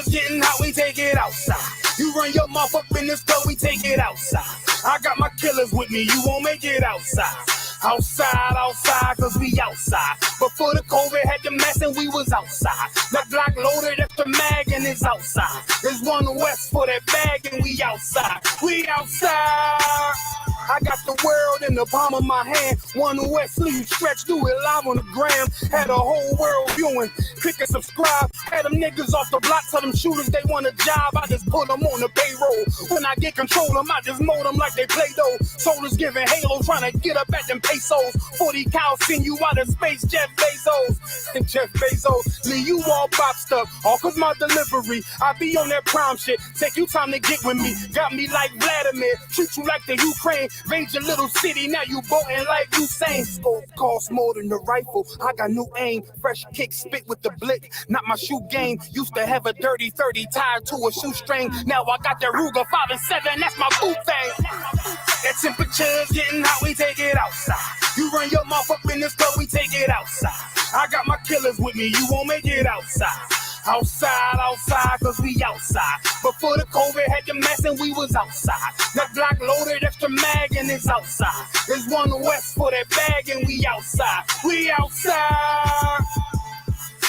Getting hot, we take it outside. You run your mouth up in this club, we take it outside. I got my killers with me, you won't make it outside. Outside, cause we outside. Before the COVID had the mask and we was outside. The Glock loaded up the mag and it's outside. There's one west for that bag and we outside. We outside. I got the world in the palm of my hand. One west leave stretch, do it live on the gram. Had a whole world viewing. Click and subscribe. Had them niggas off the block, tell them shooters they want a job. I just put them on the payroll. When I get control them, I just mold them like they Play-Doh. Soldiers giving Halo, trying to get up at them pesos. 40 cows send you out of space, Jeff Bezos. And Jeff Bezos, leave you all boxed up. All cause my delivery, I be on that prime shit. Take you time to get with me. Got me like Vladimir. Treat you like the Ukraine. Raid your little city, now you boating like Usain. Scope costs more than the rifle. I got new aim. Fresh kick, spit with the blick. Not my shoe game. Used to have a dirty 30 tied to a shoestring. Now I got that Ruger 5 and 7. That's my boot thing. That temperature's getting hot, we take it outside. You run your mouth up in this club, we take it outside. I got my killers with me, you won't make it outside. Outside, cause we outside. Before the COVID had the mask and we was outside. The Glock loaded extra mag and it's outside. There's one west for that bag and we outside. We outside.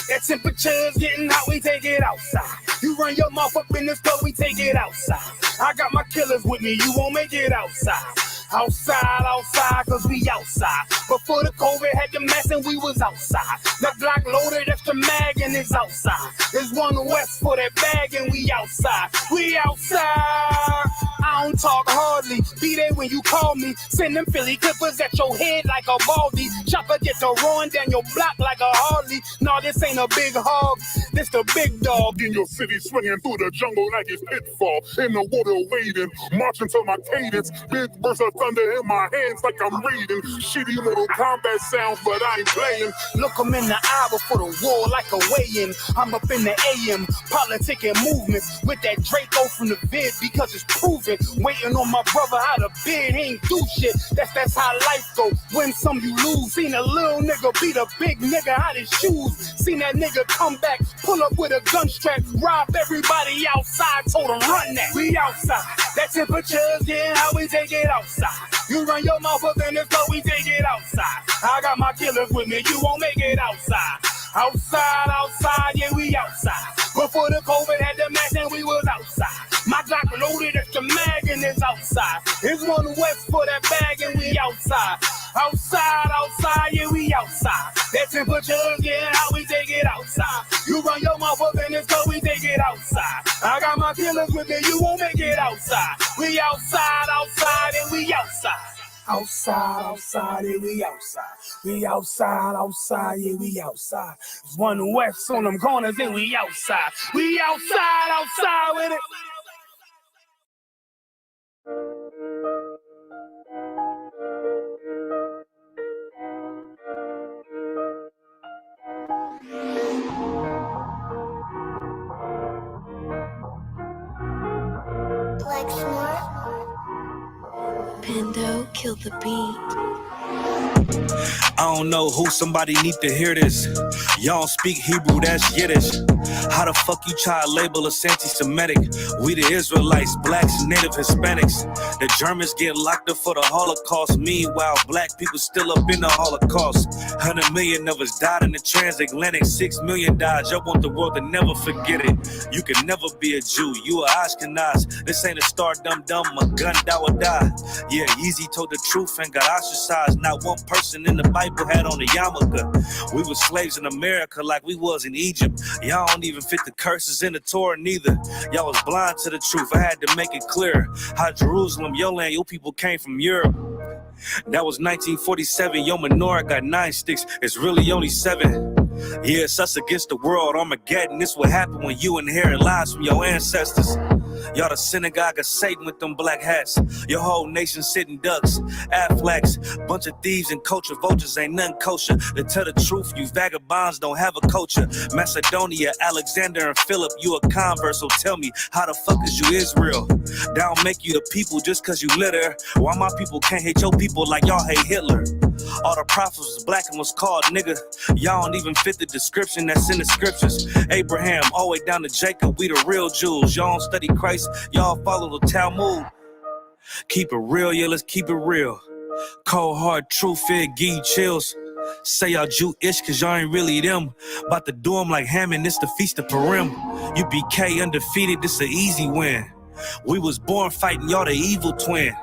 That temperature's getting hot, we take it outside. You run your mouth up in this club, we take it outside. I got my killers with me, you won't make it outside. Outside, cause we outside. Before the COVID had the mask and we was outside. The Glock loaded extra mag and it's outside. There's one west for that bag and we outside. We outside. I don't talk hardly. Be there when you call me. Send them Philly clippers at your head like a baldy. Chopper get to run down your block like a Harley. No, this ain't a big hog. This the big dog. In your city, swinging through the jungle like it's pitfall. In the water wading, marching to my cadence. Big burst of thunder in my hands like I'm reading. Shitty Mortal Kombat sounds, but I ain't playing. Look them in the eye before the war like a weigh-in. I'm up in the AM, politicking movements with that Draco from the vid because it's proven. Waiting on my brother out of bed, he ain't do shit. That's how life go. Win some, you lose. Seen a little nigga beat a big nigga out his shoes. Seen that nigga come back, pull up with a gun strap, rob everybody outside, told him run that. We outside. That temperature's getting hot, we take it outside. You run your mouth up in this club, we take it outside. I got my killers with me, you won't make it outside. Outside, yeah, we outside. Before the COVID had the mask and we was outside. My Glock loaded extra mag and it's outside. It's one west for that bag and we outside. Outside, yeah, we outside. That temperature's getting hot, we take it outside. You run your mouth up in this club, we take it outside. I got my killers with me, you won't make it outside. We outside, and we outside. Outside, yeah, we outside. We outside, yeah, we outside. There's one west on them corners and we outside. We outside with it. Pando, kill the beat. I don't know who, somebody need to hear this. Y'all speak Hebrew, that's Yiddish. How the fuck you try to label us anti-Semitic? We the Israelites, blacks, native Hispanics. The Germans get locked up for the Holocaust. Meanwhile, black people still up in the Holocaust. 100 million of us died in the transatlantic. 6 million died. Y'all want the world to never forget it. You can never be a Jew. You are Ashkenaz. This ain't a star dumb. A gun that would die. Yeah, Yeezy told the truth and got ostracized. Not one person in the Bible had on a yarmulke. We were slaves in America like we was in Egypt. Y'all don't even fit the curses in the Torah neither. Y'all was blind to the truth. I had to make it clear how Jerusalem, your land, your people came from Europe. That was 1947. Your menorah got 9 sticks. It's really only 7. Yeah, it's us against the world. Armageddon. This what happened when you inherit lies from your ancestors. Y'all the synagogue of Satan with them black hats. Your whole nation sitting ducks, Aflacs, bunch of thieves and culture vultures, ain't nothing kosher. To tell the truth, you vagabonds don't have a culture. Macedonia, Alexander and Philip, you a convert, so tell me, how the fuck is you Israel? That don't make you the people just cause you litter. Why my people can't hate your people like y'all hate Hitler? All the prophets was black and was called nigga. Y'all don't even fit the description that's in the scriptures. Abraham, all the way down to Jacob, we the real Jews. Y'all don't study Christ, y'all follow the Talmud. Keep it real, yeah, let's keep it real. Cold hard truth, it give you chills. Say y'all Jew-ish cause y'all ain't really them. About to do them like Hammond, it's the Feast of Purim. U.P.K undefeated, this an easy win. We was born fighting y'all the evil twin.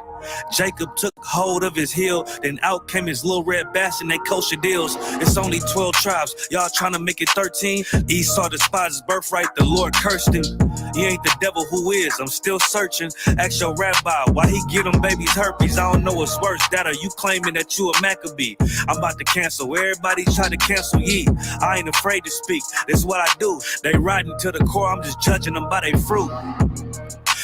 Jacob took hold of his heel, then out came his little red bass and they kosher deals. It's only 12 tribes, y'all trying to make it 13. Esau despised his birthright, the Lord cursed him. He ain't the devil, who is? I'm still searching. Ask your rabbi, why he give them babies herpes? I don't know what's worse, that or you claiming that you a Maccabee. I'm about to cancel, everybody try to cancel ye. I ain't afraid to speak, this is what I do. They riding to the core, I'm just judging them by their fruit.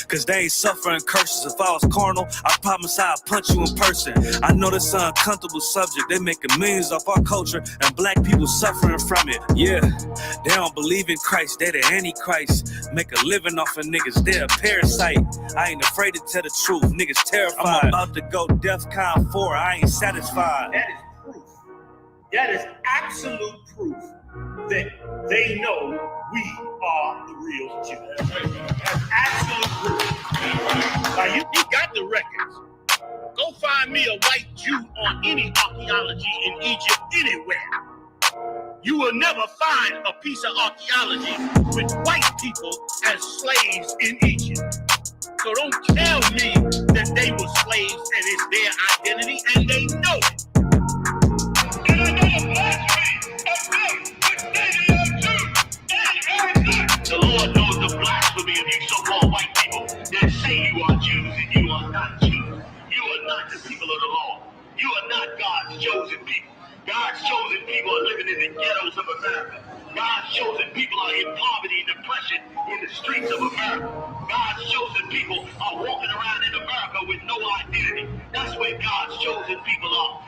Cause they ain't suffering curses. If I was carnal, I promise I'd punch you in person. I know this is an uncomfortable subject. They making millions off our culture and black people suffering from it. Yeah, they don't believe in Christ. They the Antichrist. Make a living off of niggas. They're a parasite. I ain't afraid to tell the truth. Niggas terrified. I'm about to go DEFCON 4. I ain't satisfied. That is proof. That is absolute proof that they know we are the real Jews. That's absolute proof. Now you got the records. Go find me a white Jew on any archaeology in Egypt anywhere. You will never find a piece of archaeology with white people as slaves in Egypt. So don't tell me that they were slaves and it's their identity, and they know it. And I know the blasphemy of them, but they are Jews. The Lord knows the blasphemy of you so-called white people that say you are Jews and you are not Jews. You are not the people of the law. You are not God's chosen people. God's chosen people are living in the ghettos of America. God's chosen people are in poverty and depression in the streets of America. God's chosen people are walking around in America with no identity. That's where God's chosen people are.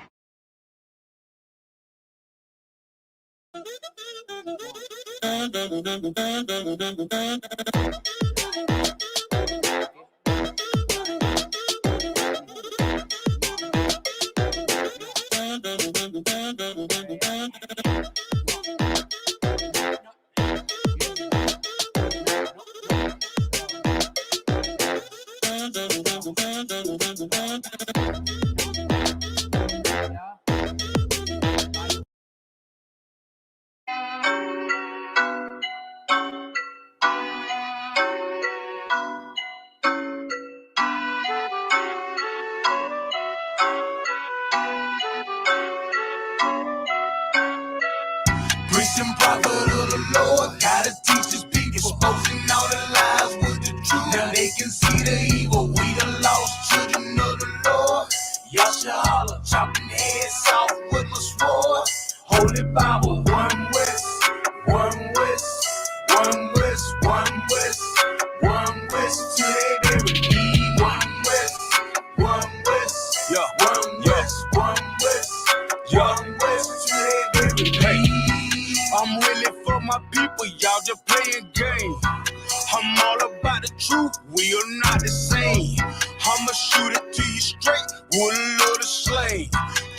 Priest and prophet of the Lord, gotta teach his people, exposing all the lies with the truth. Now they can see the evil, we the lost children of the Lord. YAHANNA, chopping heads off with my sword. Holy Bible, one west, one west, one west, one west, one west, till they bury me. One west, one west, yeah, one west, one west, one west, till they bury me. I'm really for my people, y'all just playing games. I'm all about the truth, we are not the same. I'ma shoot it to you straight, wouldn't love to slay.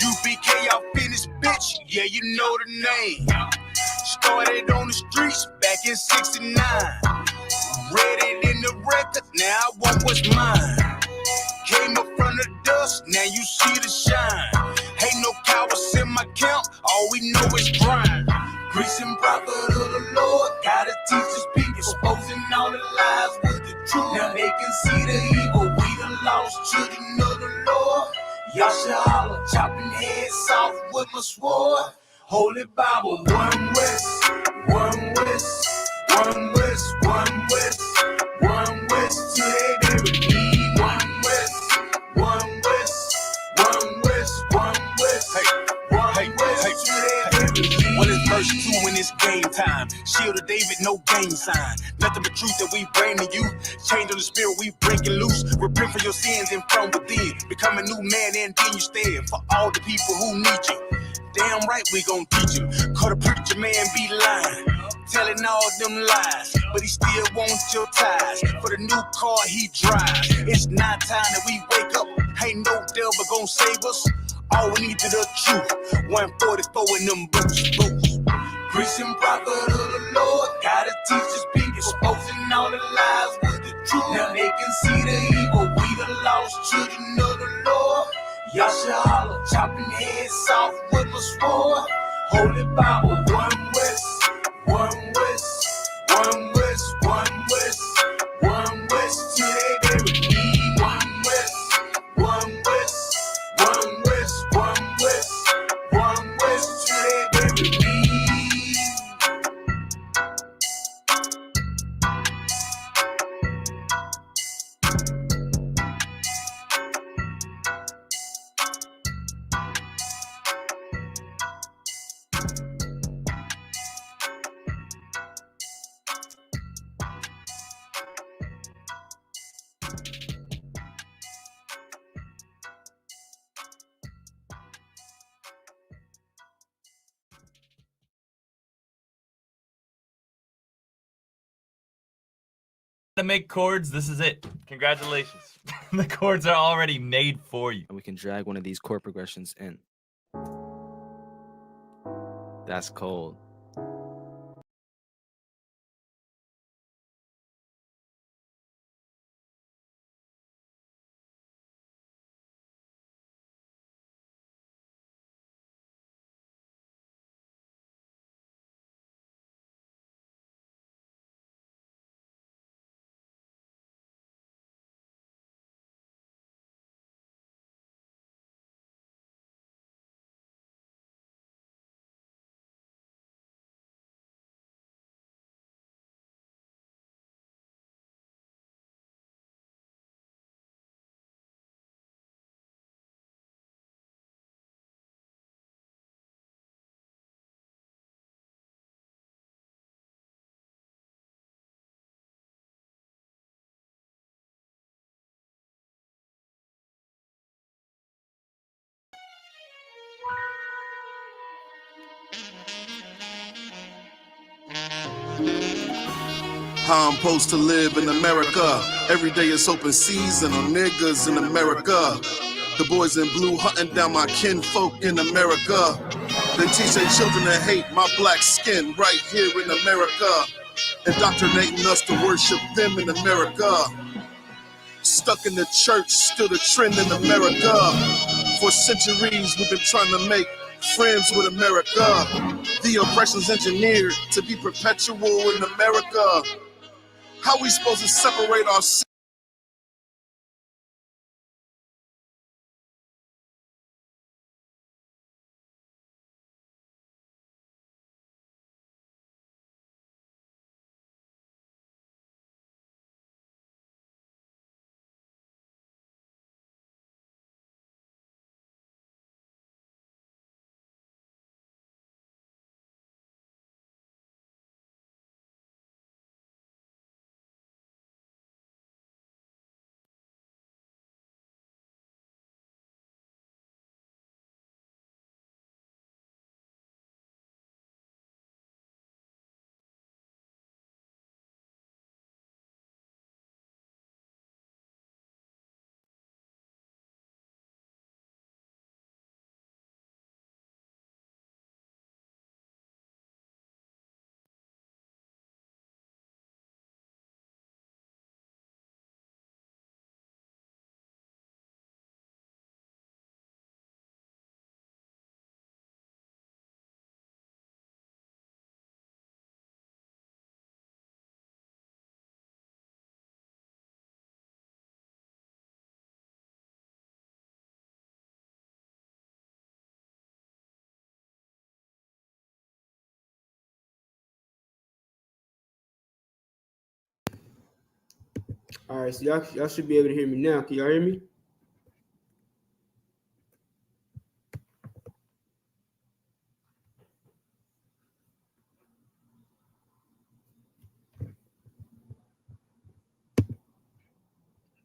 U.P.K, y'all finished, bitch, yeah, you know the name. Started on the streets back in '69. Read it in the record, now I want what's mine. Came up from the dust, now you see the shine. Ain't no cowards in my camp, all we know is grind. Priest and prophet of the Lord, gotta teach his people, exposing all the lies with the truth. Now they can see the evil, we the lost children of the Lord. YAHANNA, chopping heads off with my sword. Holy Bible, one west, one west, one west, one west, one west, till they bury me. One west, one west, one west, one west, one west, till they bury me. Well, it's verse 2 when it's game time. Shield of David, no gang sign. Nothing but truth that we bring to you. Change on the spirit, we breaking loose. Repent for your sins and from within. Become a new man and then you stand for all the people who need you. Damn right we gon' teach you. Call the preacher man be lying, telling all them lies, but he still wants your ties for the new car he drives. It's not time that we wake up. Ain't no devil gon' save us. All we need to the truth. 144 in them boots. Preaching prophet of the Lord, gotta teach his people, exposing all the lies with the truth. Now they can see the evil, we the lost children of the Lord. YAHANNA, chopping heads off with a sword. Holy Bible, one West, one West, one West, one West, one West, till they bury me. One West, one West, one West, one West, one West, till they bury me. To make chords, this is it. Congratulations. The chords are already made for you. And we can drag one of these chord progressions in. That's cold. How I'm supposed to live in America. Every day is open season on niggas in America. The boys in blue hunting down my kinfolk in America. They teach their children to hate my black skin right here in America. Indoctrinating us to worship them in America. Stuck in the church, still the trend in America. For centuries we've been trying to make friends with America. The oppression's engineered to be perpetual in America. How we supposed to separate ourselves? All right, so y'all should be able to hear me now. Can y'all hear me?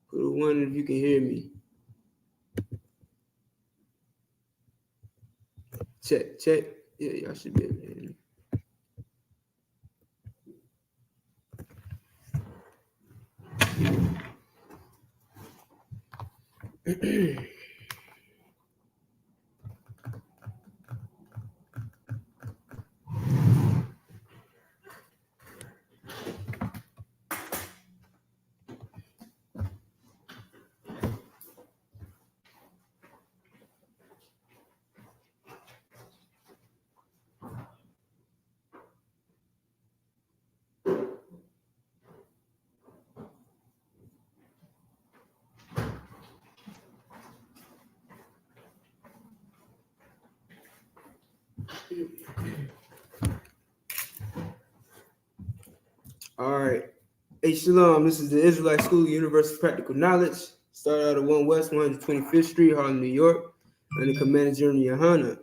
Put a one if you can hear me. Check, check. Yeah, y'all should be able to hear me. All right. Hey, Shalom. This is the Israelite School of Universal Practical Knowledge. Started out at 1 West 125th Street, Harlem, New York. Under Commander General YAHANNA.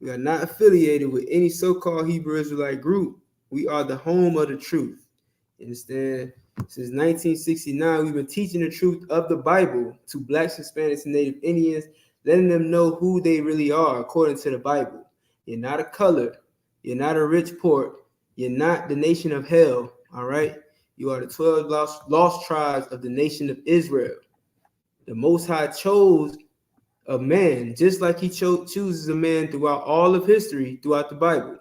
We are not affiliated with any so-called Hebrew Israelite group. We are the home of the truth. You understand? Since 1969, we've been teaching the truth of the Bible to Blacks, Hispanics, and Native Indians, letting them know who they really are according to the Bible. You're not a color. You're not a rich poor. You're not the nation of hell. All right? You are the 12 lost tribes of the nation of Israel. The Most High chose a man, just like he chooses a man throughout all of history, throughout the Bible.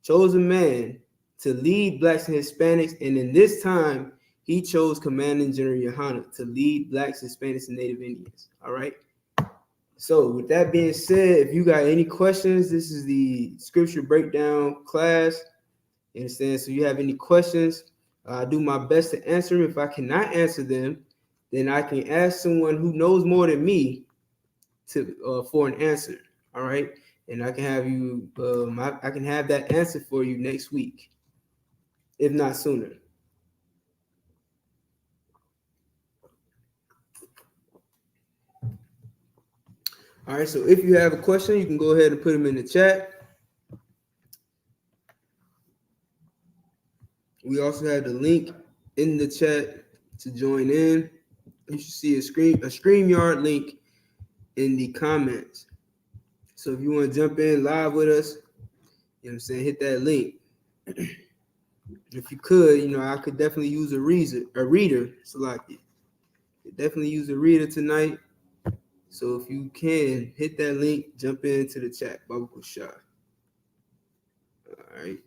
Chose a man to lead Blacks and Hispanics, and in this time, he chose Commanding General YAHANNA to lead Blacks, Hispanics, and Native Indians. All right? So with that being said, if you got any questions, this is the scripture breakdown class. You understand? So you have any questions, I do my best to answer them. If I cannot answer them, then I can ask someone who knows more than me to for an answer. All right, and I can have you. I can have that answer for you next week, if not sooner. All right. So if you have a question, you can go ahead and put them in the chat. We also have the link in the chat to join in. You should see a StreamYard link in the comments. So if you want to jump in live with us, you know what I'm saying, hit that link. If you could, I could definitely use a reader. So like, definitely use a reader tonight. So if you can, hit that link, jump into the chat. Bubble shot. All right.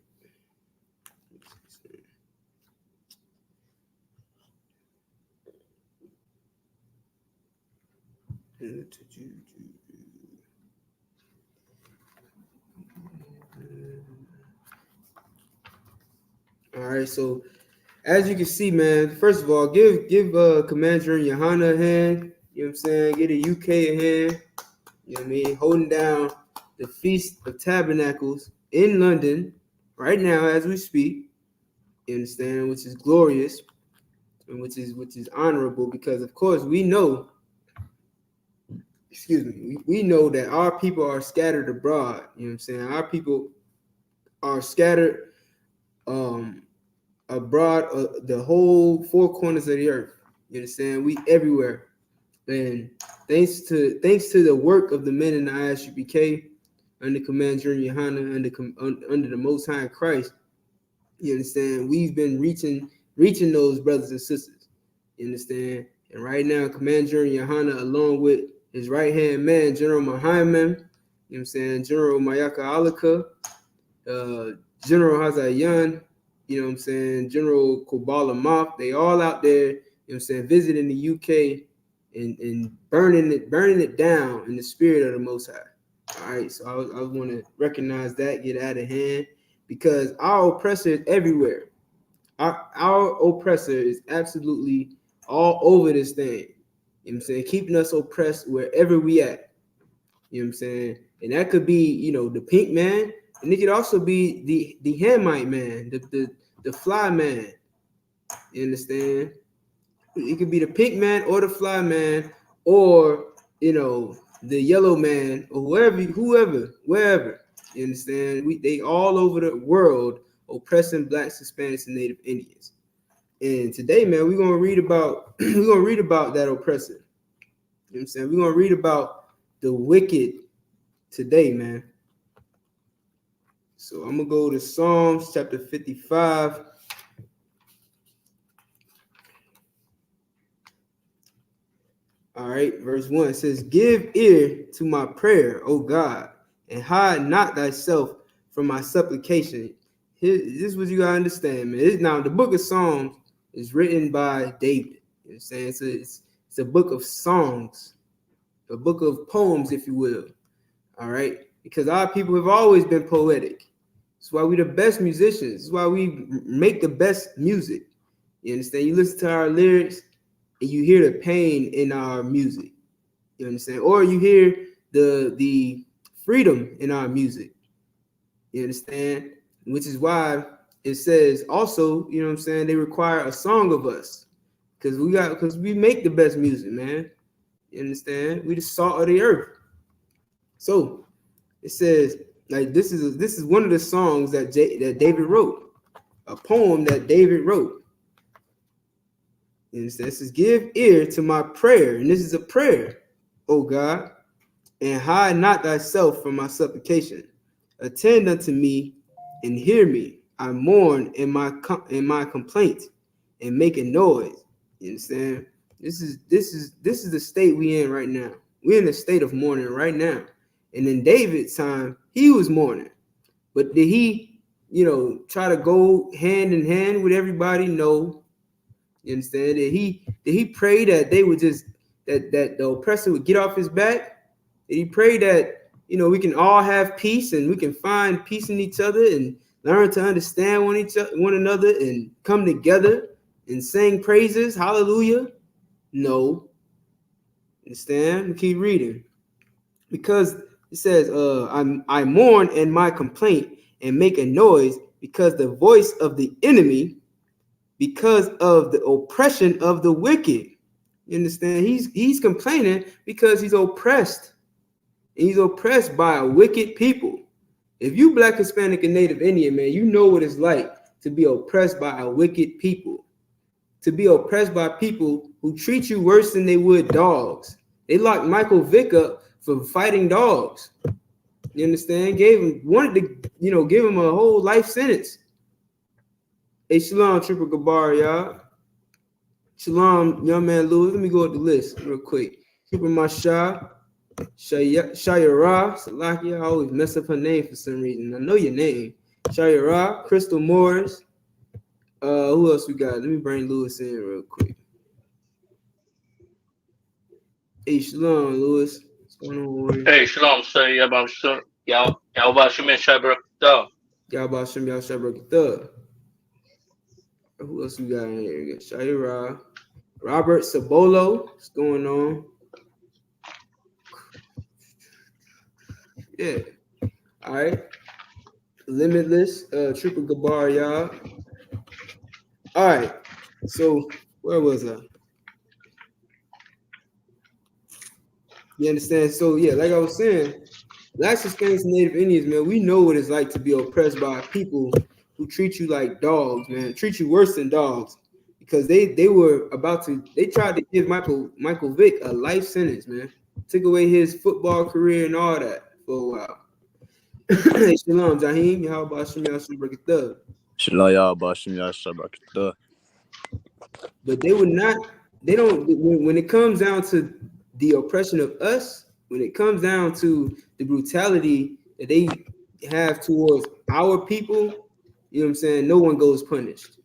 All right, so as you can see, man, first of all, give Commander YAHANNA a hand. You know what I'm saying? Get a UK a hand. You know what I mean? Holding down the Feast of Tabernacles in London right now as we speak. You understand? Which is glorious and which is honorable, because of course we know. Excuse me. We know that our people are scattered abroad. You know what I'm saying? Our people are scattered abroad, the whole four corners of the earth. You understand? We everywhere. And thanks to the work of the men in the I.S.U.P.K, under Command General YAHANNA, under the Most High Christ, you understand, we've been reaching those brothers and sisters. You understand? And right now, Command General YAHANNA, along with his right-hand man, General Muhammad, you know what I'm saying, General Mayaka Alaka, General Hazayan, you know what I'm saying, General Kubala Mop, they all out there, you know what I'm saying, visiting the UK and burning it down in the spirit of the Most High. All right, so I want to recognize that, get out of hand, because our oppressor is everywhere. Our oppressor is absolutely all over this thing. You know what I'm saying? Keeping us oppressed wherever we at. You know what I'm saying? And that could be, the pink man, and it could also be the Hamite man, the fly man. You understand? It could be the pink man or the fly man, or the yellow man, or whoever, wherever. You understand? They all over the world oppressing Blacks, Hispanics, and Native Indians. And today, man, we're gonna read about that oppressor. You know what I'm saying? We're gonna read about the wicked today, man. So I'm gonna go to Psalms chapter 55. All right, verse 1 says, "Give ear to my prayer, O God, and hide not thyself from my supplication." This is what you gotta understand, man. Now, the book of Psalms is written by David. You know what I'm saying? It's a book of songs, a book of poems, if you will. All right, because our people have always been poetic. That's why we're the best musicians. That's why we make the best music. You understand? You listen to our lyrics, and you hear the pain in our music. You understand? Or you hear the freedom in our music. You understand? Which is why it says also, you know what I'm saying, they require a song of us because we make the best music, man. You understand? We the salt of the earth. So it says, like, this is one of the songs that David wrote, a poem that David wrote. And it says, give ear to my prayer, and this is a prayer, O God, and hide not thyself from my supplication. Attend unto me and hear me. I mourn in my complaint and make a noise. You understand? This is the state we in right now. We're in a state of mourning right now. And in David's time, he was mourning. But did he, try to go hand in hand with everybody? No. You understand? Did he pray that they would just that the oppressor would get off his back? Did he pray that we can all have peace and we can find peace in each other and learn to understand one another and come together and sing praises? Hallelujah. No. Understand? We keep reading. Because it says, I mourn in my complaint and make a noise because the voice of the enemy, because of the oppression of the wicked. You understand? He's complaining because he's oppressed. He's oppressed by a wicked people. If you Black, Hispanic, and Native Indian, man, you know what it's like to be oppressed by a wicked people. To be oppressed by people who treat you worse than they would dogs. They locked Michael Vick up for fighting dogs. You understand? Wanted to, give him a whole life sentence. Hey, Shalom, Triple Gabar, y'all. Shalom, young man Lewis. Let me go up the list real quick. Super Masha, Shayara, Salakia. I always mess up her name for some reason. I know your name. Shayara, Crystal Morris. Who else we got? Let me bring Lewis in real quick. Hey, Shalom, Lewis. What's going on, Warrior? Hey, Shalom, say about y'all about Shemin Shabrak. Y'all about Shem Y'all Shabrak. Who else we got in here? We got Shayara, Robert Sabolo. What's going on? Yeah. All right. Limitless, Triple Gabar, y'all. All right. So where was I? You understand? So yeah, like I was saying, Blacks, Hispanics, and Native Indians, man, we know what it's like to be oppressed by people who treat you like dogs, man, treat you worse than dogs, because they tried to give Michael Vick a life sentence, man. Took away his football career and all that for a while. Hey, Shalom, Jaheem. How about Shem Y'all Shabrak? Shalom, y'all about Shem Y'all Shabrak. But when it comes down to the oppression of us, when it comes down to the brutality that they have towards our people, you know what I'm saying? No one goes punished.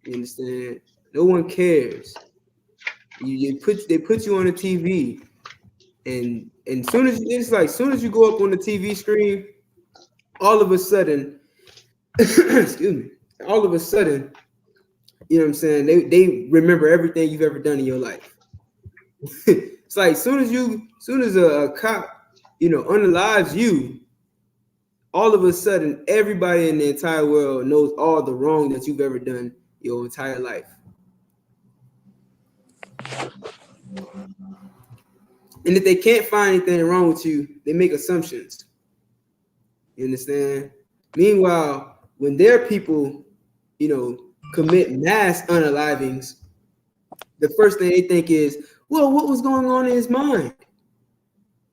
You understand? No one cares. They put you on the TV, and soon as you go up on the TV screen, all of a sudden, excuse me, all of a sudden, you know what I'm saying? They remember everything you've ever done in your life. It's like soon as a cop, unalives you, all of a sudden everybody in the entire world knows all the wrong that you've ever done your entire life. And if they can't find anything wrong with you, they make assumptions. You understand? Meanwhile, when their people, commit mass unalivings, the first thing they think is, well, what was going on in his mind?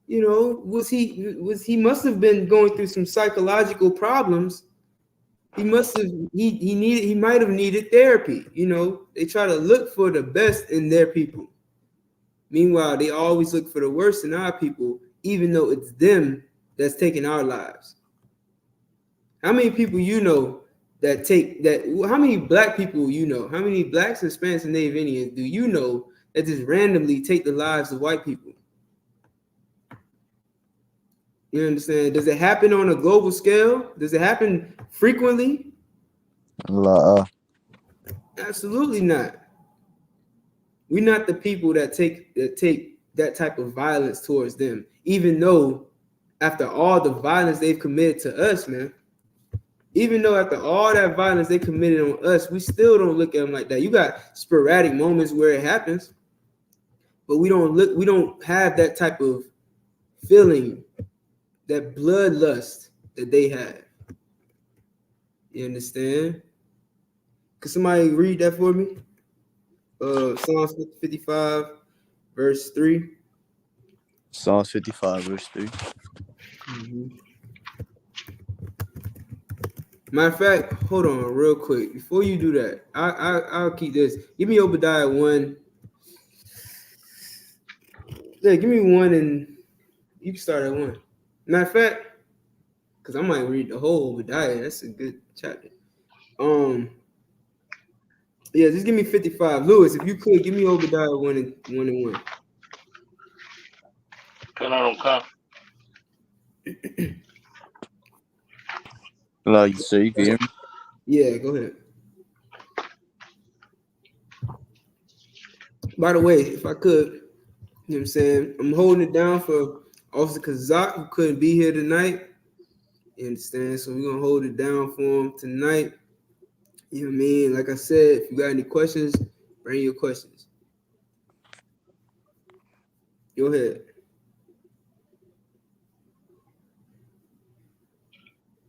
He must have been going through some psychological problems. He might have needed therapy. They try to look for the best in their people. Meanwhile, they always look for the worst in our people, even though it's them that's taking our lives. How many people how many Black people how many Blacks, Hispanics, and Native Indians do you know that just randomly take the lives of white people? You understand? Does it happen on a global scale? Does it happen frequently? Absolutely not. We're not the people that take that type of violence towards them, even though after all the violence they've committed to us, man. even though after all that violence they committed on us, we still don't look at them like that. You got sporadic moments where it happens, but we don't have that type of feeling, that bloodlust that they have. You understand? Could somebody read that for me? Psalms 55, verse 3. Psalms 55, verse 3. Mm-hmm. Matter of fact, hold on real quick. Before you do that, I'll keep this. Give me Obadiah 1. Yeah, give me 1 and you can start at 1. Matter of fact, because I might read the whole Obadiah. That's a good chapter. Yeah, just give me 55. Lewis, if you could, give me Obadiah 1 and 1. Like, so you can hear me? Yeah, go ahead. By the way, if I could, you know what I'm saying? I'm holding it down for Officer Kazak, who couldn't be here tonight. You understand? So we're going to hold it down for him tonight. You know what I mean? Like I said, if you got any questions, bring your questions. Go ahead.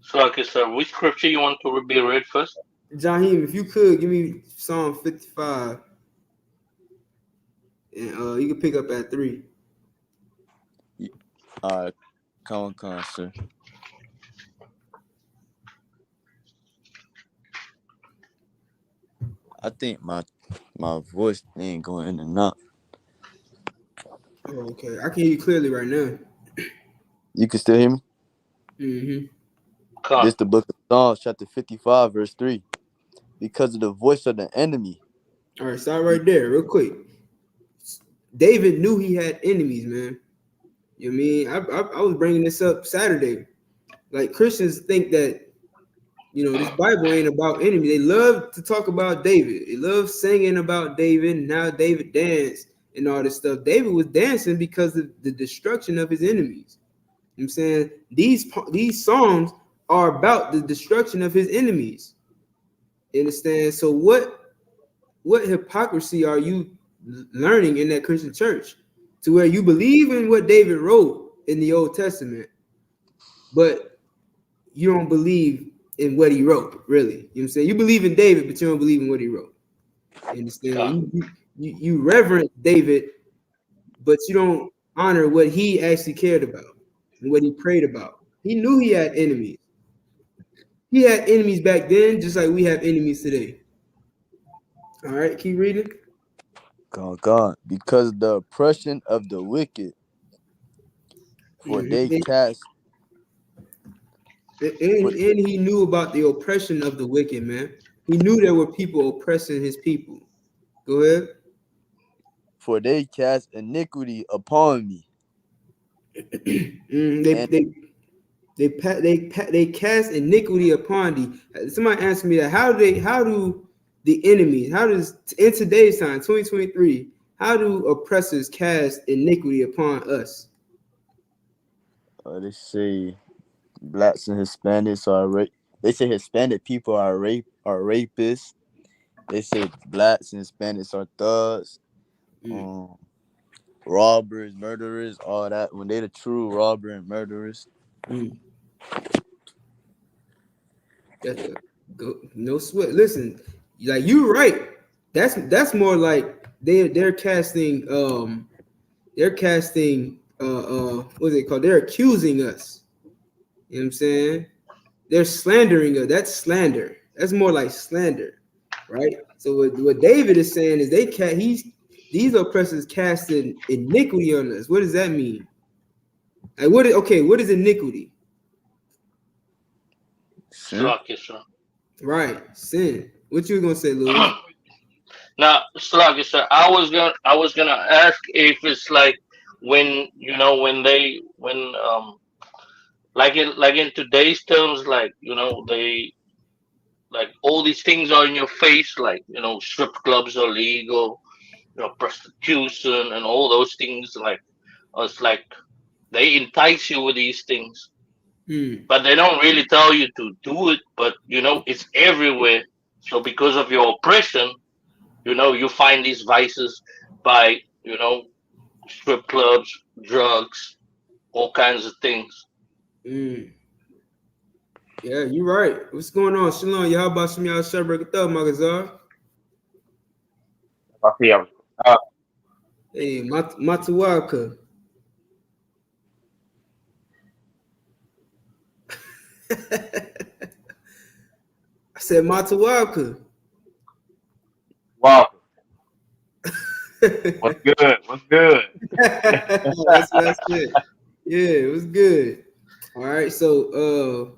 So, okay, sir, which scripture you want to be read first? Jaheim, if you could, give me Psalm 55. And you can pick up at 3. Come on, sir. I think my voice ain't going in and out. Oh, okay. I can hear you clearly right now. You can still hear me? Mm-hmm. This is the book of Psalms, chapter 55, verse 3. Because of the voice of the enemy. All right, start right there, real quick. David knew he had enemies, man. You know what I mean? I was bringing this up Saturday. Like, Christians think that, you know, this Bible ain't about enemies. They love to talk about David. They love singing about David and how David danced and all this stuff. David was dancing because of the destruction of his enemies. You know what I'm saying? These songs are about the destruction of his enemies. You understand? So what hypocrisy are you learning in that Christian church to where you believe in what David wrote in the Old Testament, but you don't believe in what he wrote, really? You know what I'm saying? You believe in David, but you don't believe in what he wrote. You understand? You reverence David, but you don't honor what he actually cared about and what he prayed about. He knew he had enemies. He had enemies back then, just like we have enemies today. All right, keep reading. God, because the oppression of the wicked, for they cast. And he knew about the oppression of the wicked, man. He knew there were people oppressing his people. Go ahead. For they cast iniquity upon me. They cast iniquity upon thee. Somebody answer me that. How do the enemies, in today's time, 2023, how do oppressors cast iniquity upon us? They say blacks and Hispanics are they say Hispanic people are rapists. They say blacks and Hispanics are thugs, robbers, murderers, all that. When they the true robber and murderers. No sweat. Listen, like, you're right. That's more like they're casting what's it called? They're accusing us. You know what I'm saying? They're slandering us. That's slander. That's more like slander, right? So what David is saying is these oppressors casting iniquity on us. What does that mean? Like, what is iniquity? Sin. Right, sin. What you gonna say, Louis? Now, Sluggy, sir, I was gonna ask if it's like when like in today's terms, like they like all these things are in your face, like strip clubs are legal, prostitution and all those things, like it's like they entice you with these things. but they don't really tell you to do it. But it's everywhere. So because of your oppression, you find these vices by strip clubs, drugs, all kinds of things. Yeah, you're right. What's going on? Shalom. Y'all about some y'all Shabbat Thug Magazar. Hey, Matuwaka. I said Matuwaka. Wow. What's good? What's good? That's it. Yeah, it was good. All right, so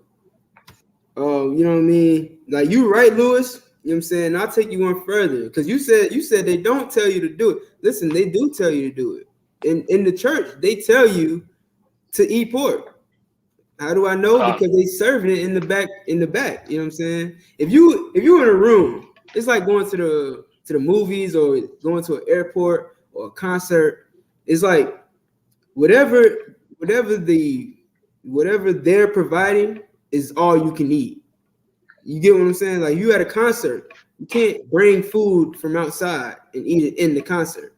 you know what I mean? Like you right, Lewis. You know what I'm saying? I'll take you one further because you said they don't tell you to do it. Listen, they do tell you to do it. In the church, they tell you to eat pork. How do I know? Because they serving it in the back. You know what I'm saying? If you're in a room, it's like going to the movies or going to an airport or a concert. It's like whatever they're providing is all you can eat. You get what I'm saying? Like you at a concert, you can't bring food from outside and eat it in the concert.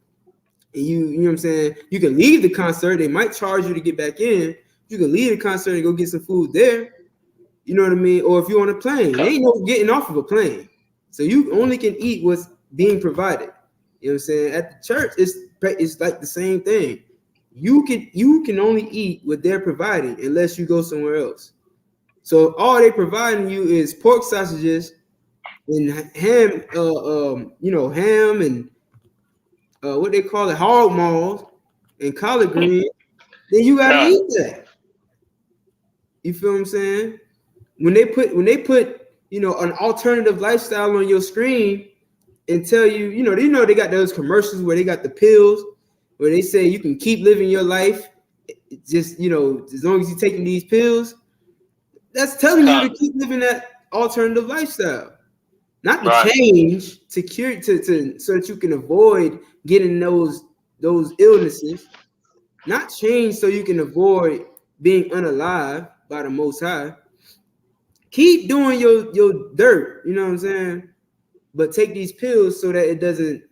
And you know what I'm saying? You can leave the concert. They might charge you to get back in. You can leave the concert and go get some food there. You know what I mean? Or if you're on a plane, there ain't no getting off of a plane. So you only can eat what's being provided. You know what I'm saying? At the church, it's like the same thing. You can only eat what they're providing unless you go somewhere else. So all they providing you is pork sausages and ham, ham and what they call it, hog maws and collard greens. Then you gotta eat that. You feel what I'm saying? When they put an alternative lifestyle on your screen and tell you, they got those commercials where they got the pills where they say you can keep living your life just as long as you're taking these pills. That's telling you to keep living that alternative lifestyle, not to change to cure so that you can avoid getting those illnesses, not change so you can avoid being unalive by the Most High. Keep doing your dirt, you know what I'm saying? But take these pills so that it doesn't,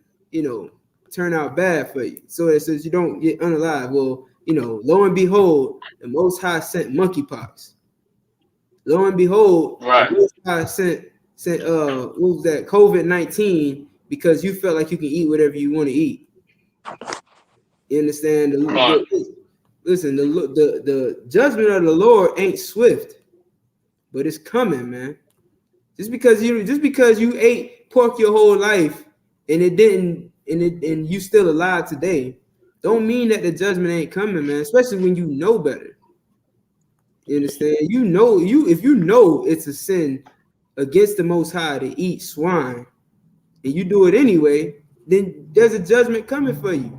turn out bad for you. So that says you don't get unalive. Well, lo and behold, the Most High sent monkeypox. Lo and behold, the Most High sent what was that, COVID-19, because you felt like you can eat whatever you want to eat. You understand? Listen, the judgment of the Lord ain't swift, but it's coming, man. Just because you ate pork your whole life and it didn't, and you still alive today, don't mean that the judgment ain't coming, man. Especially when you know better. You understand? If you know it's a sin against the Most High to eat swine, and you do it anyway, then there's a judgment coming for you.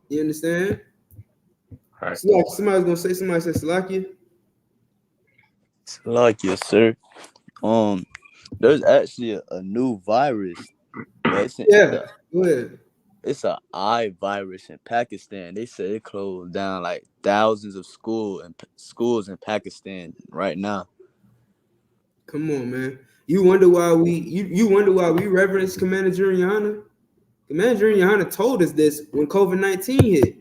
You understand? Right. Somebody's gonna say, somebody said Salakia. Salakia, sir. There's actually a new virus. It's an eye virus in Pakistan. They say it closed down like thousands of schools in Pakistan right now. Come on, man. You wonder why we reverence Commander Junior YAHANNA? Commander Junior YAHANNA told us this when COVID-19 hit.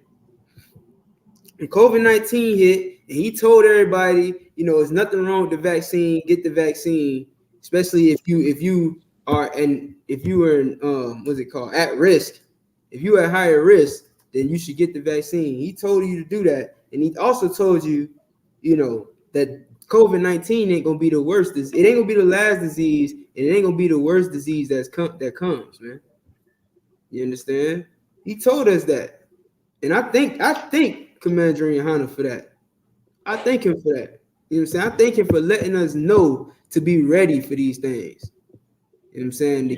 When COVID-19 hit, and he told everybody, there's nothing wrong with the vaccine. Get the vaccine, especially if you are what's it called, at risk. If you are at higher risk, then you should get the vaccine. He told you to do that, and he also told you, that COVID-19 ain't gonna be the worst. It ain't gonna be the last disease, and it ain't gonna be the worst disease that comes, man. You understand? He told us that, and I think Commander YAHANNA for that. I thank him for that. You know what I'm saying? I thank him for letting us know to be ready for these things. You know what I'm saying?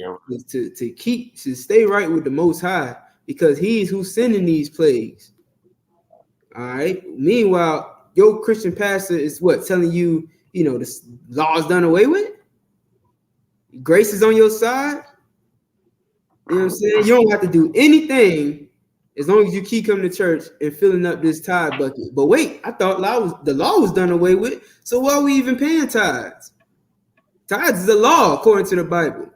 To stay right with the Most High, because He's who's sending these plagues. All right. Meanwhile, your Christian pastor is telling you, the law's done away with. Grace is on your side. You know what I'm saying? You don't have to do anything as long as you keep coming to church and filling up this tithe bucket. But wait, I thought the law was done away with. So why are we even paying tithes? Tithes is the law according to the Bible.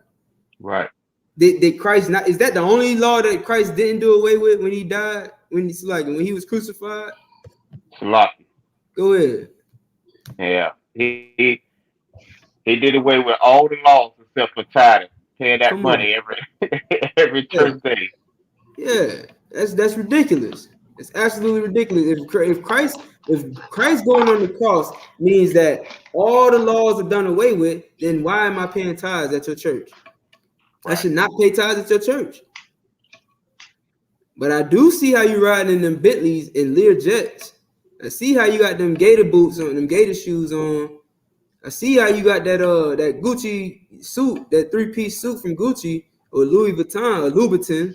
Right. Did Christ not? Is that the only law that Christ didn't do away with when he died? When he was crucified? Lucky. Go ahead. Yeah. He did away with all the laws except for tithing, paying that Come on. money every church day. Yeah, that's ridiculous. It's absolutely ridiculous. If Christ going on the cross means that all the laws are done away with, then why am I paying tithes at your church? I should not pay tithes at your church. But I do see how you riding in them Bentleys and Lear jets. I see how you got them gator boots on, them gator shoes on. I see how you got that Gucci suit, that 3-piece suit from Gucci or Louis Vuitton or Louboutin.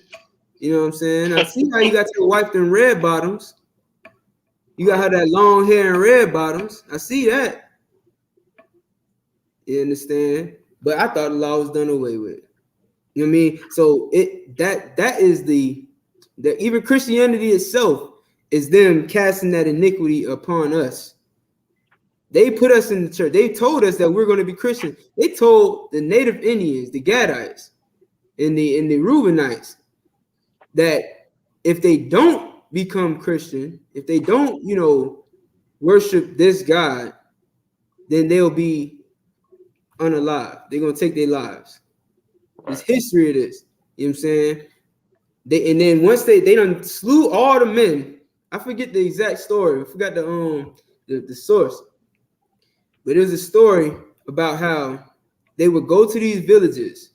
You know what I'm saying? I see how you got your wife in red bottoms. You got her that long hair and red bottoms. I see that. You understand? But I thought the law was done away with. You know what I mean? So that is the even Christianity itself is them casting that iniquity upon us. They put us in the church. They told us that we're going to be Christian. They told the native Indians, the Gadites, and the Reubenites, that if they don't become Christian, if they don't, worship this God, then they'll be unalive. They're going to take their lives. It's history of this. You know what I'm saying? And then once they done slew all the men, I forget the exact story. I forgot the source. But there's a story about how they would go to these villages.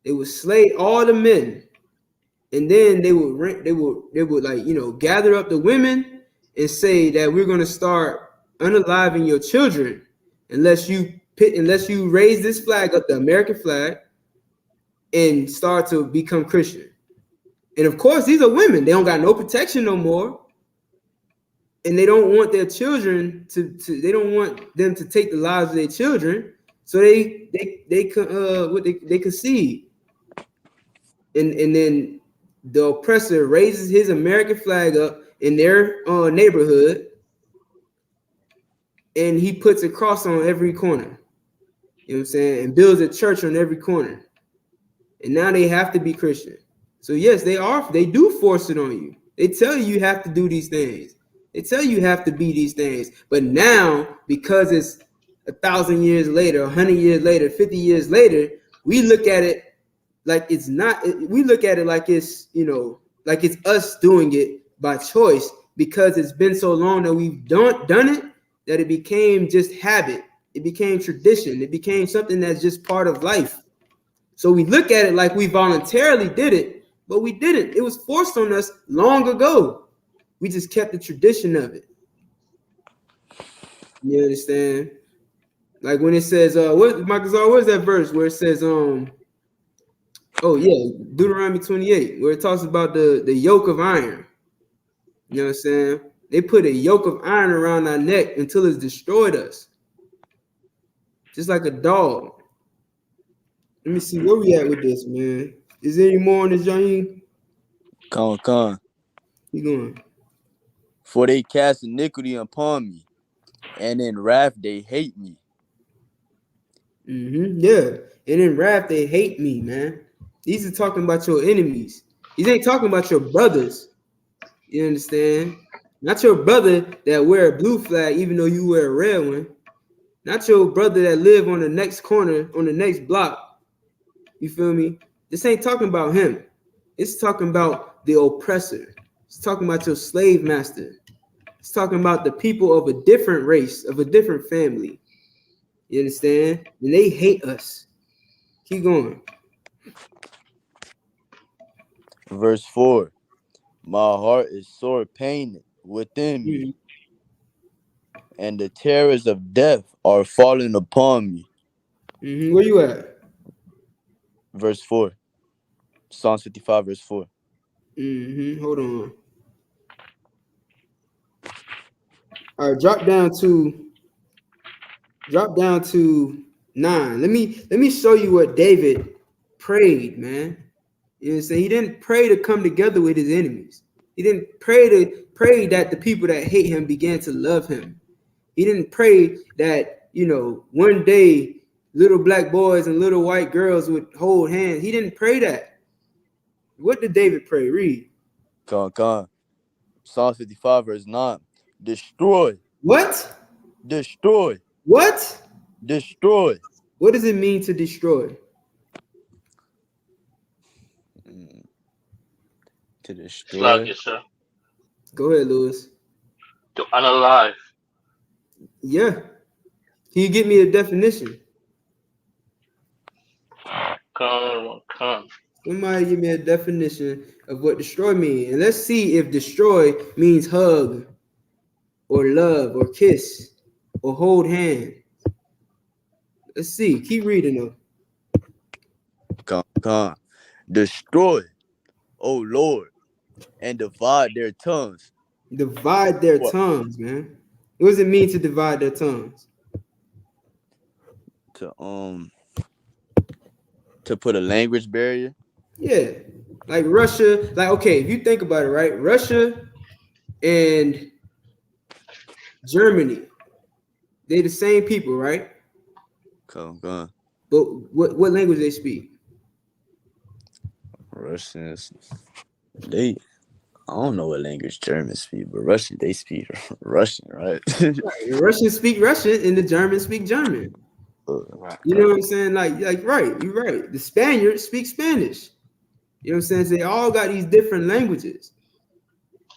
They would slay all the men. And then they would gather up the women and say that we're going to start unaliving your children unless you raise this flag up, the American flag, and start to become Christian. And of course, these are women. They don't got no protection no more. And they don't want their children they don't want them to take the lives of their children. So they concede. And then the oppressor raises his American flag up in their neighborhood, and he puts a cross on every corner. You know what I'm saying? And builds a church on every corner. And now they have to be Christian. So yes, they do force it on you. They tell you have to do these things. They tell you have to be these things. But now, because it's 1,000 years later, 100 years later, 50 years later, we look at it like it's not. We look at it like it's, like it's us doing it by choice, because it's been so long that we've done it, that it became just habit. It became tradition. It became something that's just part of life. So we look at it like we voluntarily did it, but we didn't. It was forced on us long ago. We just kept the tradition of it. You understand? Like when it says, where's that verse where it says, Deuteronomy 28, where it talks about the yoke of iron. You know what I'm saying? They put a yoke of iron around our neck until it's destroyed us. Just like a dog. Let me see where we at with this, man. Is there any more on this, Jaheem? Con. You going? For they cast iniquity upon me, and in wrath they hate me. Yeah. And in wrath they hate me, man. These are talking about your enemies. These ain't talking about your brothers. You understand? Not your brother that wear a blue flag even though you wear a red one. Not your brother that live on the next corner, on the next block. You feel me? This ain't talking about him. It's talking about the oppressor. It's talking about your slave master. It's talking about the people of a different race, of a different family. You understand? And they hate us. Keep going. Verse 4. My heart is sore pained within me, and the terrors of death are falling upon me. Where you at? Verse 4. Psalm 55, verse 4. Hold on. All right, drop down to 9. Let me show you what David prayed, man. You know what I'm saying? He didn't pray to come together with his enemies. He didn't pray that the people that hate him began to love him. He didn't pray that, one day little black boys and little white girls would hold hands. He didn't pray that. What did David pray? Read. Con. Psalm 55 verse 9. Destroy. What? Destroy. What? Destroy. What does it mean to destroy? To destroy. Slug, yes, sir. Go ahead, Lewis. To unalive. Yeah. Can you give me a definition? Con. Somebody give me a definition of what destroy means. And let's see if destroy means hug or love or kiss or hold hand. Let's see. Keep reading though. Con. Destroy, O Lord, and divide their tongues. Divide their tongues, man. What does it mean to divide their tongues? To put a language barrier. Yeah. Like Russia, okay, if you think about it, right? Russia and Germany, they the same people, right? Con. But what language they speak? Russians. I don't know what language Germans speak, but Russian, they speak Russian, right? The Russians speak Russian and the Germans speak German. You know what I'm saying? Like right, you're right. The Spaniards speak Spanish. You know what I'm saying? So they all got these different languages.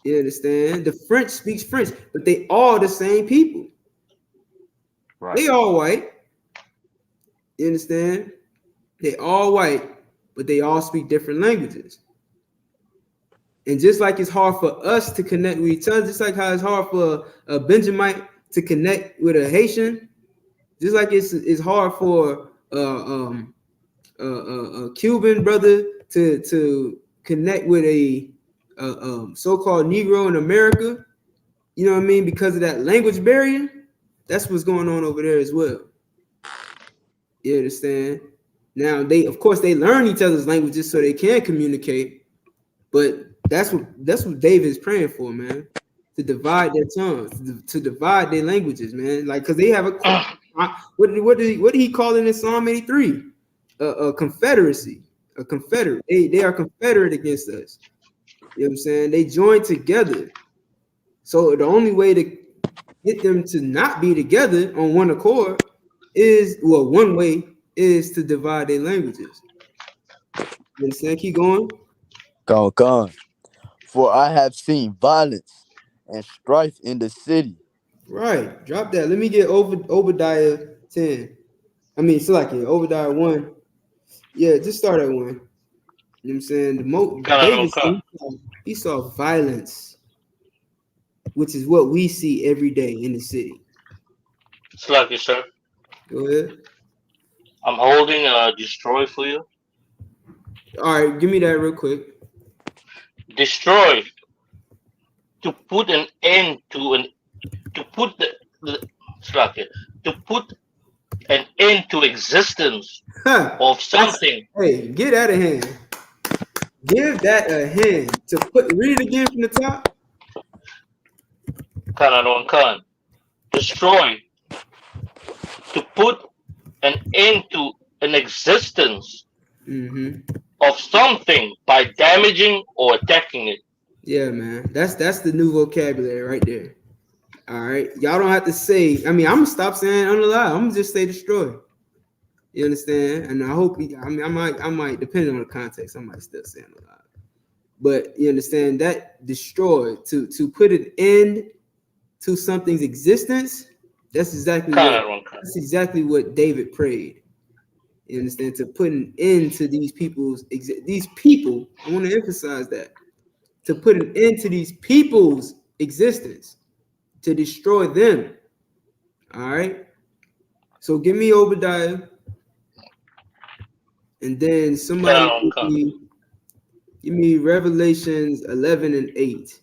You understand? The French speaks French, but they all the same people. Right. They all white. You understand? They all white, but they all speak different languages. And just like it's hard for us to connect with each other, just like how it's hard for a Benjamite to connect with a Haitian, just like it's hard for a Cuban brother to connect with a so-called Negro in America, you know what I mean? Because of that language barrier, that's what's going on over there as well. You understand? Now of course they learn each other's languages so they can communicate, but that's what David is praying for, man. To divide their tongues, to divide their languages, man. Like, because they have what did he call it in Psalm 83? A confederacy, a confederate. They are confederate against us. You know what I'm saying? They join together. So the only way to get them to not be together on one accord one way is to divide their languages. You understand? Keep going. Con. For I have seen violence and strife in the city. Right. Drop that. Let me get Obadiah 10. Obadiah 1. Yeah, just start at 1. You know what I'm saying? David, he saw violence, which is what we see every day in the city. Slug, yes, sir. Go ahead. I'm holding destroy for you. All right, give me that real quick. Destroy. To put an end to an end to existence of something. Hey, get out of hand. Give that a hand. Read it again from the top. Con. Destroy. To put an end to an existence of something by damaging or attacking it. Yeah, man. That's the new vocabulary right there. All right. Y'all don't have to say, I'm gonna stop saying unalive. I'm gonna just say destroy. You understand? And I hope I might depending on the context, I might still say unalive. But you understand that destroy, to put an end to something's existence, that's exactly what David prayed. You understand? To put an end to these people, I want to emphasize that. To put an end to these people's existence, to destroy them. All right. So give me Obadiah, and then somebody give me Revelations 11 and 8,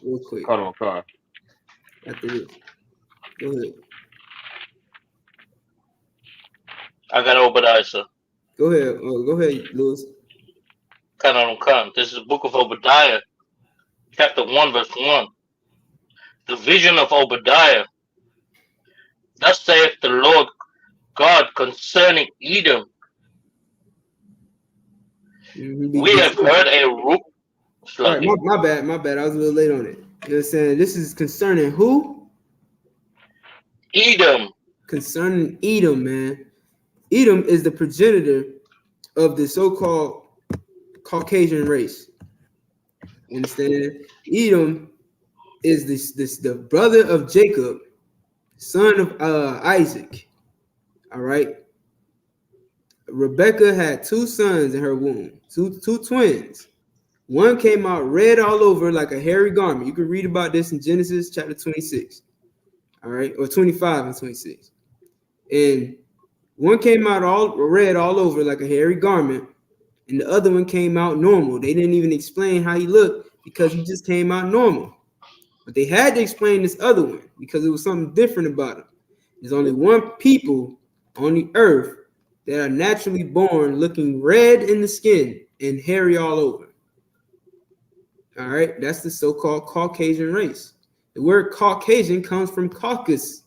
real quick. Con. After this, go ahead. I got Obadiah, sir. Go ahead. Go ahead, Lewis. Con. This is the book of Obadiah, chapter 1, verse 1. The vision of Obadiah. Thus saith the Lord God concerning Edom. We have heard a root. All right, my bad. I was a little late on it. You know what I'm saying? This is concerning who? Edom. Concerning Edom, man. Edom is the progenitor of the so-called Caucasian race. You understand? Edom is the brother of Jacob, son of Isaac. All right. Rebecca had two sons in her womb, two twins. One came out red all over like a hairy garment. You can read about this in Genesis chapter 26. All right, or 25 and 26. And one came out all red all over like a hairy garment, and the other one came out normal. They didn't even explain how he looked because he just came out normal. But they had to explain this other one because it was something different about him. There's only one people on the earth that are naturally born looking red in the skin and hairy all over. All right, that's the so-called Caucasian race. The word Caucasian comes from Caucasus,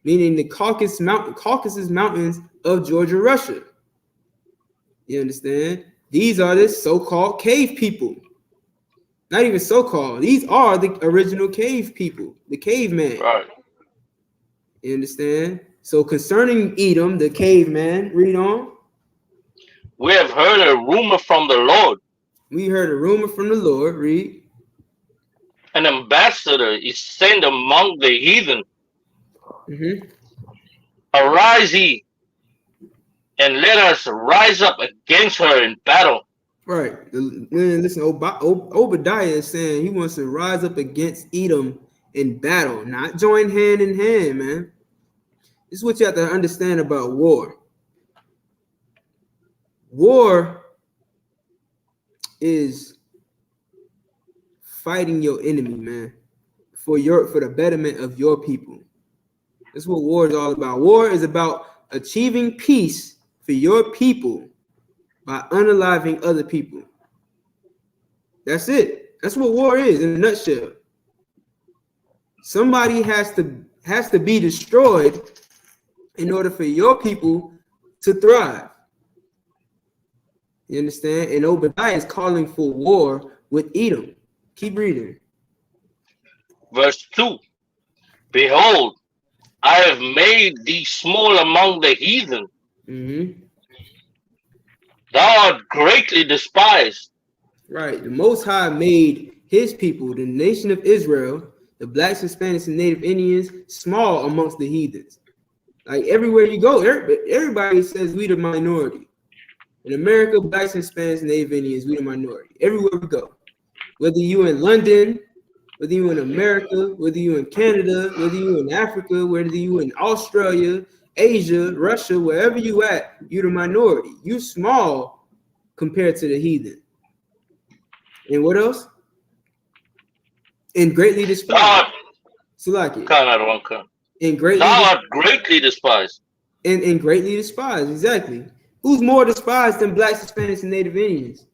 meaning the Caucasus Mountains of Georgia, Russia. You understand? These are the so-called cave people. Not even so-called. These are the original cave people, the caveman. Right. You understand? So concerning Edom, the caveman, read on. We have heard a rumor from the Lord. We heard a rumor from the Lord. Read. An ambassador is sent among the heathen. Arise ye, and let us rise up against her in battle. Right. Listen, Obadiah is saying he wants to rise up against Edom in battle, not join hand in hand, man. This is what you have to understand about war. War is fighting your enemy, man, for the betterment of your people. That's what war is all about. War is about achieving peace for your people by unaliving other people. That's it. That's what war is in a nutshell. Somebody has to be destroyed in order for your people to thrive. You understand? And Obadiah is calling for war with Edom. Keep reading. Verse 2. Behold, I have made thee small among the heathen. Thou art greatly despised. Right. The Most High made his people, the nation of Israel, the blacks, Hispanics, and Native Indians, small amongst the heathens. Like everywhere you go, everybody says we the minority. In America, blacks, Hispanics, Native Indians, we the minority. Everywhere we go. Whether you in London, whether you in America, whether you in Canada, whether you in Africa, whether you in Australia, Asia, Russia, wherever you at, you're the minority. You small compared to the heathen. And what else? And greatly despised. And greatly thou art greatly despised. And greatly despised, exactly. Who's more despised than blacks, Hispanics, and Native Indians?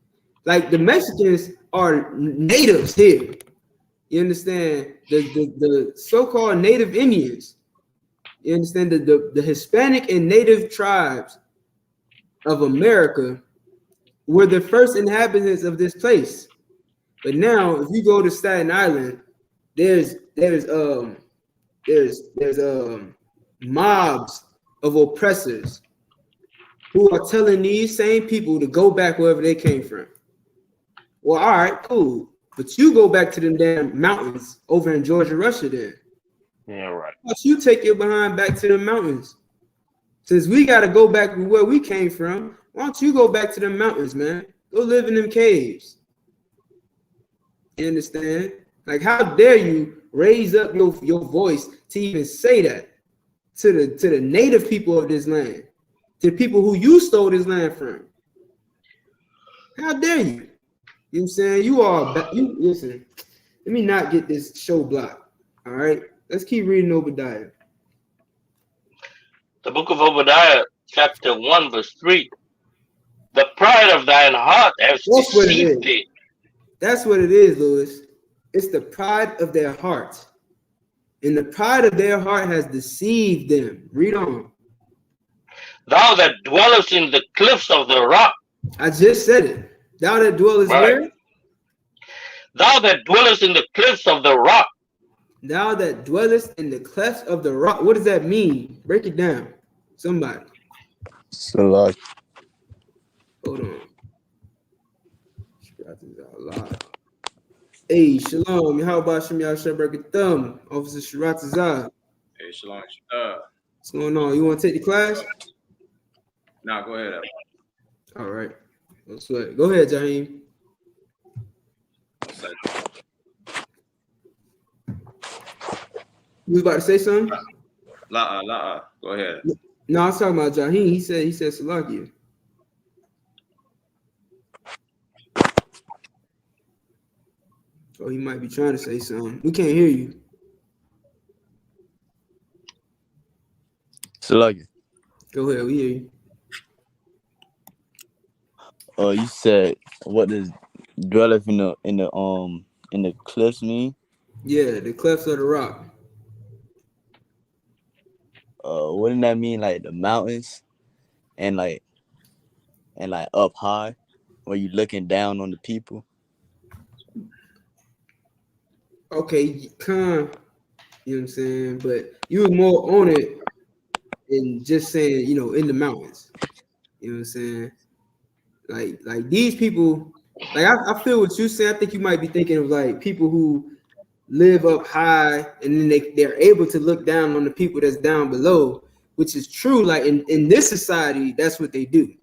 Like the Mexicans are natives here. You understand? The so-called Native Indians. You understand? The Hispanic and Native tribes of America were the first inhabitants of this place. But now, if you go to Staten Island, there's mobs of oppressors who are telling these same people to go back wherever they came from. Well, all right, cool. But you go back to them damn mountains over in Georgia, Russia then. Yeah, right. Why don't you take your behind back to the mountains? Since we got to go back to where we came from, why don't you go back to the mountains, man? Go live in them caves. You understand? Like, how dare you raise up your voice to even say that to the native people of this land, to the people who you stole this land from? How dare you? You know what I'm saying? You listen, let me not get this show blocked. All right, let's keep reading Obadiah. The book of Obadiah, chapter 1, verse 3. The pride of thine heart has deceived thee. That's what it is, Louis. It's the pride of their heart. And the pride of their heart has deceived them. Read on. Thou that dwellest in the cliffs of the rock. I just said it. Thou that dwellest Right. where? Thou that dwellest in the cliffs of the rock. Thou that dwellest in the clefts of the rock. What does that mean? Break it down. Somebody. Salaki. Hold on. Hey, shalom. How about Shem Yahshua Thumb? Officer Shiratazah. Hey, Shalom. What's going on? You want to take the class? Nah, go ahead. All right. No sweat. Go ahead, Jaheim. You was about to say something? Go ahead. No, I was talking about Jaheim. He said Salakia. Oh, he might be trying to say something. We can't hear you. Salaki. Go ahead, we hear you. Oh, you said what does dwelleth in the cliffs mean? Yeah, the clefts of the rock. Wouldn't that mean like the mountains and like up high where you looking down on the people? Okay, you know what I'm saying? But you was more on it than just saying, in the mountains. You know what I'm saying? Like these people, like I feel what you're saying. I think you might be thinking of like people who live up high and then they're able to look down on the people that's down below, which is true. Like in this society, that's what they do.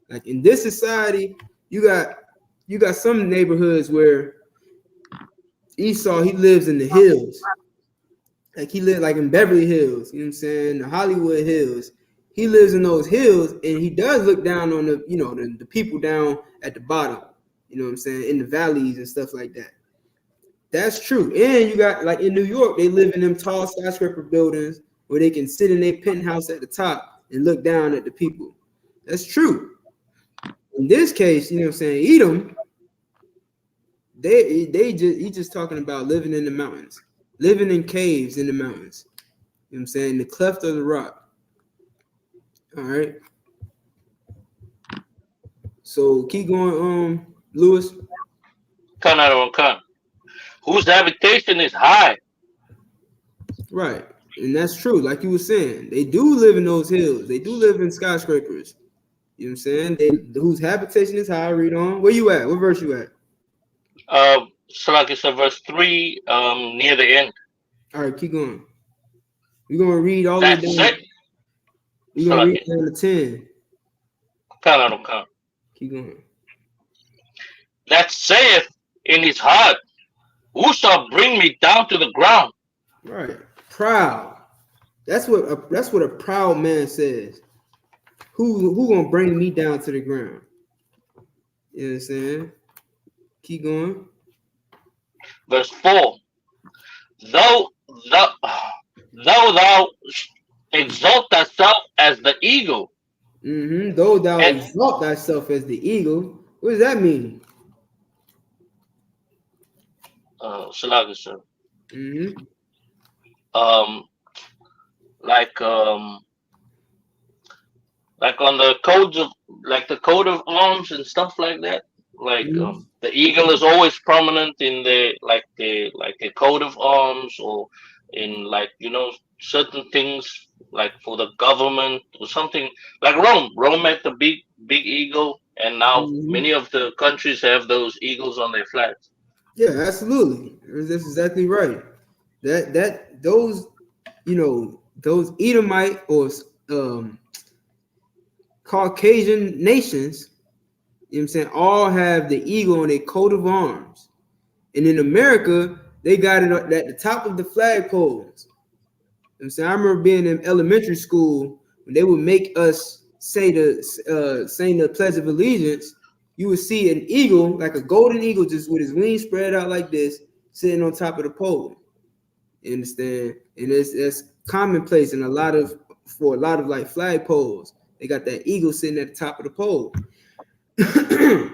Like in this society, you got some neighborhoods where Esau, he lives in the hills. Like he lived like in Beverly Hills, you know what I'm saying? The Hollywood Hills. He lives in those hills and he does look down on the people down at the bottom, you know what I'm saying, in the valleys and stuff like that. That's true. And you got like in New York, they live in them tall skyscraper buildings where they can sit in their penthouse at the top and look down at the people. That's true. In this case, you know what I'm saying, Edom, he's just talking about living in the mountains, living in caves in the mountains. You know what I'm saying? The cleft of the rock. All right. So keep going, Lewis. Kan. Whose habitation is high. Right. And that's true. Like you were saying, they do live in those hills. They do live in skyscrapers. You know what I'm saying? Whose habitation is high. Read on. Where you at? What verse you at? Salaki, verse 3, near the end. All right, keep going. We're gonna read all the way down. We're gonna read down to 10. Kan. Keep going. That saith in his heart, who shall bring me down to the ground? Right. Proud. That's what a proud man says. Who gonna bring me down to the ground? You know what I'm saying? Keep going. Verse 4. Though thou exalt thyself as the eagle. Though thou exalt thyself as the eagle. What does that mean? Salaki, sir. Like on the codes of the coat of arms and stuff like that. Like the eagle is always prominent in the coat of arms, or in certain things like for the government or something, like Rome had the big eagle, and now many of the countries have those eagles on their flags. Yeah, absolutely. That's exactly right. Those Edomite or Caucasian nations, you know what I'm saying, all have the eagle on their coat of arms. And in America, they got it at the top of the flagpoles. You know what I'm saying? I remember being in elementary school when they would make us say the Pledge of Allegiance. You would see an eagle, like a golden eagle, just with his wings spread out like this, sitting on top of the pole. You understand? And it's commonplace in a lot of like flagpoles. They got that eagle sitting at the top of the pole.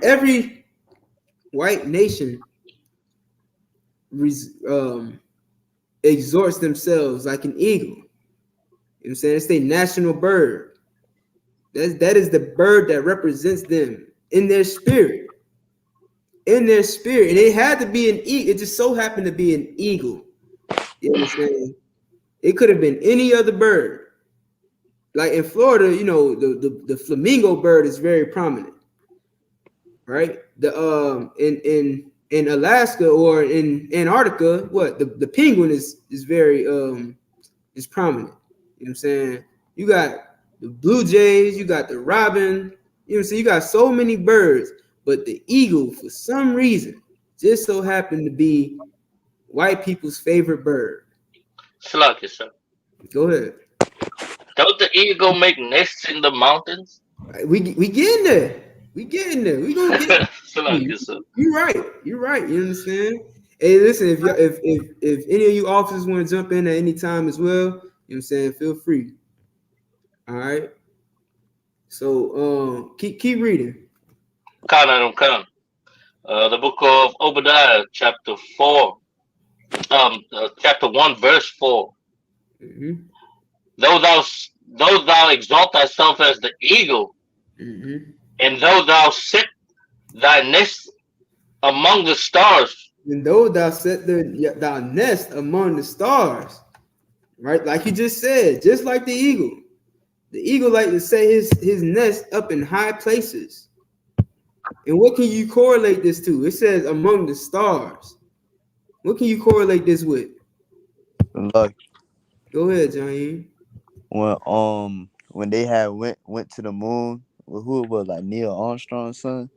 Every white nation exhorts themselves like an eagle. You know what I'm saying? It's their national bird. That is the bird that represents them in their spirit. In their spirit. And it had to be an eagle. It just so happened to be an eagle. You understand? It could have been any other bird. Like in Florida, you know, the flamingo bird is very prominent. Right? The in Alaska or in Antarctica, what the penguin is very is prominent. You know what I'm saying? You got the blue jays, you got the robin, you know what I'm saying? You got so many birds, but the eagle, for some reason, just so happened to be white people's favorite bird. Slack, sir. Go ahead. Don't the eagle make nests in the mountains? We getting there. We getting there. We gonna get Slack, sir. You're right. You're right. You understand? Hey, listen, if any of you officers want to jump in at any time as well, you know what I'm saying, feel free. All right. So keep reading. Come. The book of Obadiah, chapter 4, chapter 1, verse 4. Mm-hmm. Though thou exalt thyself as the eagle, Mm-hmm. and though thou set thy nest among the stars, and though thou set thy nest among the stars, right? Like you just said, just like the eagle like to set his nest up in high places. And what can you correlate this to? It says among the stars. What can you correlate this with? Look, go ahead, Johnny. When they had went to the moon, who it was, like Neil Armstrong's son?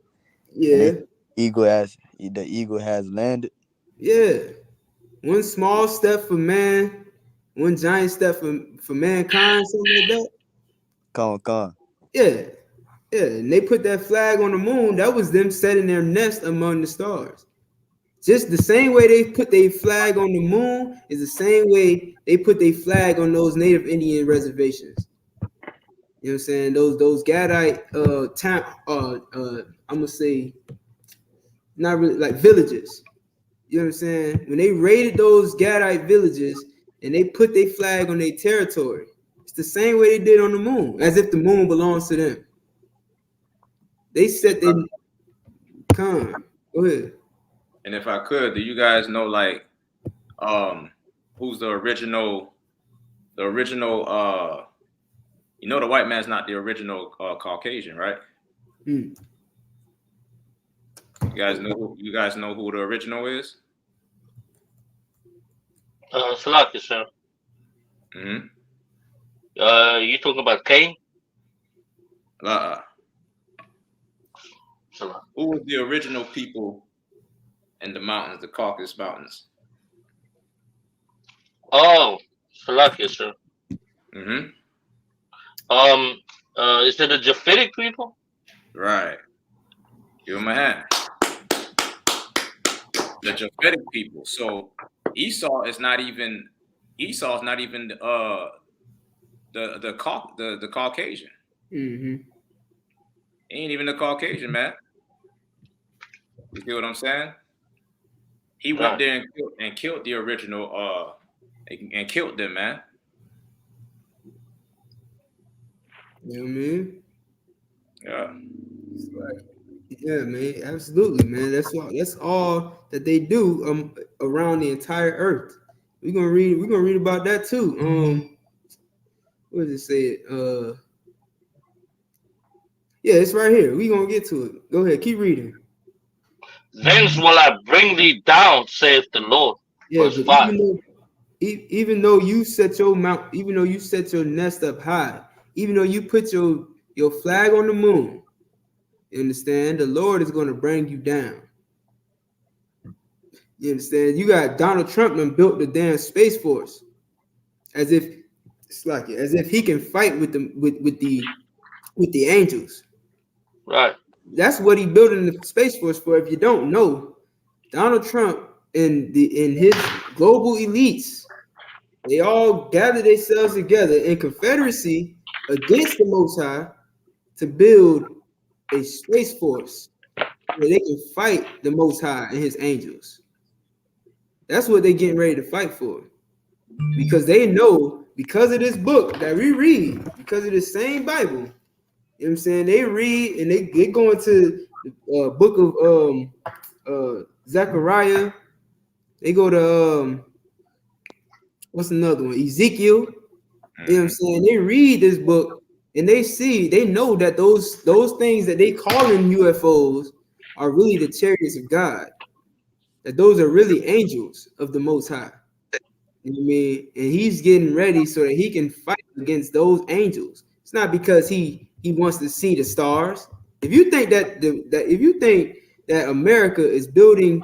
Yeah. The eagle has landed. Yeah. One small step for man, one giant step for mankind, something like that. Come. Yeah. Yeah. And they put that flag on the moon. That was them setting their nest among the stars. Just the same way they put their flag on the moon is the same way they put their flag on those Native Indian reservations. You know what I'm saying? Those Gadite I'm gonna say not really like villages. You know what I'm saying? When they raided those Gadite villages and they put their flag on their territory, it's the same way they did on the moon, as if the moon belongs to them. They set their Go ahead. And if I could, do you guys know like who's the original you know the white man's not the original Caucasian, right? Hmm. You guys know who the original is? Slack, sir. Mm-hmm. You talking about Cain? Who was the original people in the mountains, the Caucasus Mountains? Oh, Slack, sir. Mm-hmm. Is it the Japhetic people? Right. Give him a hand. The Japhetic people. So Esau is not even the Caucasian. Mm-hmm. He ain't even the Caucasian, man. You see what I'm saying? He went there and killed the original and killed them, man. You know what I mean? Yeah. Yeah, man, absolutely, man. That's all that they do around the entire earth. We're gonna read about that too. What does it say? Yeah, it's right here. We're gonna get to it. Go ahead, keep reading. Thence will I bring thee down, saith the Lord. Yeah, Verse 5. Even though you set your nest up high, even though you put your flag on the moon, you understand? The Lord is going to bring you down. You understand? You got Donald Trump and built the damn Space Force as if he can fight with the angels. Right. That's what he built in the Space Force for. If you don't know, Donald Trump and his global elites, they all gather themselves together in confederacy against the Most High to build a space force where they can fight the Most High and his angels. That's what they're getting ready to fight for. Because they know, because of this book that we read, because of the same Bible, you know what I'm saying? They read and they go into the book of Zechariah. They go to what's another one? Ezekiel. You know what I'm saying? They read this book and they know that those things that they calling UFOs are really the chariots of God. That those are really angels of the Most High. You know what I mean? And he's getting ready so that he can fight against those angels. It's not because he wants to see the stars. If you think that America is building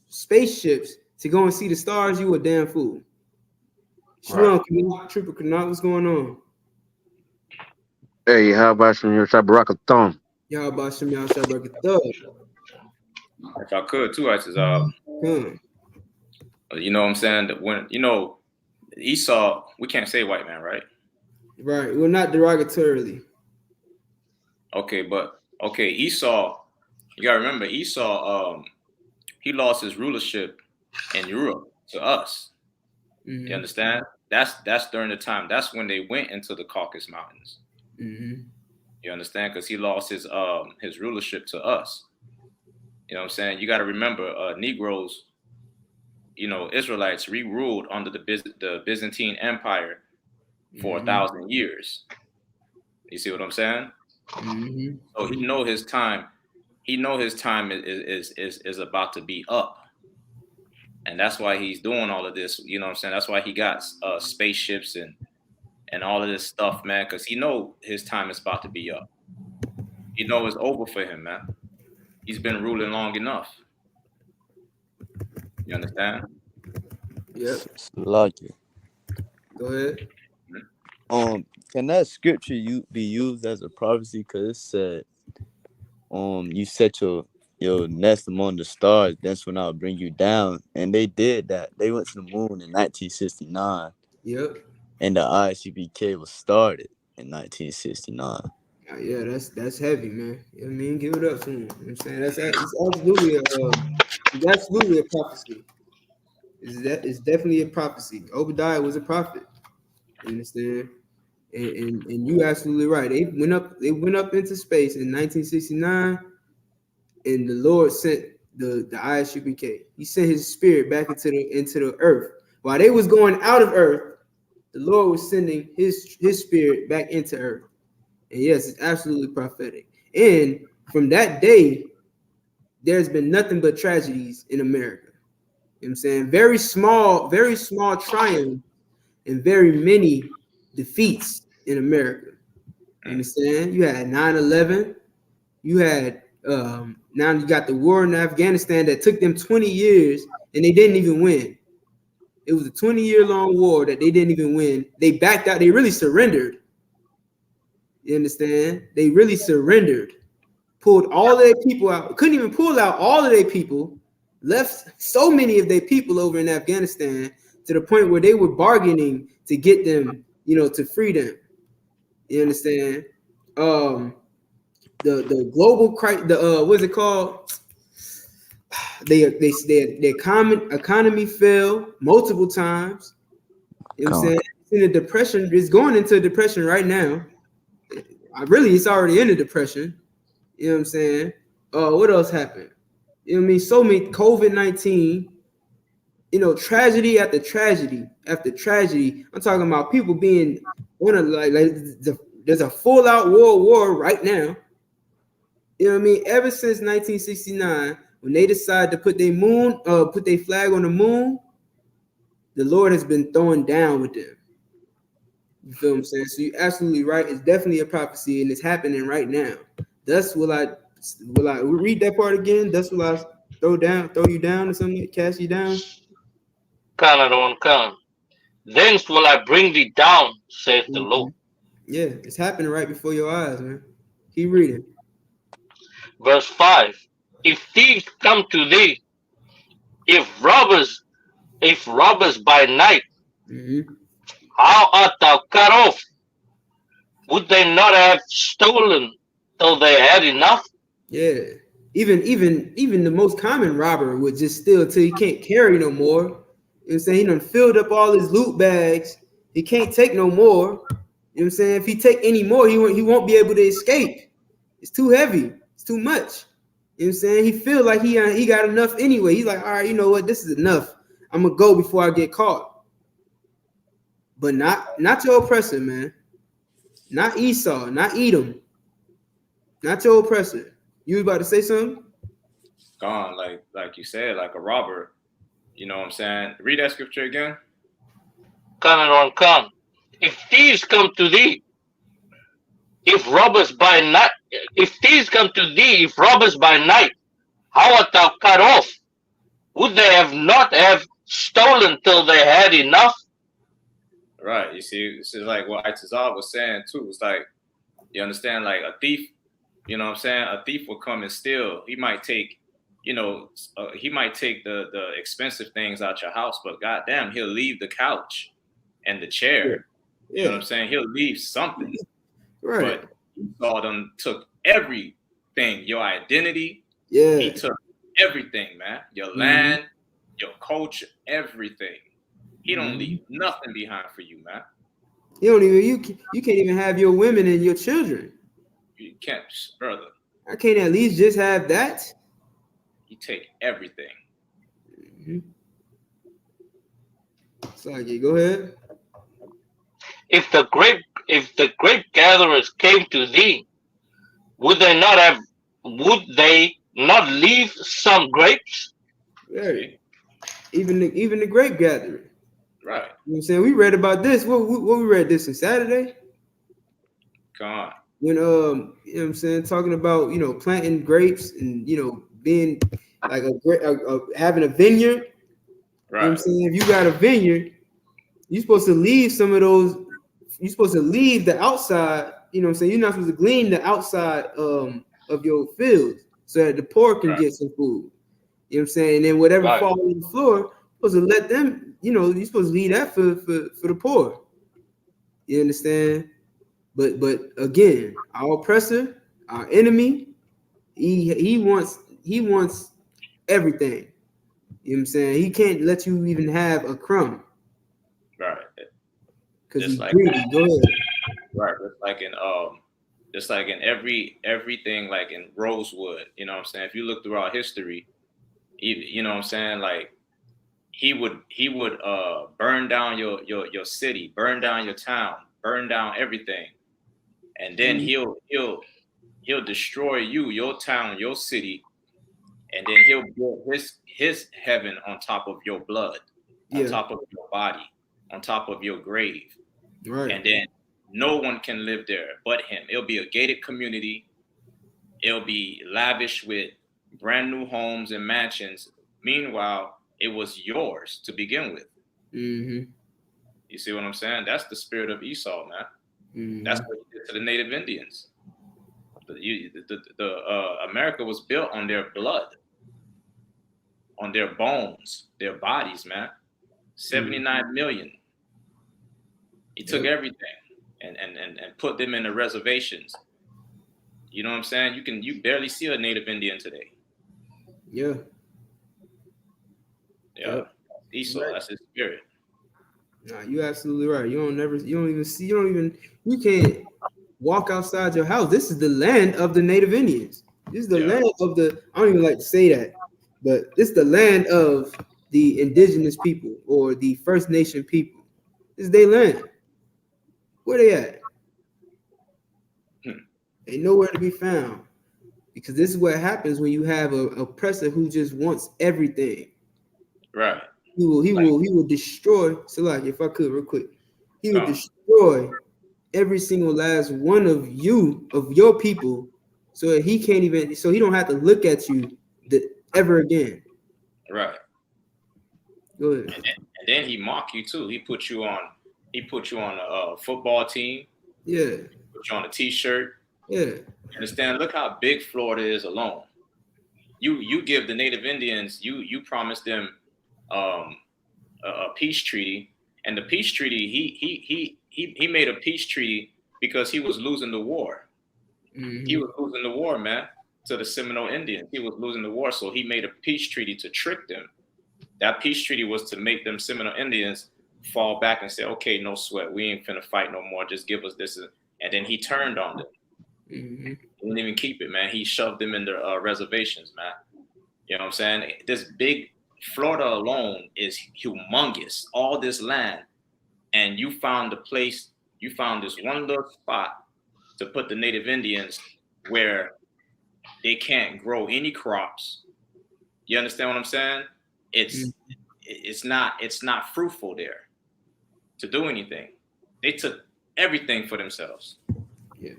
spaceships to go and see the stars, you a damn fool. Shalom, Triple Canal, what's going on? Hey, how about some your Shabarakathon? Y'all about some y'all Shabarakathon. If I could too, I just you know what I'm saying? That when Esau, we can't say white man, right? Right. Well, not derogatorily. Okay, but Esau, you gotta remember Esau, he lost his rulership in Europe to us. Mm-hmm. You understand? That's during the time. That's when they went into the Caucasus Mountains. Mm-hmm. You understand? Because he lost his rulership to us. You know what I'm saying? You got to remember, Negroes, Israelites re-ruled under the Byzantine Empire for 1,000 years. You see what I'm saying? Mm-hmm. So he know his time. He know his time is about to be up. And that's why he's doing all of this. You know what I'm saying? That's why he got spaceships and all of this stuff, man, because he know his time is about to be up. He know it's over for him, man. He's been ruling long enough. You understand? Yep. Lucky. Go ahead. Can that scripture be used as a prophecy? Because it said, you set your nest among the stars, that's when I'll bring you down. And they did that. They went to the moon in 1969. Yep. And the I.S.U.P.K was started in 1969. Yeah, that's heavy, man. You know what I mean? Give it up to him. You know what I'm saying? It's absolutely a prophecy. It's definitely a prophecy. Obadiah was a prophet. You understand? And you absolutely right. They went up into space in 1969, and the Lord sent the I.S.U.P.K. He sent his spirit back into the earth. While they was going out of earth, the Lord was sending his spirit back into earth. And yes, it's absolutely prophetic. And from that day, there's been nothing but tragedies in America. You know what I'm saying? Very small triumphs and very many defeats in America. You understand? You had 9/11. You had now you got the war in Afghanistan that took them 20 years and they didn't even win. It was a 20-year-long war that they didn't even win. They backed out. They really surrendered. You understand? They really surrendered. Pulled all their people out. Couldn't even pull out all of their people. Left so many of their people over in Afghanistan to the point where they were bargaining to get them, to free them. You understand? The global crisis. What's it called? Their economy fell multiple times. You know what I'm saying? It's in a depression. It's going into a depression right now. It's already in a depression. You know what I'm saying? What else happened? You know what I mean? So many COVID-19, tragedy after tragedy after tragedy. I'm talking about people being there's a full-out world war right now. You know what I mean? Ever since 1969, when they decided to put their flag on the moon, the Lord has been throwing down with them. You feel what I'm saying? So you're absolutely right. It's definitely a prophecy, and it's happening right now. Thus will I read that part again? Thus will I throw you down or something, cast you down? Come. Thence will I bring thee down, saith the Lord. Yeah, it's happening right before your eyes, man. Keep reading. Verse 5. If thieves come to thee, if robbers by night, how art thou cut off? Would they not have stolen till they had enough? Yeah. Even the most common robber would just steal till he can't carry no more. You know what I'm saying? He done filled up all his loot bags. He can't take no more. You know what I'm saying? If he take any more, he won't be able to escape. It's too heavy. It's too much. You know what I'm saying? He feel like he got enough anyway. He's like, all right, you know what? This is enough. I'm gonna go before I get caught. But not your oppressor, man. Not Esau, not Edom. Not your oppressor. You was about to say something? Gone, like you said, like a robber. You know what I'm saying? Read that scripture again. Come. If thieves come to thee, if thieves come to thee, if robbers by night, how art thou cut off? Would they have not have stolen till they had enough? Right. You see, this is like what Itazal was saying too. It's like, you understand, like a thief, you know what I'm saying? A thief will come and steal. He might take, he might take the expensive things out your house, but goddamn, he'll leave the couch and the chair. Yeah. You know what I'm saying? He'll leave something. Right. But Esau done took everything, your identity. Yeah. He took everything, man. Your land, your culture, everything. He don't leave nothing behind for you, man. You can't even have your women and your children. You can't, brother. I can't at least just have that. You take everything. Sorry, go ahead. If the grape gatherers came to thee, would they not leave some grapes? Right. Even the grape gathering. Right. You know what I'm saying? We read about this. What we read this on Saturday? God. When you know what I'm saying, talking about, planting grapes and being like having a vineyard. Right. You know what I'm saying? If you got a vineyard, you're supposed to leave some of those. You're supposed to leave the outside. You know what I'm saying? You're not supposed to glean the outside of your fields so that the poor can get some food. You know what I'm saying? And then whatever falls on the floor, you're supposed to let them. You're supposed to leave that for the poor. You understand? But again, our oppressor, our enemy, he wants everything. You know what I'm saying? He can't let you even have a crumb. Right. Because he's greedy. Go ahead. Right. Just like in everything, like in Rosewood, you know what I'm saying? If you look throughout history, you know what I'm saying? Like he would burn down your city, burn down your town, burn down everything. And then he'll destroy you, your town, your city, and then he'll build his heaven on top of your blood, on top of your body, on top of your grave. Right. And then no one can live there but him. It'll be a gated community. It'll be lavish with brand new homes and mansions. Meanwhile, it was yours to begin with. Mm-hmm. You see what I'm saying? That's the spirit of Esau, man. Mm-hmm. That's what he did to the Native Indians. America was built on their blood, on their bones, their bodies, man. 79 million. He took everything and put them in the reservations. You know what I'm saying? You barely see a Native Indian today. Yeah. Yeah. Esau, that's his spirit. Nah, you're absolutely right. You can't walk outside your house. This is the land of the Native Indians. This is the land of I don't even like to say that, but this is the land of the indigenous people or the First Nation people. This is their land. Where they at? They nowhere to be found. Because this is what happens when you have an oppressor who just wants everything. Right. He will destroy. So, like, if I could, real quick, he will destroy every single last one of your people, so that he can't even. So he don't have to look at you ever again. Right. Go ahead. And then he mock you too. He put you on a football team. Yeah. Put you on a T-shirt. Yeah. You understand? Look how big Florida is alone. You give the Native Indians, you promise them a peace treaty, and the peace treaty he made a peace treaty because he was losing the war. Mm-hmm. He was losing the war, man, to the Seminole Indians. He was losing the war, so he made a peace treaty to trick them. That peace treaty was to make them Seminole Indians fall back and say, okay, no sweat. We ain't finna fight no more. Just give us this. And then he turned on them. Mm-hmm. He didn't even keep it, man. He shoved them in their reservations, man. You know what I'm saying? This big Florida alone is humongous. All this land. And you found the place, you found this one little spot to put the native Indians where they can't grow any crops. You understand what I'm saying? It's not fruitful there to do anything. They took everything for themselves. Yeah.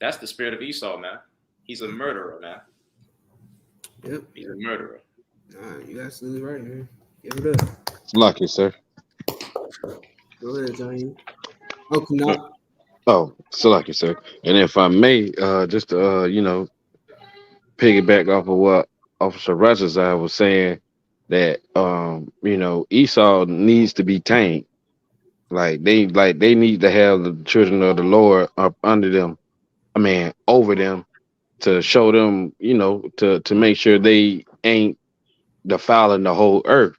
That's the spirit of Esau, man. He's a murderer, man. Yep. He's a murderer. You're absolutely right, man. Give it up. Lucky, sir. Go ahead, Johnny. Oh, not. Oh, so lucky, sir. And if I may, just piggyback off of what Officer Rogers was saying, that Esau needs to be tamed. Like they need to have the children of the Lord up under them. I mean, over them, to show them, to make sure they ain't defiling the whole earth.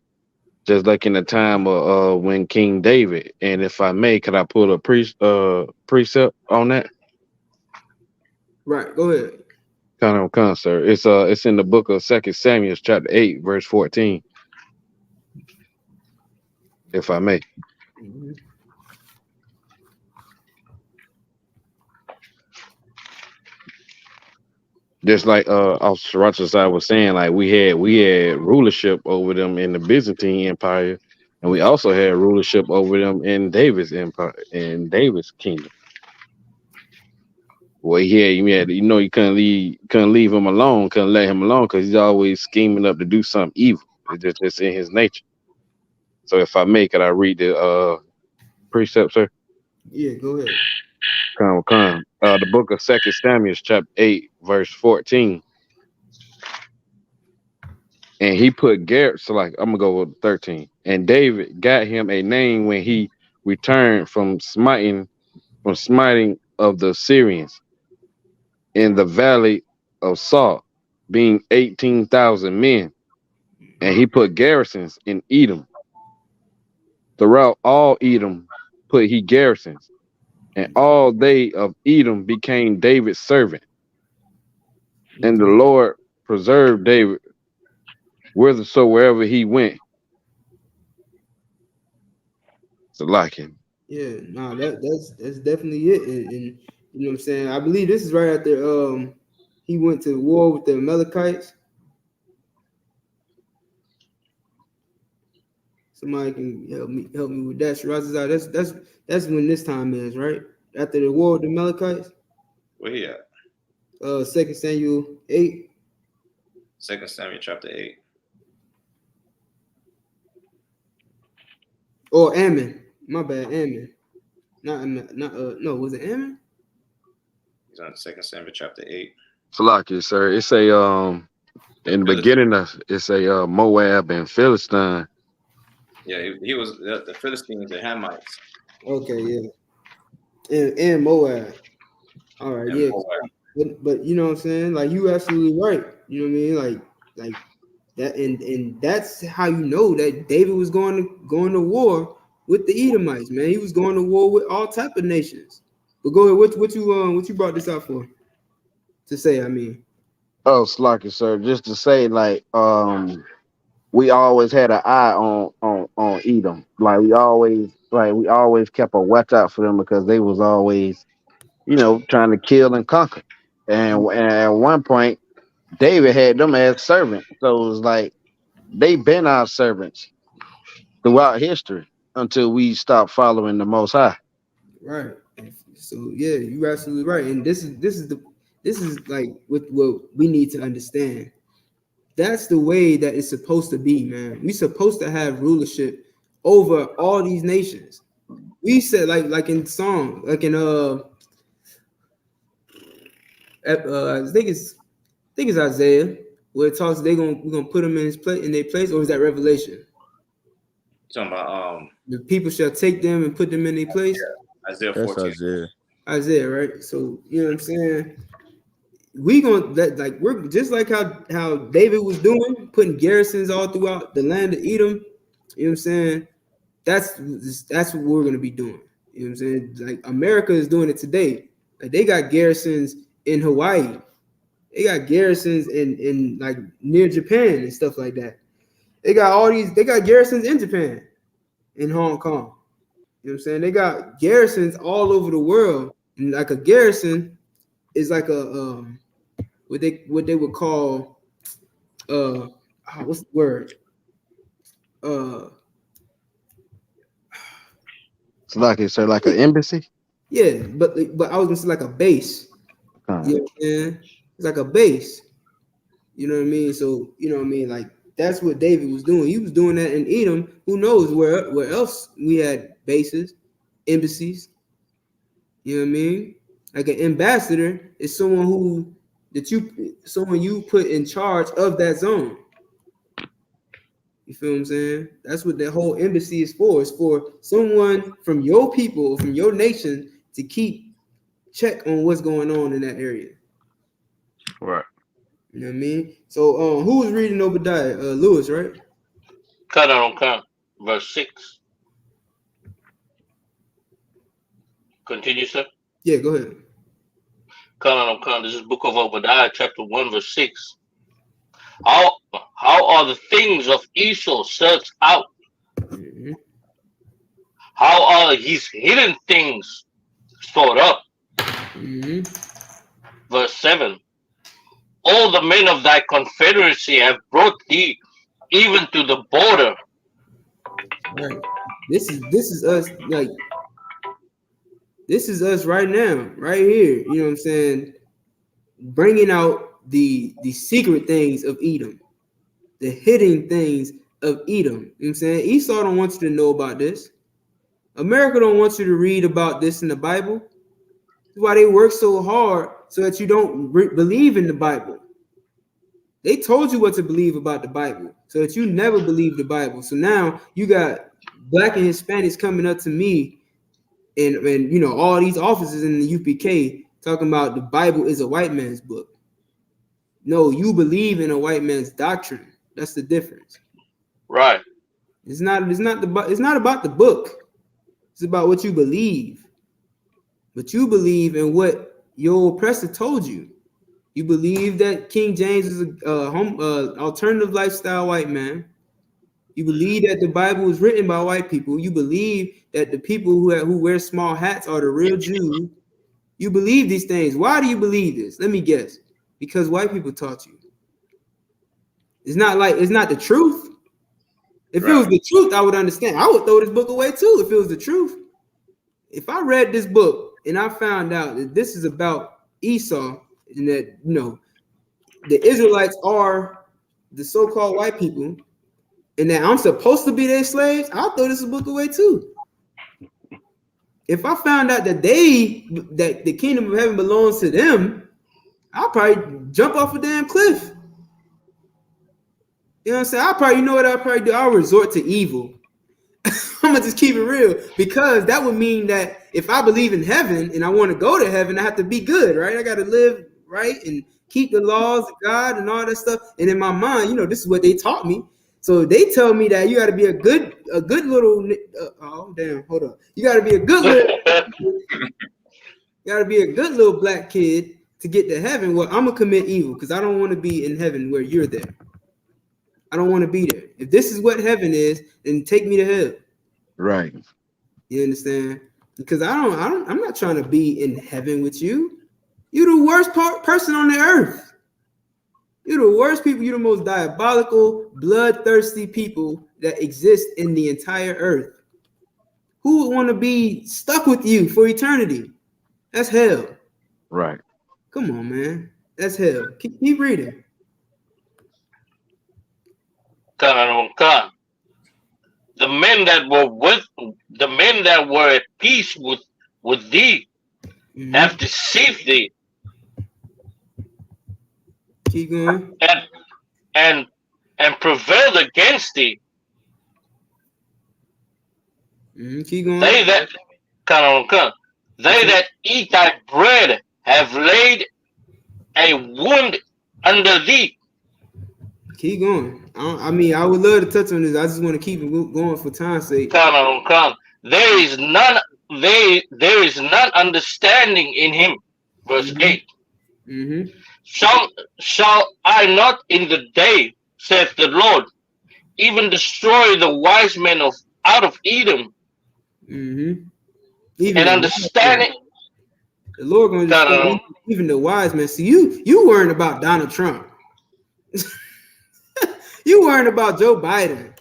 Just like in the time of when King David. And if I may, could I put a precept on that? Right, go ahead. Come on, sir. It's in the book of 2 Samuel, chapter 8, verse 14. If I may. Mm-hmm. Just like Officer Rochester was saying, like we had rulership over them in the Byzantine Empire, and we also had rulership over them in David's empire, in David's kingdom. Well, you couldn't leave him alone, couldn't let him alone, because he's always scheming up to do something evil. It's just in his nature. So if I may, could I read the precept, sir? Yeah, go ahead. Come. The book of 2 Samuel, chapter 8, verse 14. And he put Garrett, so like I'm gonna go with 13. And David got him a name when he returned from smiting of the Syrians in the valley of Salt, being 18,000 men. And he put garrisons in Edom. Throughout all Edom put he garrisons, and all they of Edom became David's servant. And the Lord preserved David whithersoever he went. So like him. Yeah, no, that's definitely it. And you know what I'm saying? I believe this is right after he went to war with the Amalekites. Somebody can help me with that. Shiraz, that's when this time is, right? After the war with the Amalekites. Where he at? 2 Samuel 8. 2 Samuel chapter 8. Oh, Ammon. My bad, Ammon. No, was it Ammon? He's on 2 Samuel chapter 8. Salaki, sir. It's a in the beginning it's a Moab and Philistine. Yeah, he was the Philistines, the Hamites. Okay, yeah. And Moab. All right, And yeah. Moab. But you know what I'm saying? Like you absolutely right. You know what I mean? Like that, and that's how you know that David was going to war with the Edomites, man. He was going to war with all type of nations. But go ahead, what you brought this out for? To say, I mean. Oh, Salaki, sir. Just to say, like, we always had an eye on Edom. Like we always kept a watch out for them, because they was always, trying to kill and conquer. And at one point, David had them as servants. So it was like they've been our servants throughout history until we stop following the Most High. Right. So yeah, you're absolutely right. And this is like what we need to understand. That's the way that it's supposed to be, man. We're supposed to have rulership over all these nations. We said like in song, like in I think it's Isaiah, where it talks we're gonna put them in their place, or is that Revelation? You're talking about the people shall take them and put them in their place. Isaiah 14. That's Isaiah. Isaiah, right? So you know what I'm saying? we gonna like we're just like how David was doing, putting garrisons all throughout the land of Edom. You know what I'm saying? That's what we're gonna be doing. You know what I'm saying? Like America is doing it today. Like they got garrisons in Hawaii. They got garrisons in like near Japan and stuff like that. They got garrisons in Japan, in Hong Kong. You know what I'm saying? They got garrisons all over the world. And like a garrison is like a what they would call what's the word? It's like an embassy. Yeah, but I was gonna say like a base. You know what I'm saying? It's like a base. You know what I mean? So you know what I mean? Like that's what David was doing. He was doing that in Edom. Who knows where else we had bases, embassies. You know what I mean? Like an ambassador is someone you put in charge of that zone. You feel what I'm saying? That's what the whole embassy is for. It's for someone from your people, from your nation, to keep check on what's going on in that area. Right. You know what I mean? So who was reading Obadiah? Lewis, right? Verse 6. Continue, sir. Yeah, go ahead. This is Book of Obadiah, chapter 1, verse 6. How are the things of Esau searched out? Mm-hmm. How are his hidden things stored up? Mm-hmm. Verse 7. All the men of thy confederacy have brought thee even to the border. Right. This is us, like this is us right now, right here. You know what I'm saying? Bringing out the secret things of Edom, the hidden things of Edom. You know what I'm saying? Esau don't want you to know about this. America don't want you to read about this in the Bible. That's why they work so hard so that you don't believe in the Bible. They told you what to believe about the Bible so that you never believe the Bible. So now you got Black and Hispanics coming up to me and you know all these officers in the UPK talking about the Bible is a white man's book. No, you believe in a white man's doctrine. That's the difference. Right. It's not about the book. It's about what you believe. But you believe in what your oppressor told you. You believe that King James is a alternative lifestyle white man. You believe that the Bible was written by white people. You believe that the people who wear small hats are the real Jews. You believe these things. Why do you believe this? Let me guess. Because white people taught you. It's not the truth. If it was the truth, I would understand. I would throw this book away too if it was the truth. If I read this book and I found out that this is about Esau and that, you know, the Israelites are the so-called white people and that I'm supposed to be their slaves, I'll throw this book away too. If I found out that the kingdom of heaven belongs to them, I'll probably jump off a damn cliff. You know what I'm saying? I'll probably do? I'll resort to evil. I'm gonna just keep it real because that would mean that if I believe in heaven and I want to go to heaven, I have to be good, right? I got to live right and keep the laws of God and all that stuff. And in my mind, you know, this is what they taught me. So they tell me that you got to be a good little. Oh damn! Hold up. You got to be a good little. You got to be a good little black kid to get to heaven. Well, I'm gonna commit evil because I don't want to be in heaven where you're there. I don't want to be there. If this is what heaven is, then take me to hell. Right. You understand? Because I'm not trying to be in heaven with you. You're the worst person on the earth. You're the worst people. You're the most diabolical, bloodthirsty people that exist in the entire earth. Who would want to be stuck with you for eternity? That's hell. Right. Come on, man. That's hell. Keep reading. The men that were at peace with thee have deceived thee. Keep going. And prevailed against thee. Keep going. They that eat thy bread have laid a wound under thee. Keep going. I mean, I would love to touch on this. I just want to keep it going for time's sake. Come. There is none understanding in him. Verse 8. Shall I not in the day, saith the Lord, even destroy the wise men out of Edom? Even and understanding. The Lord going to destroy even the wise men. See, you worrying about Donald Trump. You worrying about Joe Biden.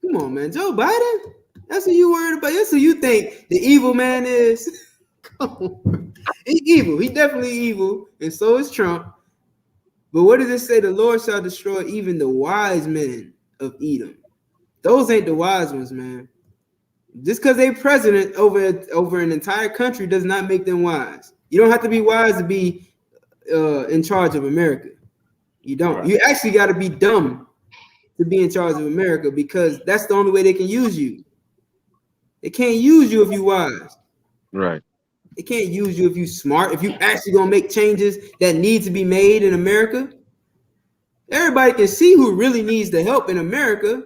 Come on, man. Joe Biden? That's who you worried about. That's who you think the evil man is. Come on. He's evil. He's definitely evil. And so is Trump. But what does it say? The Lord shall destroy even the wise men of Edom. Those ain't the wise ones, man. Just because they're president over an entire country does not make them wise. You don't have to be wise to be in charge of America. You don't. Right. You actually got to be dumb to be in charge of America, because that's the only way they can use you. They can't use you if you wise. Right. They can't use you if you smart, if you actually gonna make changes that need to be made in America. Everybody can see who really needs the help in America.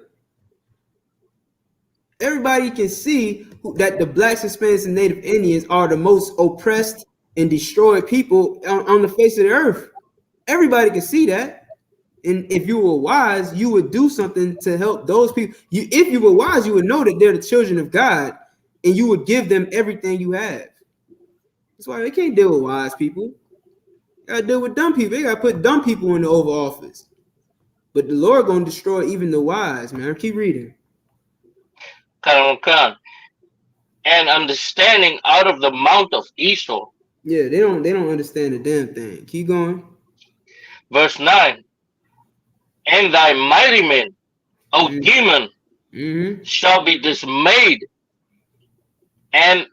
Everybody can see that the Blacks, Hispanics, and Native Indians are the most oppressed and destroyed people on the face of the earth. Everybody can see that. And if you were wise, you would do something to help those people. If you were wise, you would know that they're the children of God, and you would give them everything you have. That's why they can't deal with wise people. They gotta deal with dumb people. They gotta put dumb people in the Oval Office. But the Lord gonna destroy even the wise, man. Keep reading. And understanding out of the mount of Esau. Yeah, they don't understand a damn thing. Keep going. Verse 9. And thy mighty men, O demon, shall be dismayed, and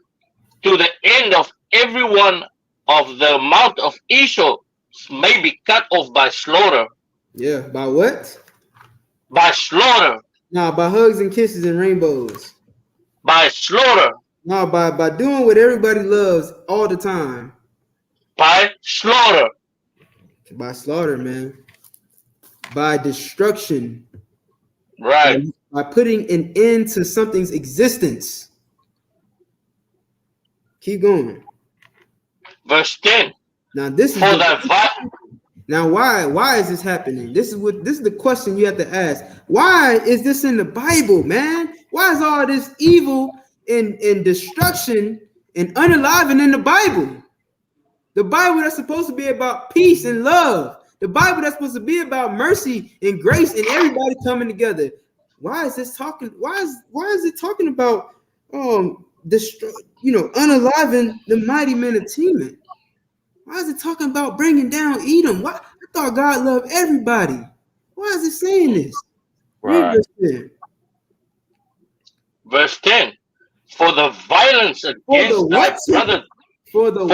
to the end of every one of the mount of Esau may be cut off by slaughter. Yeah, by what? By slaughter. No, by hugs and kisses and rainbows. By slaughter. No, by doing what everybody loves all the time. By slaughter. By slaughter, man. By destruction. Right. By putting an end to something's existence. Keep going. Verse 10. Now this is now why is this happening? This is the question you have to ask. Why is this in the Bible, man? Why is all this evil and destruction and unaliving in the Bible? The Bible that's supposed to be about peace and love. The Bible that's supposed to be about mercy and grace and everybody coming together. Why is this talking? Why is it talking about unaliving the mighty men of Teman? Why is it talking about bringing down Edom? Why? I thought God loved everybody. Why is it saying this? Right. Verse 10. For the violence against thy brother. For the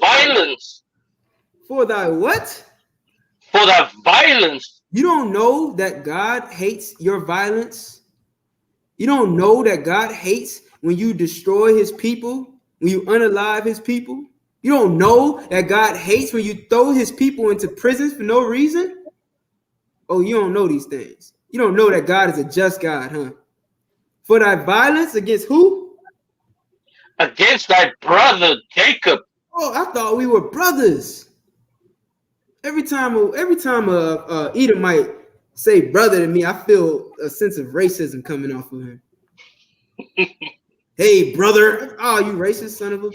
violence. For thy what? For thy violence. You don't know that God hates your violence? You don't know that God hates when you destroy his people, when you unalive his people? You don't know that God hates when you throw his people into prisons for no reason? Oh, you don't know these things. You don't know that God is a just God, huh? For thy violence against who? Against thy brother Jacob. Oh, I thought we were brothers. Every time Edomite say brother to me, I feel a sense of racism coming off of him. Hey, brother. Oh, you racist son of a...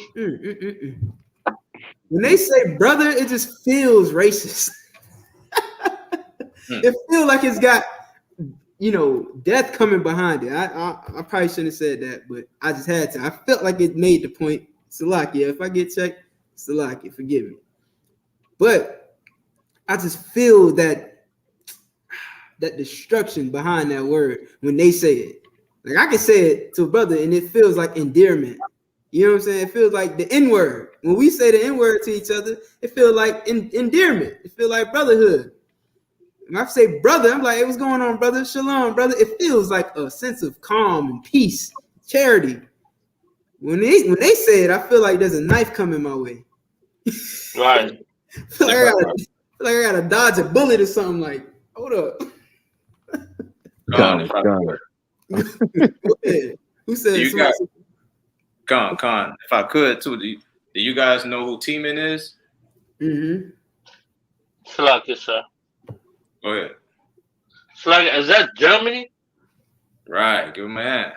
When they say brother, it just feels racist. It feels like it's got, death coming behind it. I probably shouldn't have said that, but I just had to. I felt like it made the point. Salakia, if I get checked, Salakia, forgive me. But I just feel that destruction behind that word when they say it. Like I can say it to a brother and it feels like endearment. You know what I'm saying? It feels like the N-word. When we say the N-word to each other, it feels like endearment. It feels like brotherhood. When I say brother, I'm like, hey, what's going on, brother? Shalom, brother. It feels like a sense of calm and peace, charity. When they say it, I feel like there's a knife coming my way. Right. I Like I gotta dodge a bullet or something. Like, hold up. Con, if I Con. could. Go ahead. Who said Do you somebody guys, Con, if I could too, do you guys know who T-Man is? Mm-hmm. Slack it, sir. Go ahead. Slack, is that Germany? Right, give him a hand.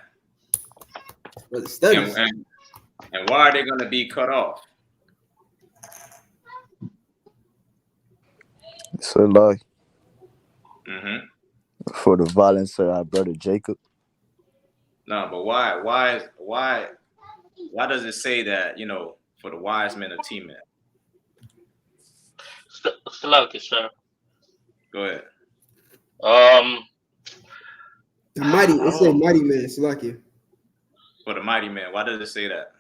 Well, the studies. And why are they going to be cut off? So like Mm-hmm. for the violence of our brother Jacob. No, but why does it say that, you know, for the wise men of T-Man? Slack it, sir. Go ahead. The mighty, it said mighty man, Salakia. For the mighty man, why does it say that?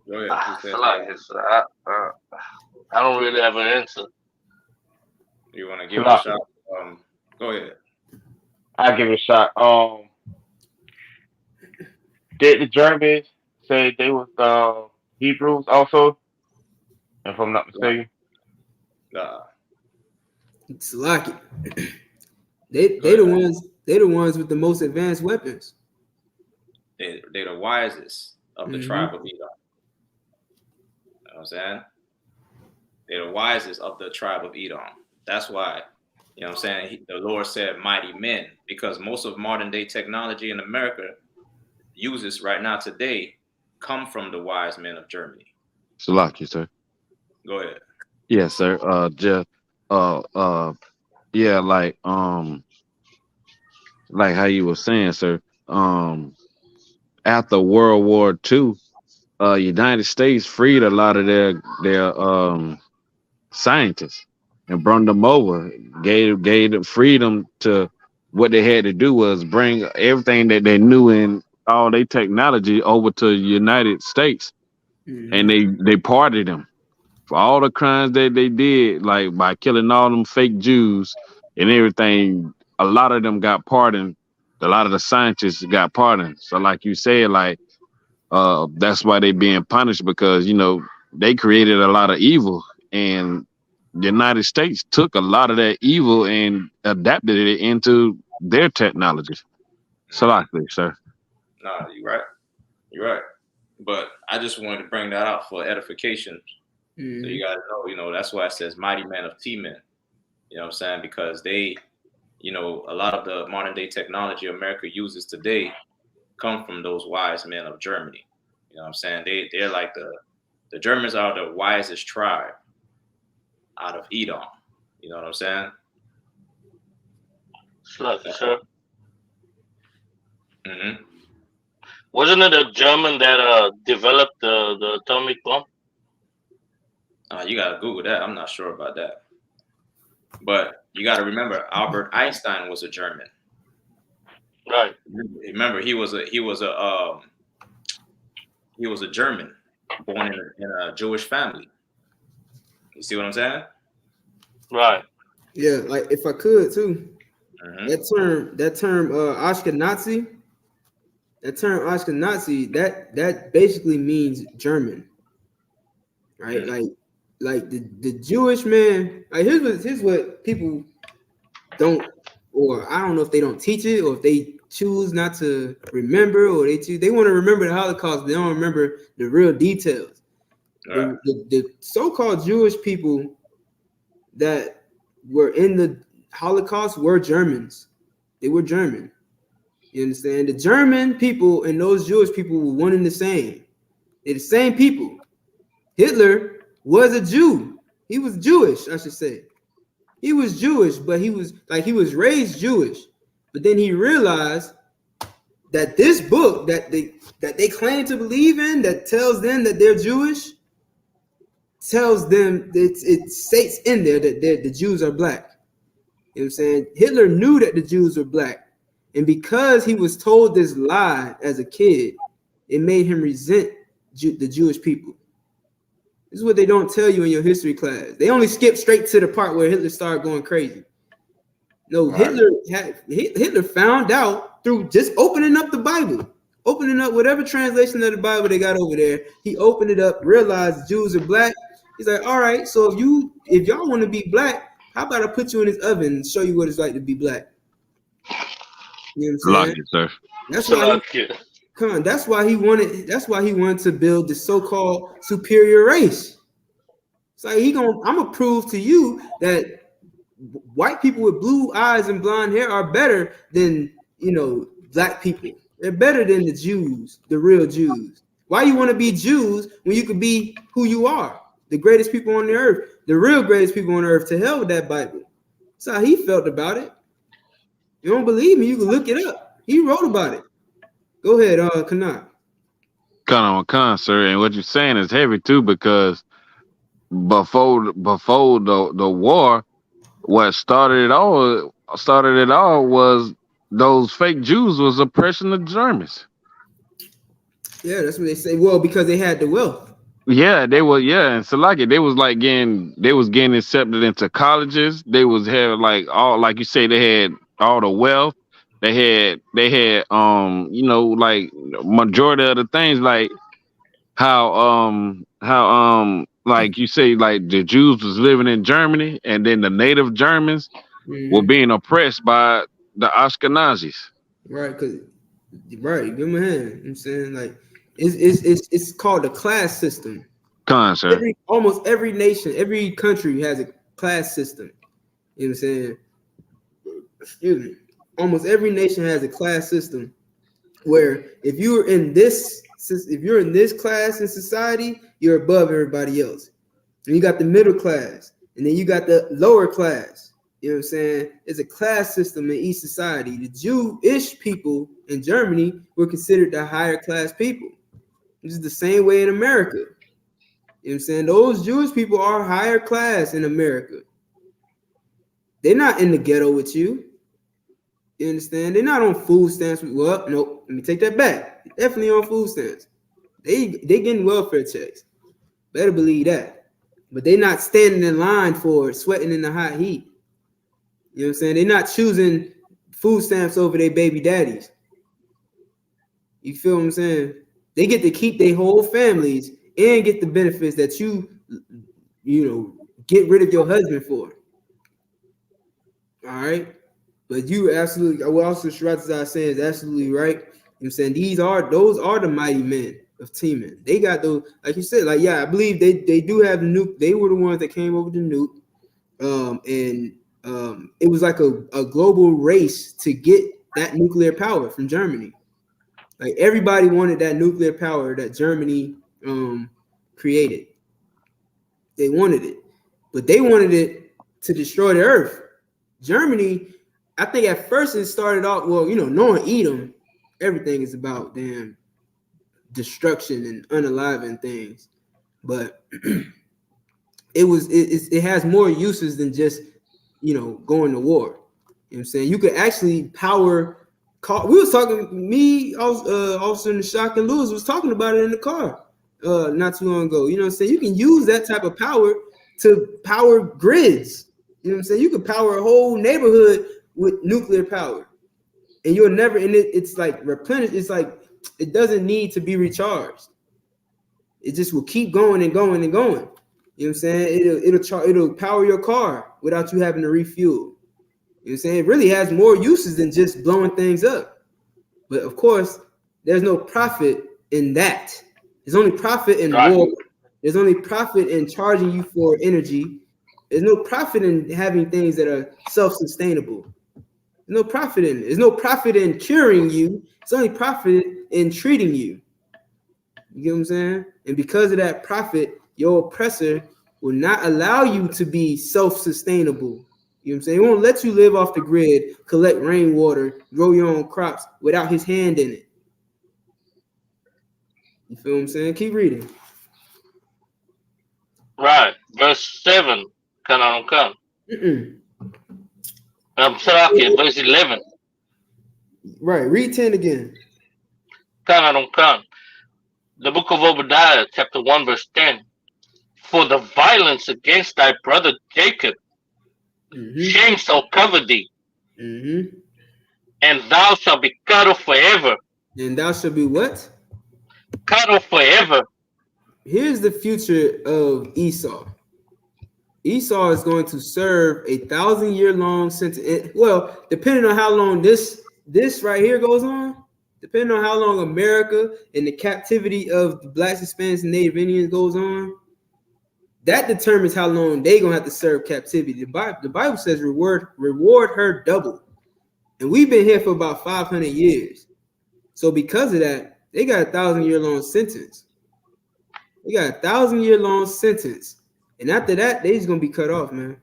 Go ahead. Slack it, sir. I don't really have an answer. You want to give it a shot? Go ahead. I'll give it a shot. Did the Germans say they was Hebrews also? If I'm not mistaken. Salakia. They the ones with the most advanced weapons. They're the wisest of the tribe of Edom. You know what I'm saying? They're the wisest of the tribe of Edom. That's why, you know what I'm saying, the Lord said mighty men, because most of modern day technology in America uses right now today come from the wise men of Germany. Salakia, sir. Go ahead. Yes, sir. Yeah, like how you were saying, sir. After World War II, United States freed a lot of their scientists and brought them over, gave them freedom to what they had to do was bring everything that they knew in all their technology over to the United States, and they pardoned them for all the crimes that they did, like by killing all them fake Jews and everything. A lot of them got pardoned. A lot of the scientists got pardoned. So like you said, like that's why they being punished, because you know they created a lot of evil, and the United States took a lot of that evil and adapted it into their technology. So like this, sir. No, you're right. You're right. But I just wanted to bring that out for edification. So you guys know, you know, that's why it says mighty man of T-Men. You know what I'm saying? Because they, you know, a lot of the modern day technology America uses today come from those wise men of Germany. You know what I'm saying? They're like the Germans are the wisest tribe out of Edom. You know what I'm saying? Sure. Mm-hmm. Wasn't it a German that developed the atomic bomb? You gotta Google that. I'm not sure about that. But you gotta remember, Albert Einstein was a German. Right. Remember, he was a German born in a Jewish family. You see what I'm saying? Right. Yeah, like if I could too. That term Ashkenazi, that basically means German. Right? Like the Jewish man, like here's what people don't, or I don't know if they don't teach it or if they choose not to remember, or they want to remember the Holocaust, but they don't remember the real details. Right. The so-called Jewish people that were in the Holocaust were Germans. They were German. You understand? The German people and those Jewish people were one and the same. They're the same people. Hitler was a Jew. He was Jewish, I should say. He was Jewish, but he was raised Jewish. But then he realized that this book that they claim to believe in, that tells them that they're Jewish, tells them that it states in there that the Jews are black. You know what I'm saying? Hitler knew that the Jews were black. And because he was told this lie as a kid, it made him resent the Jewish people. This is what they don't tell you in your history class. They only skip straight to the part where Hitler started going crazy. No, right. Hitler found out through just opening up the Bible, opening up whatever translation of the Bible they got over there. He opened it up, realized Jews are black. He's like, all right, so if y'all want to be black, how about I put you in this oven and show you what it's like to be black? You know what I'm Like saying? it, sir. That's why he wanted to build the so-called superior race. It's like I'm gonna prove to you that white people with blue eyes and blonde hair are better than black people. They're better than the Jews, the real Jews. Why you want to be Jews when you could be who you are, the greatest people on the earth, the real greatest people on earth? To hell with that Bible. That's how he felt about it. You don't believe me? You can look it up. He wrote about it. Go ahead, Kana. Con, sir. And what you're saying is heavy too, because before the war, what started it all was those fake Jews was oppressing the Germans. Yeah, that's what they say. Well, because they had the wealth. Yeah, they were. Yeah, and so like it, they was getting accepted into colleges. They was having like all, like you say, they had all the wealth. They had like majority of the things, like how like you say, like the Jews was living in Germany, and then the native Germans were being oppressed by the Ashkenazis. Right, give them a hand. You know what I'm saying, like, it's called a class system. Sir. Almost every nation, every country has a class system. You know what I'm saying? Excuse me. Almost every nation has a class system where if you're in this class in society, you're above everybody else. And you got the middle class, and then you got the lower class. You know what I'm saying? It's a class system in each society. The Jewish people in Germany were considered the higher class people. This is the same way in America. You know what I'm saying? Those Jewish people are higher class in America. They're not in the ghetto with you. You understand? They're not on food stamps. Well, no, let me take that back. They're definitely on food stamps. They getting welfare checks. Better believe that. But they're not standing in line for sweating in the hot heat. You know what I'm saying? They're not choosing food stamps over their baby daddies. You feel what I'm saying? They get to keep their whole families and get the benefits that you get rid of your husband for. All right? But you absolutely, what also Shratazai saying is absolutely right. You know what I'm saying? Those are the mighty men of Teeman. They got those, like you said, like, yeah, I believe they do have the nuke. They were the ones that came over the nuke. It was like a global race to get that nuclear power from Germany. Like, everybody wanted that nuclear power that Germany created. They wanted it, but they wanted it to destroy the earth. Germany, I think at first it started off, well, knowing Edom, everything is about damn destruction and unaliving things. But it has more uses than just going to war. You know what I'm saying? You could actually power car. We was talking, Officer in the Shock and Lewis was talking about it in the car not too long ago. You know what I'm saying? You can use that type of power to power grids. You know what I'm saying? You could power a whole neighborhood with nuclear power. And you'll never, and it's like replenished. It's like it doesn't need to be recharged. It just will keep going and going and going. You know what I'm saying? It'll power your car without you having to refuel. You know what I'm saying? It really has more uses than just blowing things up. But of course, there's no profit in that. There's only profit in war. There's only profit in charging you for energy. There's no profit in having things that are self-sustainable. There's no profit in it. There's no profit in curing you. It's only profit in treating you. You get what I'm saying? And because of that profit, your oppressor will not allow you to be self-sustainable. You know what I'm saying? He won't let you live off the grid, collect rainwater, grow your own crops without his hand in it. You feel what I'm saying? Keep reading. Right. Verse 7. Kan. Sorry, verse 11. Right. Read 10 again. Kan. The book of Obadiah, chapter 1, verse 10. For the violence against thy brother Jacob, shame shall cover thee, and thou shalt be cut off forever. And thou shalt be what? Cut off forever. Here's the future of Esau. Esau is going to serve 1,000-year-long sentence. Well, depending on how long this right here goes on, depending on how long America and the captivity of the Blacks, Hispanics, and Native Indians goes on, that determines how long they're gonna have to serve captivity. The Bible says reward her double, and we've been here for about 500 years. So because of that, they got 1,000-year-long sentence. They got 1,000-year-long sentence. And after that, they just gonna be cut off, man.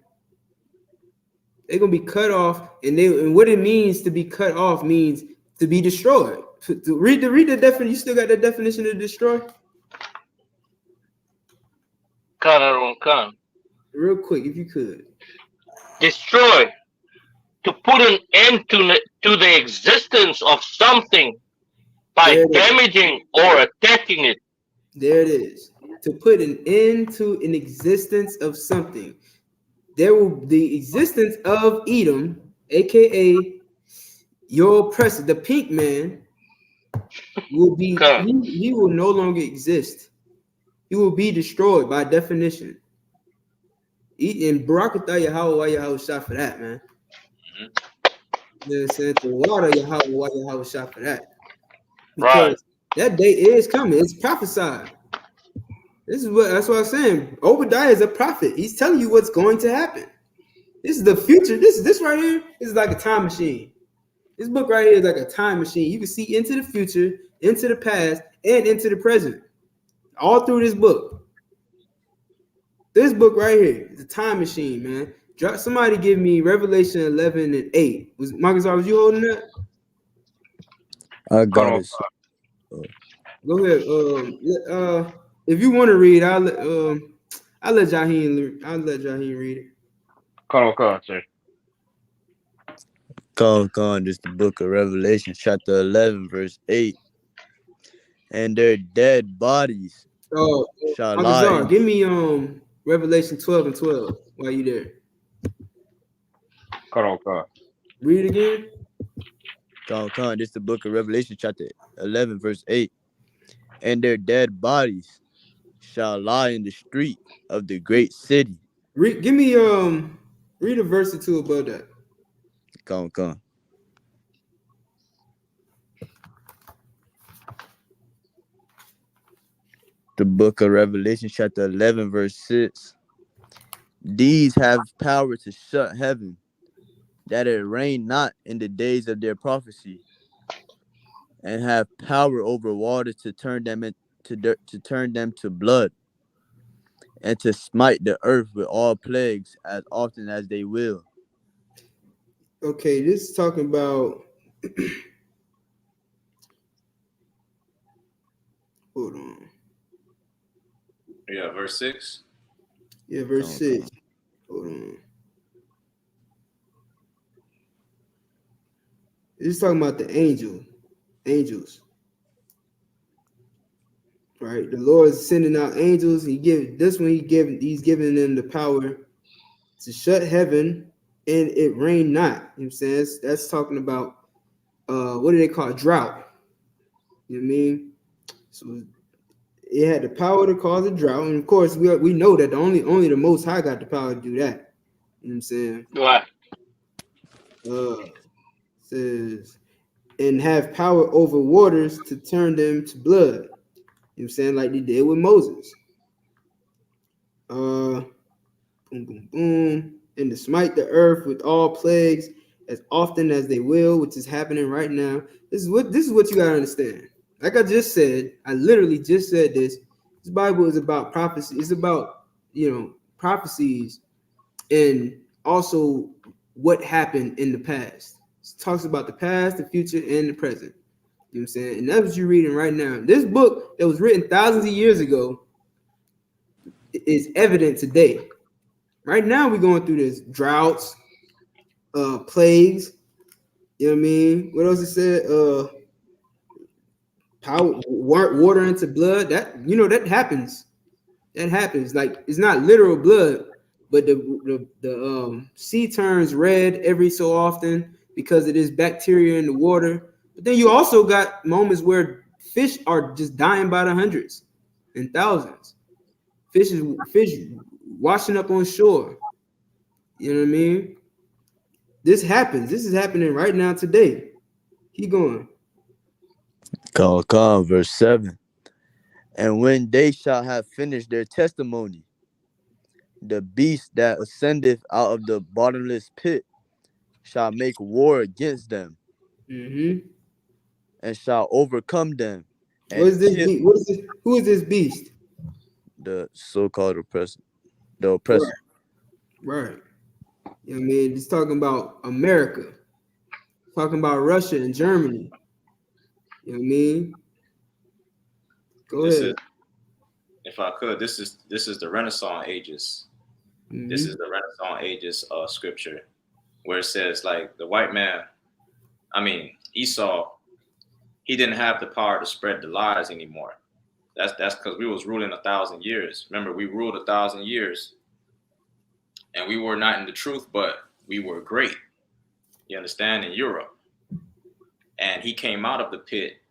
They're gonna be cut off, and what it means to be cut off means to be destroyed. To read the definition. You still got that definition of destroy? Khan. Real quick, if you could. Destroy. To put an end to the existence of something by damaging or attacking it. There it is. To put an end to an existence of something. The existence of Edom, aka your oppressor, the pink man, will be he will no longer exist. He will be destroyed by definition. And Barakatah Yahweh shot for that, man. You know what I'm saying? The water Yahweh shot for that. Because that day is coming. It's prophesied. That's what I'm saying. Obadiah is a prophet. He's telling you what's going to happen. This is the future. This right here is like a time machine. This book right here is like a time machine. You can see into the future, into the past, and into the present. All through this book. This book right here is a time machine, man. Somebody give me Revelation 11 and 8. Marcus, was you holding that? I got it. Go ahead. If you want to read, I'll let Jaheem read it. Come on, sir. Come, this the book of Revelation, chapter 11, verse 8. And their dead bodies shall lie. Give me Revelation 12 and 12 while you there. Come on. Read it again. Come, this the book of Revelation, chapter 11, verse 8. And their dead bodies shall lie in the street of the great city. Give me read a verse or two above that. Come. The book of Revelation, chapter 11, verse 6. These have power to shut heaven, that it rain not in the days of their prophecy, and have power over water to turn them to blood, and to smite the earth with all plagues as often as they will. Okay, this is talking about hold on. Yeah, verse 6. Yeah, verse 6. Hold on. This is talking about the angels. Right? The Lord is sending out angels. He's giving them the power to shut heaven and it rain not. You know what I'm saying? That's talking about what do they call it? Drought. You know what I mean? So it had the power to cause a drought, and of course we know that only the Most High got the power to do that. You know what I'm saying? Right. Says, and have power over waters to turn them to blood. You know what I'm saying? Like they did with Moses. Boom, boom, boom. And to smite the earth with all plagues as often as they will, which is happening right now. This is what you gotta understand. Like I just said, I literally just said this. This Bible is about prophecy. It's about, prophecies and also what happened in the past. It talks about the past, the future, and the present. You know what I'm saying? And that's what you're reading right now. This book that was written thousands of years ago is evident today. Right now, we're going through this droughts, plagues. You know what I mean? What else it said? Power, water into blood. That happens. That happens. Like it's not literal blood, but the sea turns red every so often because it is bacteria in the water. But then you also got moments where fish are just dying by the hundreds. in thousands. Fish washing up on shore. You know what I mean? This happens. This is happening right now today. Keep going. Come, verse 7. And when they shall have finished their testimony, the beast that ascendeth out of the bottomless pit shall make war against them, Mm-hmm. and shall overcome them, What and is this kill beast? What is this? Who is this beast? the so-called oppressor, the Right. oppressor. Right. You know what I mean? It's talking about America. Talking about Russia and Germany. You know what I mean? Go This ahead. is, if I could, this is the Renaissance ages. Mm-hmm. This is the Renaissance ages scripture, where it says like the white man, I mean Esau, he didn't have the power to spread the lies anymore. That's because we was ruling 1,000 years. Remember, we ruled 1,000 years, and we were not in the truth, but we were great. You understand? In Europe, and he came out of the pit,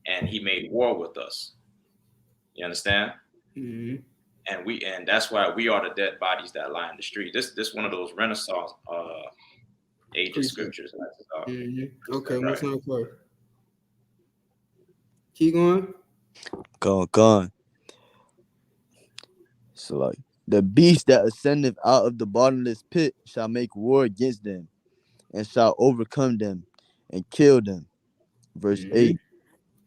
and he made war with us. You understand? Mm-hmm. And that's why we are the dead bodies that lie in the street. This one of those Renaissance ages scriptures. Mm-hmm. Okay, right. what's on first? Keep going. Come. So like the beast that ascendeth out of the bottomless pit shall make war against them, and shall overcome them, and kill them. Verse 8.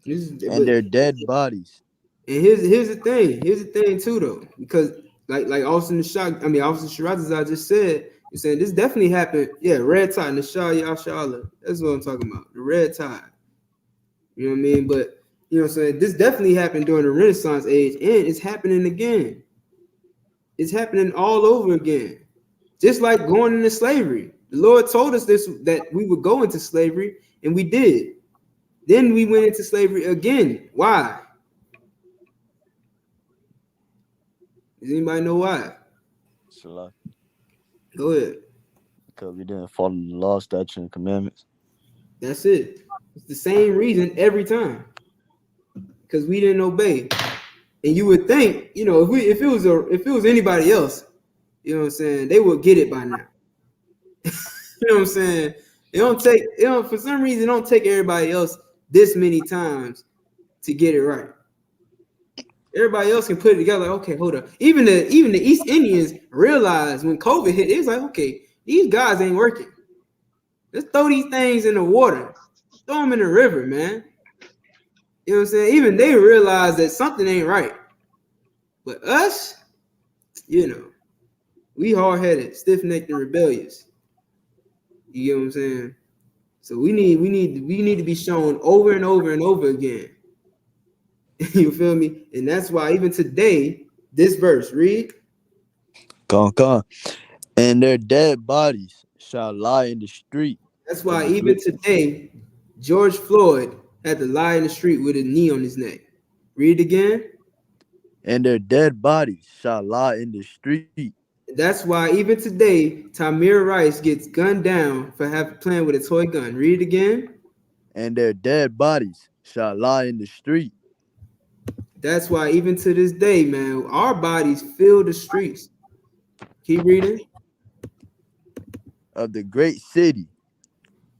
And their dead bodies. And here's the thing. Here's the thing too, though, because like Officer Shirazazai just said, you're saying this definitely happened. Yeah, red tide, Nashah Yashala. That's what I'm talking about. The red tide. You know what I mean? But you know what I'm saying? This definitely happened during the Renaissance age, and it's happening again. It's happening all over again. Just like going into slavery. The Lord told us this, that we would go into slavery, and we did. Then we went into slavery again. Why? Does anybody know why? So Go ahead. because we didn't follow the law, statutes, and commandments. That's it. It's the same reason every time. Because we didn't obey. And you would think, you know, if it was anybody else, you know what I'm saying, they would get it by now. You know what I'm saying? For some reason, it don't take everybody else this many times to get it right. Everybody else can put it together. Like, okay, hold up. Even the East Indians realized when COVID hit, it was like, okay, these guys ain't working. Let's throw these things in the water. Throw them in the river, man. You know what I'm saying? Even they realize that something ain't right. But us, you know, we hard-headed, stiff-necked, and rebellious. You get what I'm saying? So we need to be shown over and over and over again. You feel me? And that's why even today, this verse, read. Come. And their dead bodies shall lie in the street. That's why even today, George Floyd had to lie in the street with a knee on his neck. Read it again. And their dead bodies shall lie in the street. That's why even today, Tamir Rice gets gunned down for playing with a toy gun. Read it again. And their dead bodies shall lie in the street. That's why even to this day, man, our bodies fill the streets. Keep reading. Of the great city,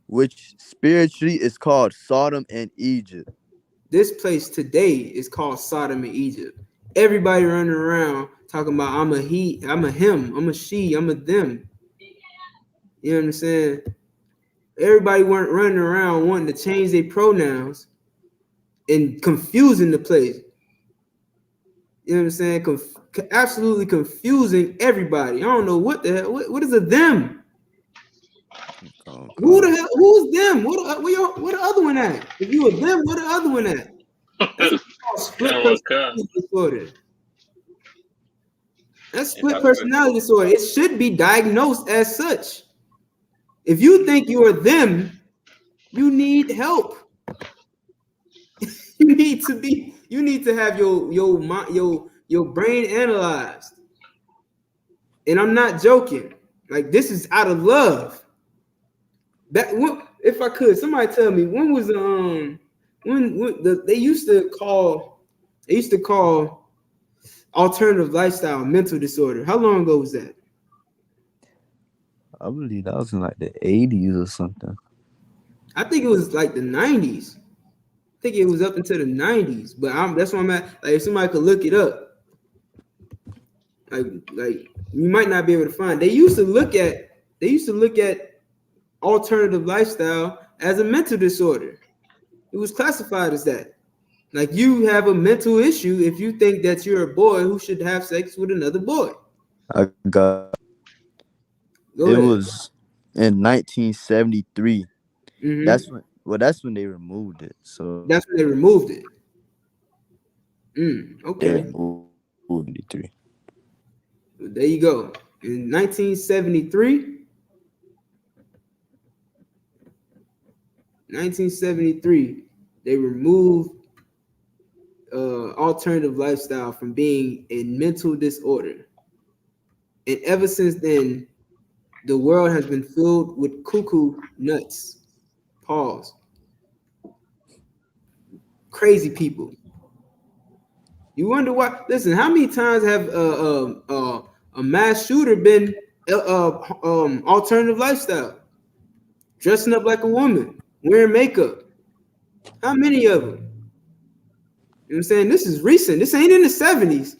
which spiritually is called Sodom and Egypt. This place today is called Sodom and Egypt. Everybody running around talking about I'm a he, I'm a him, I'm a she, I'm a them. You know what I'm saying? Everybody weren't running around wanting to change their pronouns and confusing the place. You know what I'm saying? Absolutely confusing everybody. I don't know what the hell. What is a them? Who the hell? Who's them? What the other one at? If you a them, what the other one at? That's called split personality disorder. That's split personality disorder. It should be diagnosed as such. If you think you are them, you need help. You need to have your brain analyzed. And I'm not joking. Like, this is out of love. If I could, somebody tell me when was they used to call alternative lifestyle, mental disorder. How long ago was that? I believe that was in like the 80s or something. I think it was like the 90s. I think it was up into the 90s. But that's why I'm at. Like, if somebody could look it up, like you might not be able to find. They used to look at alternative lifestyle as a mental disorder. It was classified as that. Like, you have a mental issue if you think that you're a boy who should have sex with another boy. I got Go it ahead. was in 1973. Mhm. That's when they removed it. So That's when they removed it. they Okay. removed 73. There you go. In 1973, they removed alternative lifestyle from being a mental disorder. And ever since then, the world has been filled with cuckoo nuts. Pause. Crazy people. You wonder why? Listen, how many times have a mass shooter been alternative lifestyle? Dressing up like a woman, wearing makeup. How many of them? You know what I'm saying? This is recent. This ain't in the 70s.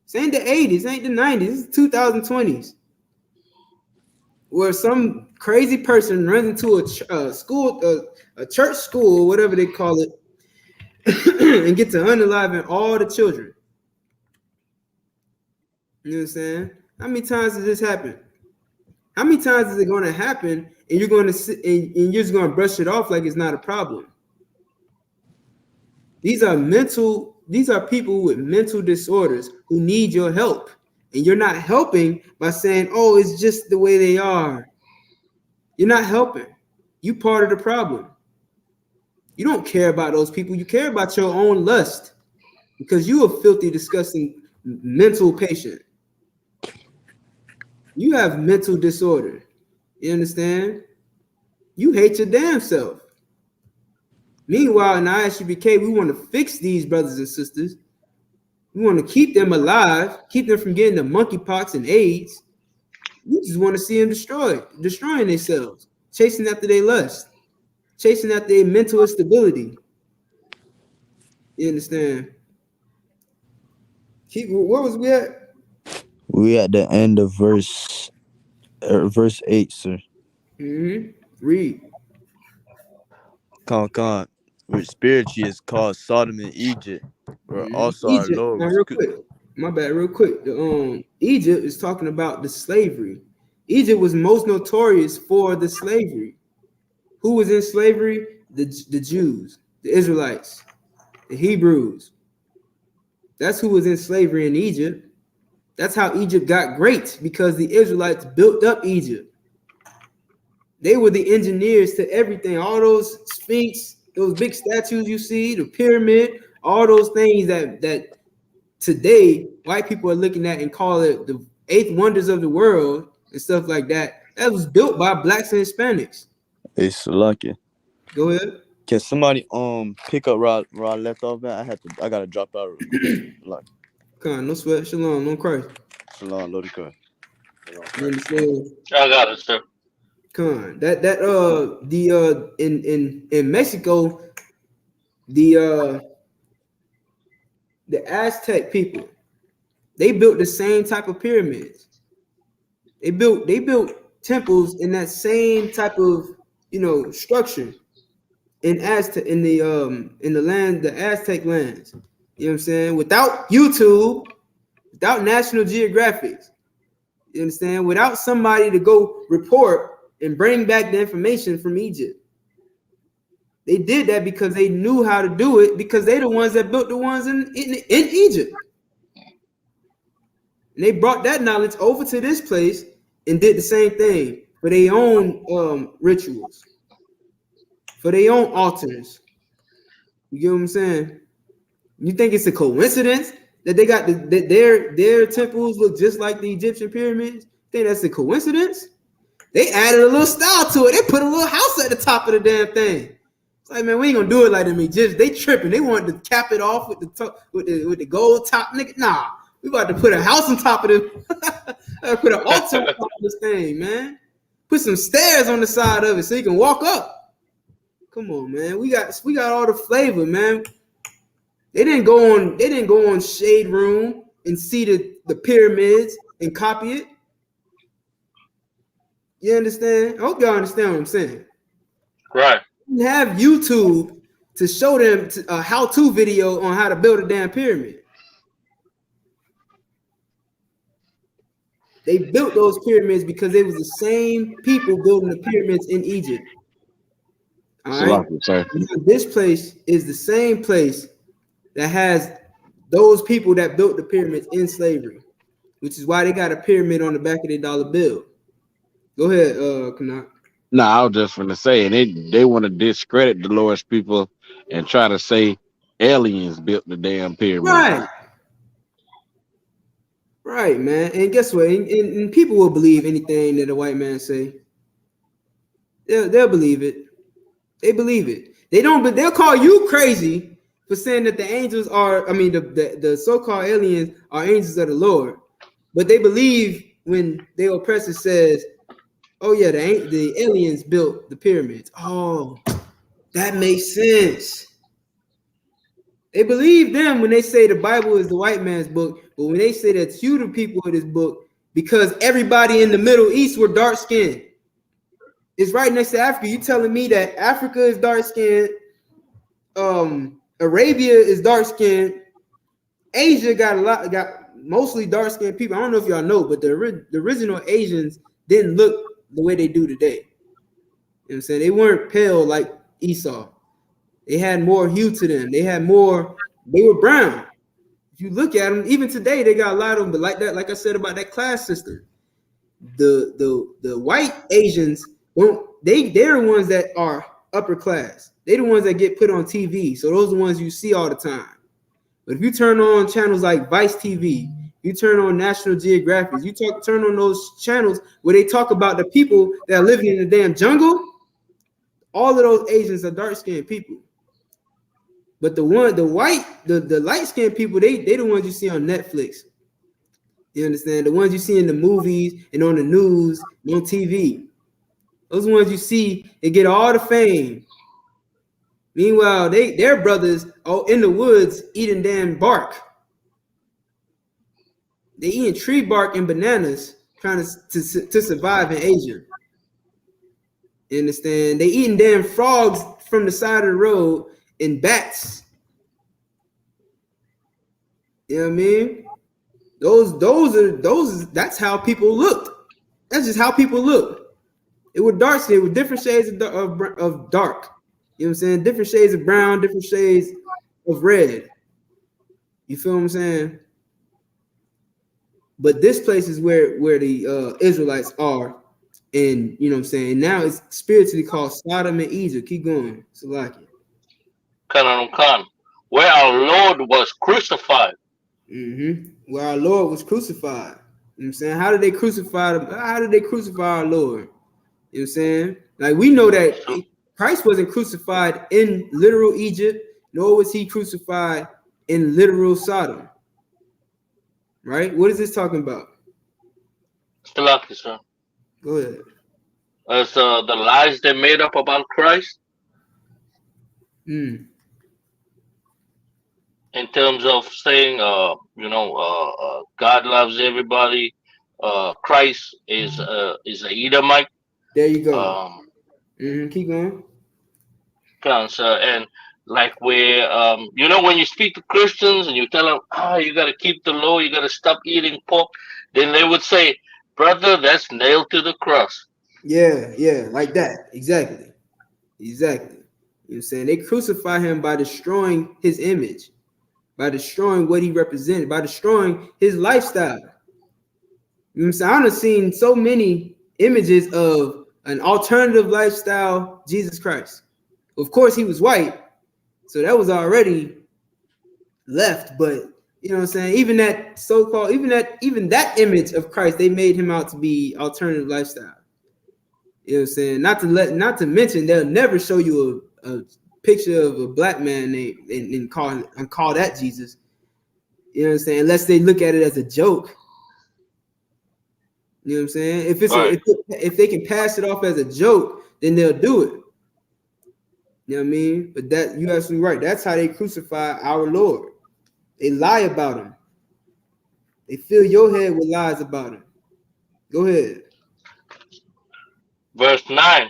This ain't the 80s. This ain't the 90s. This is 2020s. Where some crazy person runs into a church school, whatever they call it, and get to unaliving all the children. You know what I'm saying? How many times does this happen? How many times is it going to happen, and you're going to sit and you're just going to brush it off like it's not a problem? These are people with mental disorders who need your help, and you're not helping by saying, "Oh, it's just the way they are." You're not helping. You part of the problem. You don't care about those people. You care about your own lust because you a filthy, disgusting mental patient. You have mental disorder. You understand? You hate your damn self. Meanwhile, in I.S.U.P.K, we want to fix these brothers and sisters. We want to keep them alive, keep them from getting the monkeypox and AIDS. We just want to see them destroying themselves, chasing after their lust, chasing after their mental instability. You understand? Where was we at? We at the end of verse 8, sir. Read. Con, which spiritually is called Sodom and Egypt, where also our Egypt. Lord Now, was. real quick. My bad. Real quick. Egypt is talking about the slavery. Egypt was most notorious for the slavery. Who was in slavery? The Jews, the Israelites, the Hebrews. That's who was in slavery in Egypt. That's how Egypt got great, because the Israelites built up Egypt. They were the engineers to everything. All those sphinx, those big statues you see, the pyramid, all those things that today white people are looking at and call it the 8th wonders of the world and stuff like that. That was built by blacks and Hispanics. Hey, Salaki. Go ahead. Can somebody pick up where I left off at? I gotta drop out real quick. Like, Come on, no sweat. Shalom, no Christ. Shalom, Lord Christ. You understand? I got it, sir. Come on. In Mexico, the Aztec people, they built the same type of pyramids. They built temples in that same type of structure in the land, the Aztec lands. You know what I'm saying? Without YouTube, without National Geographic, you understand? Without somebody to go report and bring back the information from Egypt. They did that because they knew how to do it, because they're the ones that built the ones in Egypt. And they brought that knowledge over to this place and did the same thing for their own rituals, for their own altars. You get what I'm saying? You think it's a coincidence that they got their temples look just like the Egyptian pyramids? Think that's a coincidence? They added a little style to it. They put a little house at the top of the damn thing. It's like, man, we ain't gonna do it like them Egyptians. They tripping. They wanted to cap it off with the gold top, nigga. Nah, We about to put a house on top of this. Put an altar on top of this thing, man. Put some stairs on the side of it so you can walk up. Come on, man. We got all the flavor, man. They didn't go on Shade Room and see the pyramids and copy it. You understand? I hope y'all understand what I'm saying. Right. You have YouTube to show them a how-to video on how to build a damn pyramid. They built those pyramids because it was the same people building the pyramids in Egypt. All right. This place is the same place that has those people that built the pyramids in slavery, which is why they got a pyramid on the back of their dollar bill. Go ahead, Kanak. No, I was just gonna say, and they want to discredit the Lord's people and try to say aliens built the damn pyramid. Right, man. And guess what? And people will believe anything that a white man say. They'll believe it. They believe it. They don't, but they'll call you crazy for saying that the angels are, the so-called aliens are angels of the Lord. But they believe when their oppressor says, oh yeah, the aliens built the pyramids. Oh, that makes sense. They believe them when they say the Bible is the white man's book, but when they say that you the people of this book, because everybody in the Middle East were dark skinned. It's right next to Africa. You telling me that Africa is dark skinned, Arabia is dark skinned, Asia got mostly dark skinned people. I don't know if y'all know, but the original Asians didn't look the way they do today. You know what I'm saying? They weren't pale like Esau. They had more hue to them. They were brown. If you look at them, even today, they got a lot of them, but like that, like I said about that class system, the white Asians they're the ones that are upper class. They're the ones that get put on TV. So those are the ones you see all the time. But if you turn on channels like Vice TV, you turn on National Geographic, turn on those channels where they talk about the people that are living in the damn jungle, all of those Asians are dark-skinned people. But the light-skinned people, they the ones you see on Netflix. You understand? The ones you see in the movies and on the news and on TV. Those ones you see, they get all the fame. Meanwhile, their brothers are in the woods eating damn bark. They eating tree bark and bananas trying to survive in Asia. You understand? They eating damn frogs from the side of the road and bats. You know what I mean? That's how people looked. That's just how people look. It was dark skin with different shades of dark. You know what I'm saying? Different shades of brown, different shades of red. You feel what I'm saying? But this place is where the Israelites are. And you know what I'm saying? Now it's spiritually called Sodom and Egypt. Keep going. Salaki. Khan, where our Lord was crucified. Where our Lord was crucified. You know what I'm saying? How did they crucify him? How did they crucify our Lord? You know what I'm saying? Like we know that Christ wasn't crucified in literal Egypt, nor was he crucified in literal Sodom. Right? What is this talking about? Salaki, sir. Go ahead. It's the lies they made up about Christ. Mm. In terms of saying, God loves everybody. Christ is an Edomite. There you go. Keep going. And like where, when you speak to Christians and you tell them, you got to keep the law, you got to stop eating pork, then they would say, brother, that's nailed to the cross. Yeah, like that. Exactly. You know what I'm saying? They crucify him by destroying his image, by destroying what he represented, by destroying his lifestyle. You know what I'm saying? I've seen so many images of an alternative lifestyle, Jesus Christ. Of course, he was white, so that was already left. But you know what I'm saying? Even that so-called, even that image of Christ, they made him out to be alternative lifestyle. You know what I'm saying? Not to mention, they'll never show you a picture of a black man named and call that Jesus. You know what I'm saying? Unless they look at it as a joke. You know what I'm saying? If it's if they can pass it off as a joke, then they'll do it. You know what I mean? But that you're absolutely right. That's how they crucify our Lord. They lie about him. They fill your head with lies about him. Go ahead. Verse 9.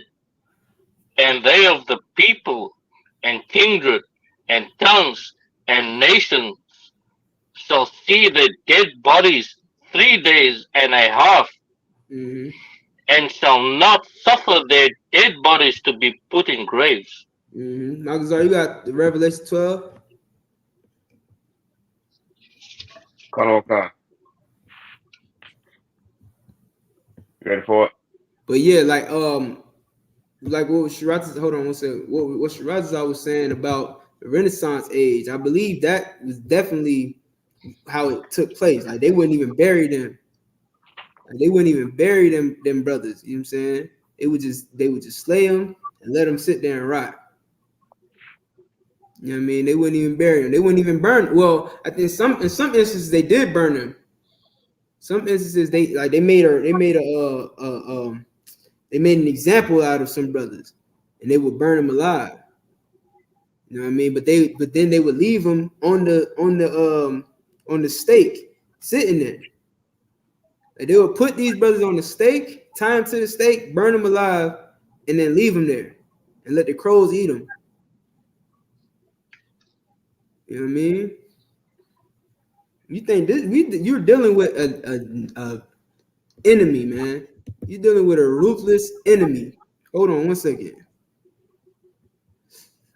And they of the people and kindred and tongues and nations shall see the dead bodies 3 days and a half, and shall not suffer their dead bodies to be put in graves. Malazar, you got the Revelation 12? Okay. You ready for it? But yeah, like what Shiraz, hold on one second. What Shiraz was saying about the Renaissance age, I believe that was definitely how it took place. Like they wouldn't even bury them. Like, they wouldn't even bury them brothers. You know what I'm saying? They would just slay them and let them sit there and rot. You know what I mean? They wouldn't even bury them. They wouldn't even burn. Well, I think in some instances they did burn them. Some instances they made an example out of some brothers, and they would burn them alive. You know what I mean? But then they would leave them on the stake, sitting there. Like they would put these brothers on the stake, tie them to the stake, burn them alive, and then leave them there, and let the crows eat them. You know what I mean? You think you're dealing with a enemy, man. You're dealing with a ruthless enemy. Hold on one second.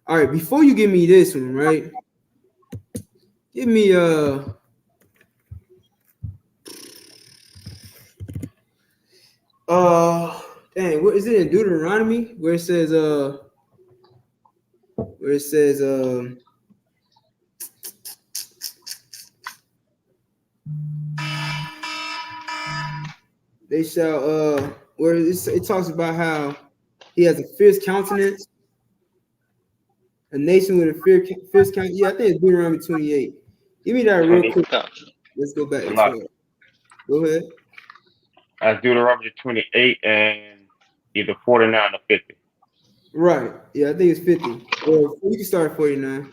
All right, before you give me this one, right? Give me dang, what is it in Deuteronomy where it says they shall where it talks about how he has a fierce countenance, a nation with a fierce countenance. Yeah, I think it's Deuteronomy 28. Give me that real quick. Let's go back to 12. Go ahead. That's Deuteronomy 28 and either 49 or 50. Right. Yeah, I think it's 50. Or we can start at 49.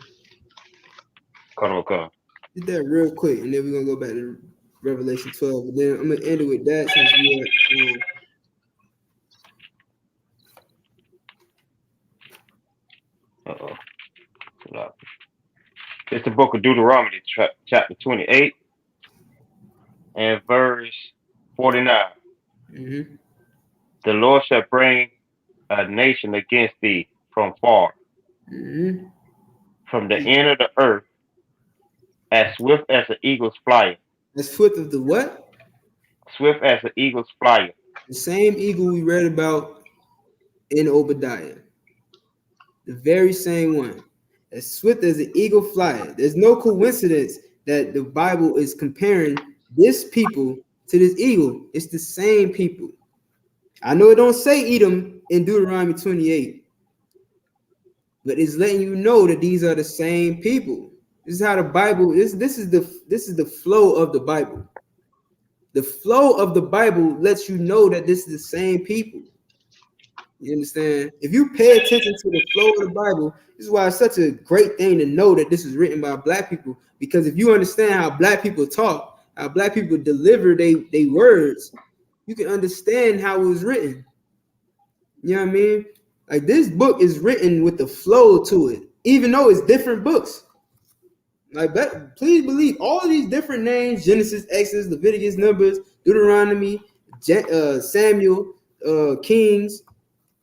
Okay. Did that real quick, and then we're gonna go back to Revelation 12. And then I'm gonna end it with that since we are. It's the book of Deuteronomy, chapter 28 and verse 49. The Lord shall bring a nation against thee from far, from the end of the earth, as swift as an eagle's flight. As swift of the what? Swift as an eagle's flight. The same eagle we read about in Obadiah. The very same one. As swift as an eagle flight. There's no coincidence that the Bible is comparing this people to this eagle. It's the same people. I know it don't say Edom in Deuteronomy 28, but it's letting you know that these are the same people. This is how the Bible is. This is the flow of the Bible. The flow of the Bible lets you know that this is the same people. You understand? If you pay attention to the flow of the Bible, this is why it's such a great thing to know that this is written by Black people. Because if you understand how Black people talk, how Black people deliver their words, you can understand how it was written. You know what I mean? Like this book is written with the flow to it, even though it's different books. Like, please believe all of these different names: Genesis, Exodus, Leviticus, Numbers, Deuteronomy, Samuel, Kings,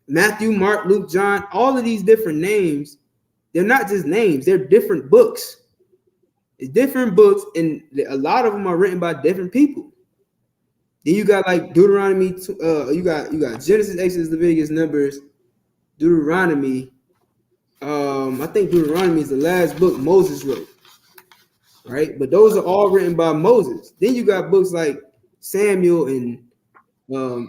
Matthew, Mark, Luke, John. All of these different names, they're not just names; they're different books. It's different books, and a lot of them are written by different people. Then you got like Deuteronomy. You got Genesis, Exodus, Leviticus, Numbers, Deuteronomy. I think Deuteronomy is the last book Moses wrote. Right, but those are all written by Moses. Then you got books like Samuel and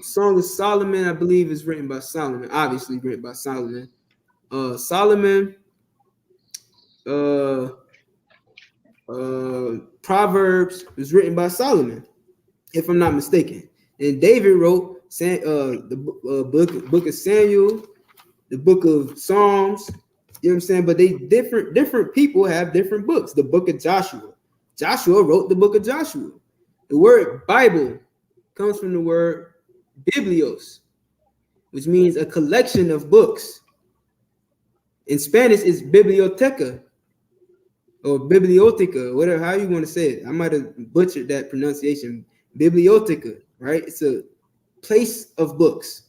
Song of Solomon. I believe is written by Solomon. Obviously written by Solomon. Solomon. Proverbs was written by Solomon, if I'm not mistaken. And David wrote the book of Samuel, the book of Psalms. You know what I'm saying? But they different people have different books. The book of Joshua. Joshua wrote the book of Joshua. The word Bible comes from the word biblios, which means a collection of books. In Spanish, it's biblioteca or biblioteca, whatever, how you want to say it. I might have butchered that pronunciation. Biblioteca, right? It's a place of books,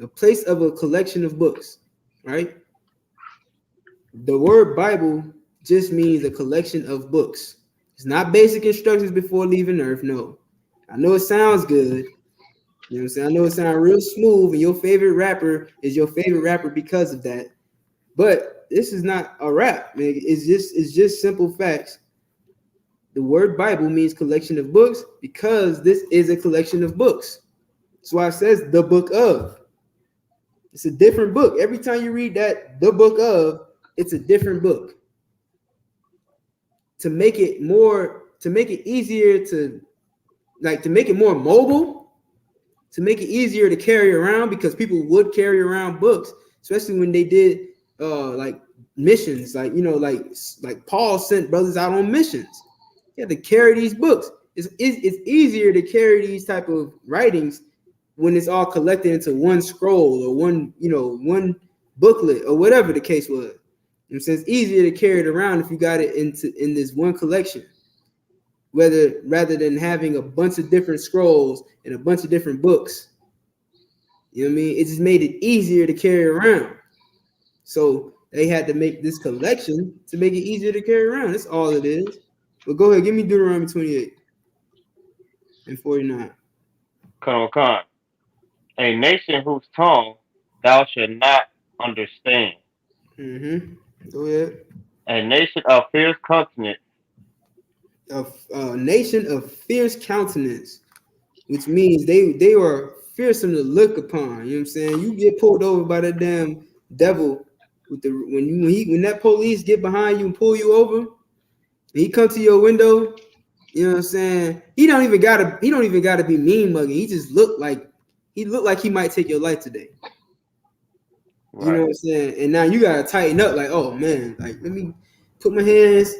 a place of a collection of books, right? The word Bible just means a collection of books. It's not basic instructions before leaving Earth. No. I know it sounds good. You know what I'm saying? I know it sounds real smooth, and your favorite rapper is your favorite rapper because of that. But this is not a rap, man. It's just simple facts. The word Bible means collection of books because this is a collection of books. That's why it says the book of. It's a different book. Every time you read that, the book of, it's a different book. To make it easier to make it more mobile, to make it easier to carry around, because people would carry around books, especially when they did like missions, like Paul sent brothers out on missions. You had to carry these books. It's easier to carry these type of writings when it's all collected into one scroll or one booklet or whatever the case was. You know, so it's easier to carry it around if you got it in this one collection, rather than having a bunch of different scrolls and a bunch of different books. You know what I mean? It just made it easier to carry around. So they had to make this collection to make it easier to carry around. That's all it is. But go ahead, give me Deuteronomy 28 and 49. Khan. A nation whose tongue thou shalt not understand. Go ahead. A nation of fierce countenance. A nation of fierce countenance, which means they are fearsome to look upon. You know what I'm saying? You get pulled over by that damn devil when that police get behind you and pull you over, and he come to your window. You know what I'm saying? He don't even gotta be mean mugging. He just look like he might take your life today. Right. You know what I'm saying? And now you gotta tighten up, like, oh man, like let me put my hands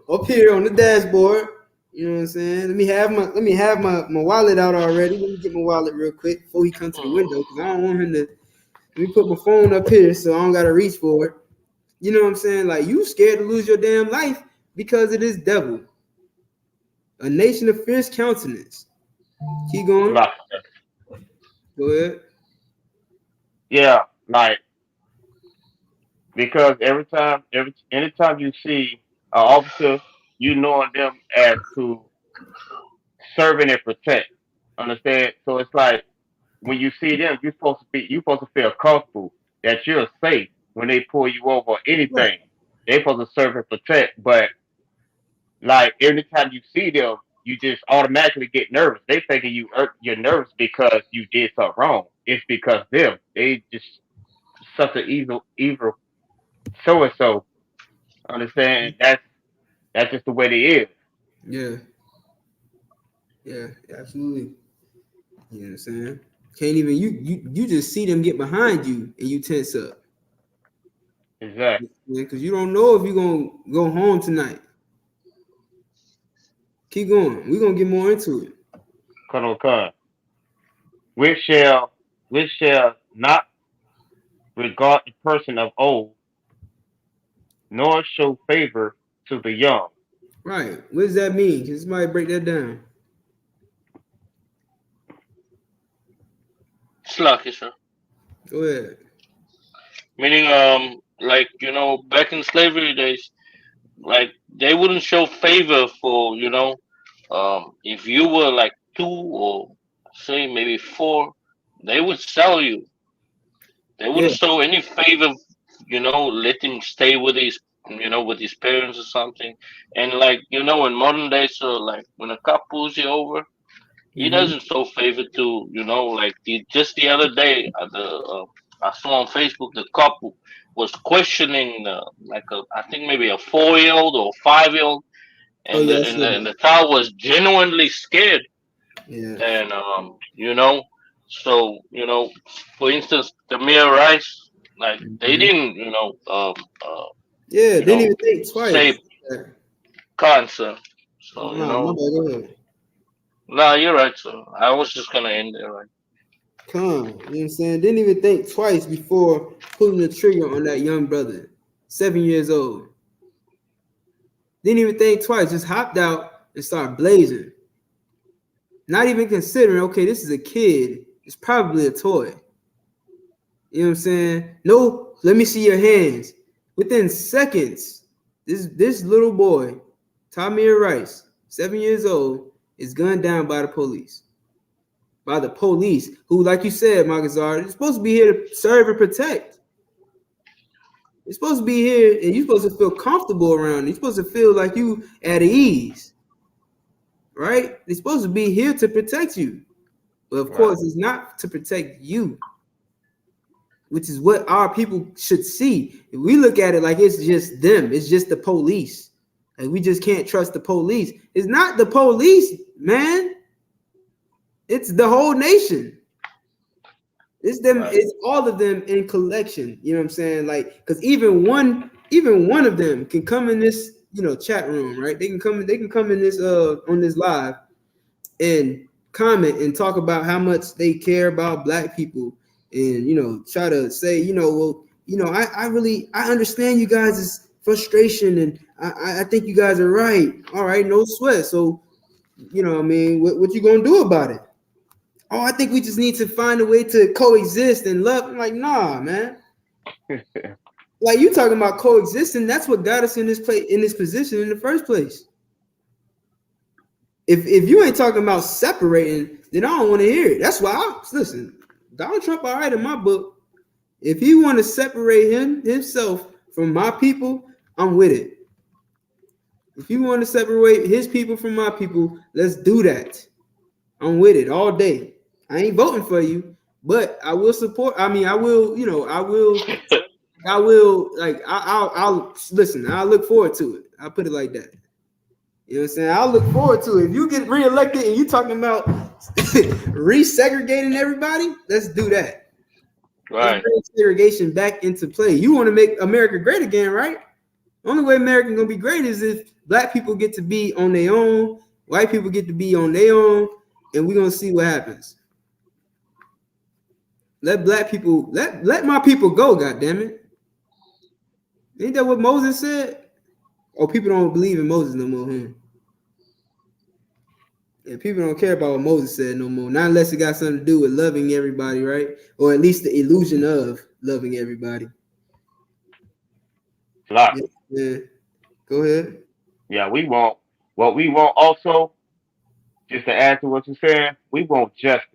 up here on the dashboard. You know what I'm saying? Let me have my wallet out already. Let me get my wallet real quick before he comes to the window, because I don't want him to. Let me put my phone up here so I don't gotta reach for it. You know what I'm saying? Like, you scared to lose your damn life because of this devil. A nation of fierce countenance. Keep going. Go ahead. Yeah, like, because anytime you see an officer, you knowing them as to serving and protect. Understand? So it's like when you see them, you're supposed to feel comfortable that you're safe when they pull you over or anything. Right. They're supposed to serve and protect, but like every time you see them, you just automatically get nervous. They thinking you're nervous because you did something wrong. It's because they just such an evil so and so. Understand? That's just the way they is. Yeah, absolutely. You know what I'm saying? Can't even you just see them get behind you and you tense up. Exactly. Because you don't know if you're gonna go home tonight. Keep going. We're gonna get more into it. Come. Which shall not regard the person of old, nor show favor to the young. Right. What does that mean? Can somebody break that down? Slack, sir. Go ahead. Meaning, like, back in slavery days, like, they wouldn't show favor for, if you were like 2 or say maybe 4, they would sell you. They wouldn't show any favor, let him stay with his parents or something. And like, in modern days, so like when a cop pulls you over, he doesn't show favor to, like just the other day at I saw on Facebook the couple was questioning I think maybe a 4-year-old or 5-year-old, Oh and yeah, I the and said the, and that. the child was genuinely scared. Yeah. And so for instance, the Mir Rice, like they Mhm. didn't Yeah, you didn't know even think say twice. Yeah. cancer. Oh, So no, my bad. Go ahead. nah, you're right. So I was just gonna end there, right? Come, you know what I'm saying? Didn't even think twice before pulling the trigger on that young brother, 7 years old. Didn't even think twice, just hopped out and started blazing. Not even considering, okay, this is a kid. It's probably a toy. You know what I'm saying? No, let me see your hands. Within seconds, this little boy, Tamir Rice, 7 years old, is gunned down by the police. By the police, who, like you said, Magazar, is supposed to be here to serve and protect. You're supposed to be here and you're supposed to feel comfortable around. You're supposed to feel like you at ease, right? They're supposed to be here to protect you. But of Right. course, it's not to protect you, which is what our people should see. If we look at it like it's just them, it's just the police. And we just can't trust the police. It's not the police, man. It's the whole nation. It's them, Right. it's all of them in collection. You know what I'm saying? Like, because even one of them can come in this, chat room, right? They can come in this on this live and comment and talk about how much they care about black people and try to say, well, I understand you guys' frustration and I think you guys are right. All right, no sweat. So, I mean, what you gonna do about it? Oh, I think we just need to find a way to coexist and love. I'm like, nah, man. Like you talking about coexisting, that's what got us in this position in the first place. If you ain't talking about separating, then I don't want to hear it. That's why listen, Donald Trump, all right in my book. If he want to separate himself from my people, I'm with it. If you want to separate his people from my people, let's do that. I'm with it all day. I ain't voting for you, but I will support. I mean, I will, I will like I'll listen. I'll look forward to it. I'll put it like that. You know what I'm saying? I'll look forward to it. If you get reelected and you talking about resegregating everybody, let's do that. Let's Right. bring segregation back into play. You want to make America great again, right? Only way America gonna be great is if black people get to be on their own, white people get to be on their own, and we're gonna see what happens. Let black people let my people go, god damn it. Ain't that what Moses said? Oh, people don't believe in Moses no more, huh? Yeah, people don't care about what Moses said no more. Not unless it got something to do with loving everybody, right? Or at least the illusion of loving everybody. Like, Yeah, yeah. Go ahead. yeah, we want what we want also, just to add to what you said, we want justice.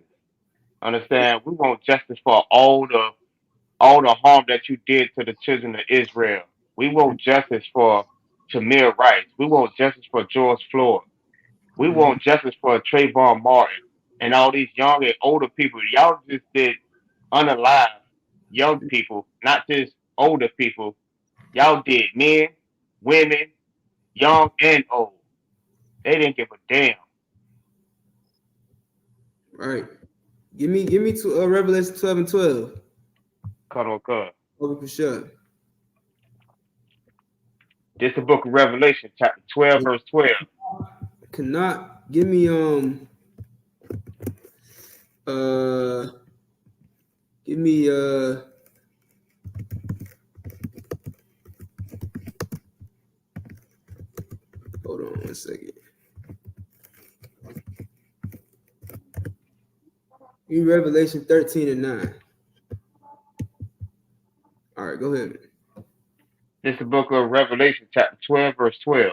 Understand? We want justice for all the harm that you did to the children of Israel. We want justice for Tamir Rice. We want justice for George Floyd. We Mhm. want justice for Trayvon Martin and all these young and older people. Y'all just did unalive young people, not just older people. Y'all did men, women, young and old. They didn't give a damn. Right. Give me to Revelation 12 and 12. Cut on cut. Over for sure. This is the book of Revelation, chapter 12, verse 12. Cannot give me uh give me hold on 1 second. Give me Revelation 13 and 9. All right, go ahead. This is the book of Revelation, chapter 12, verse 12.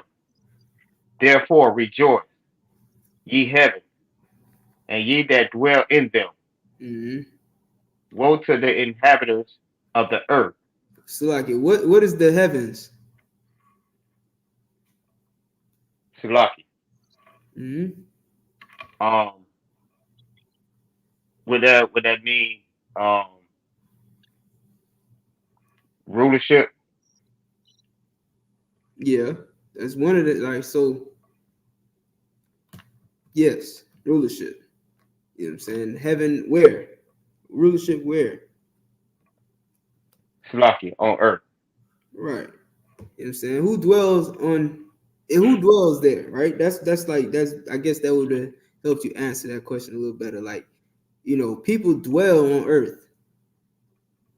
Therefore rejoice, ye heaven, and ye that dwell in them. Mm-hmm. Woe to the inhabitants of the earth. So like it, what is the heavens? Sulaki. Mm-hmm. Um, would that mean um rulership? Yeah, that's one of the like so. Yes, rulership. You know what I'm saying? Heaven where? Rulership where? Salaki, on earth. Right. You know what I'm saying? Who dwells there, right? That's I guess that would have helped you answer that question a little better. Like, people dwell on earth.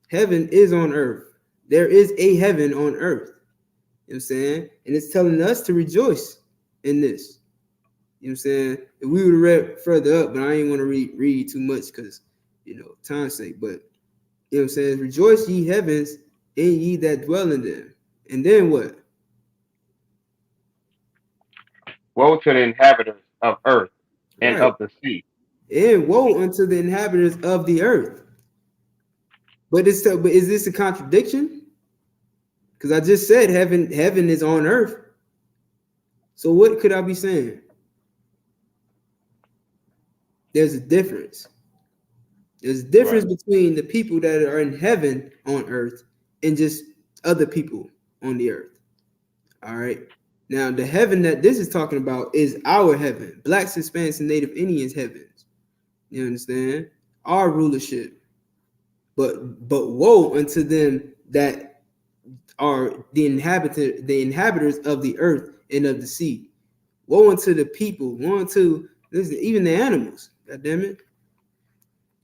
Heaven is on earth. There is a heaven on earth. You know what I'm saying? And it's telling us to rejoice in this. You know what I'm saying? If we would have read further up, but I ain't want to read too much because, time's sake. But, you know what I'm saying? Rejoice ye heavens and ye that dwell in them. And then what? Woe to the inhabitants of earth and Right. of the sea. And woe unto the inhabitants of the earth. But is this a contradiction? Because I just said heaven is on earth. So what could I be saying? There's a difference. There's a difference between the people that are in heaven on earth and just other people on the earth. All right. Now, the heaven that this is talking about is our heaven, Blacks, Hispanics, and Native Indians' heavens. You understand? Our rulership. But woe unto them that are the inhabitants of the earth and of the sea. Woe unto the people. Woe unto even the animals. God damn it.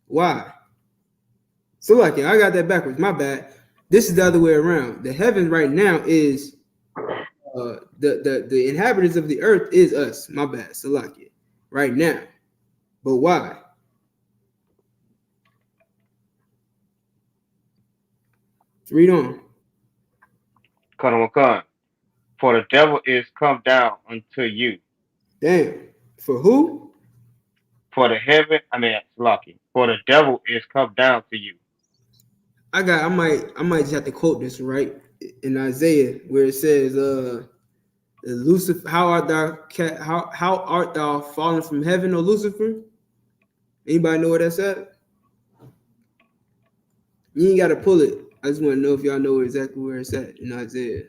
Why? So I got that backwards. My bad. This is the other way around. The heaven right now is the inhabitants of the earth is us. My bad. Salakia. Right now. But why? Read on. For the devil is come down unto you. Damn. For who? For the heaven, Salaki. For the devil is come down to you. I might just have to quote this right in Isaiah where it says, Lucifer, how art thou fallen from heaven, O Lucifer? Anybody know where that's at? You ain't gotta pull it. I just want to know if y'all know exactly where it's at in Isaiah.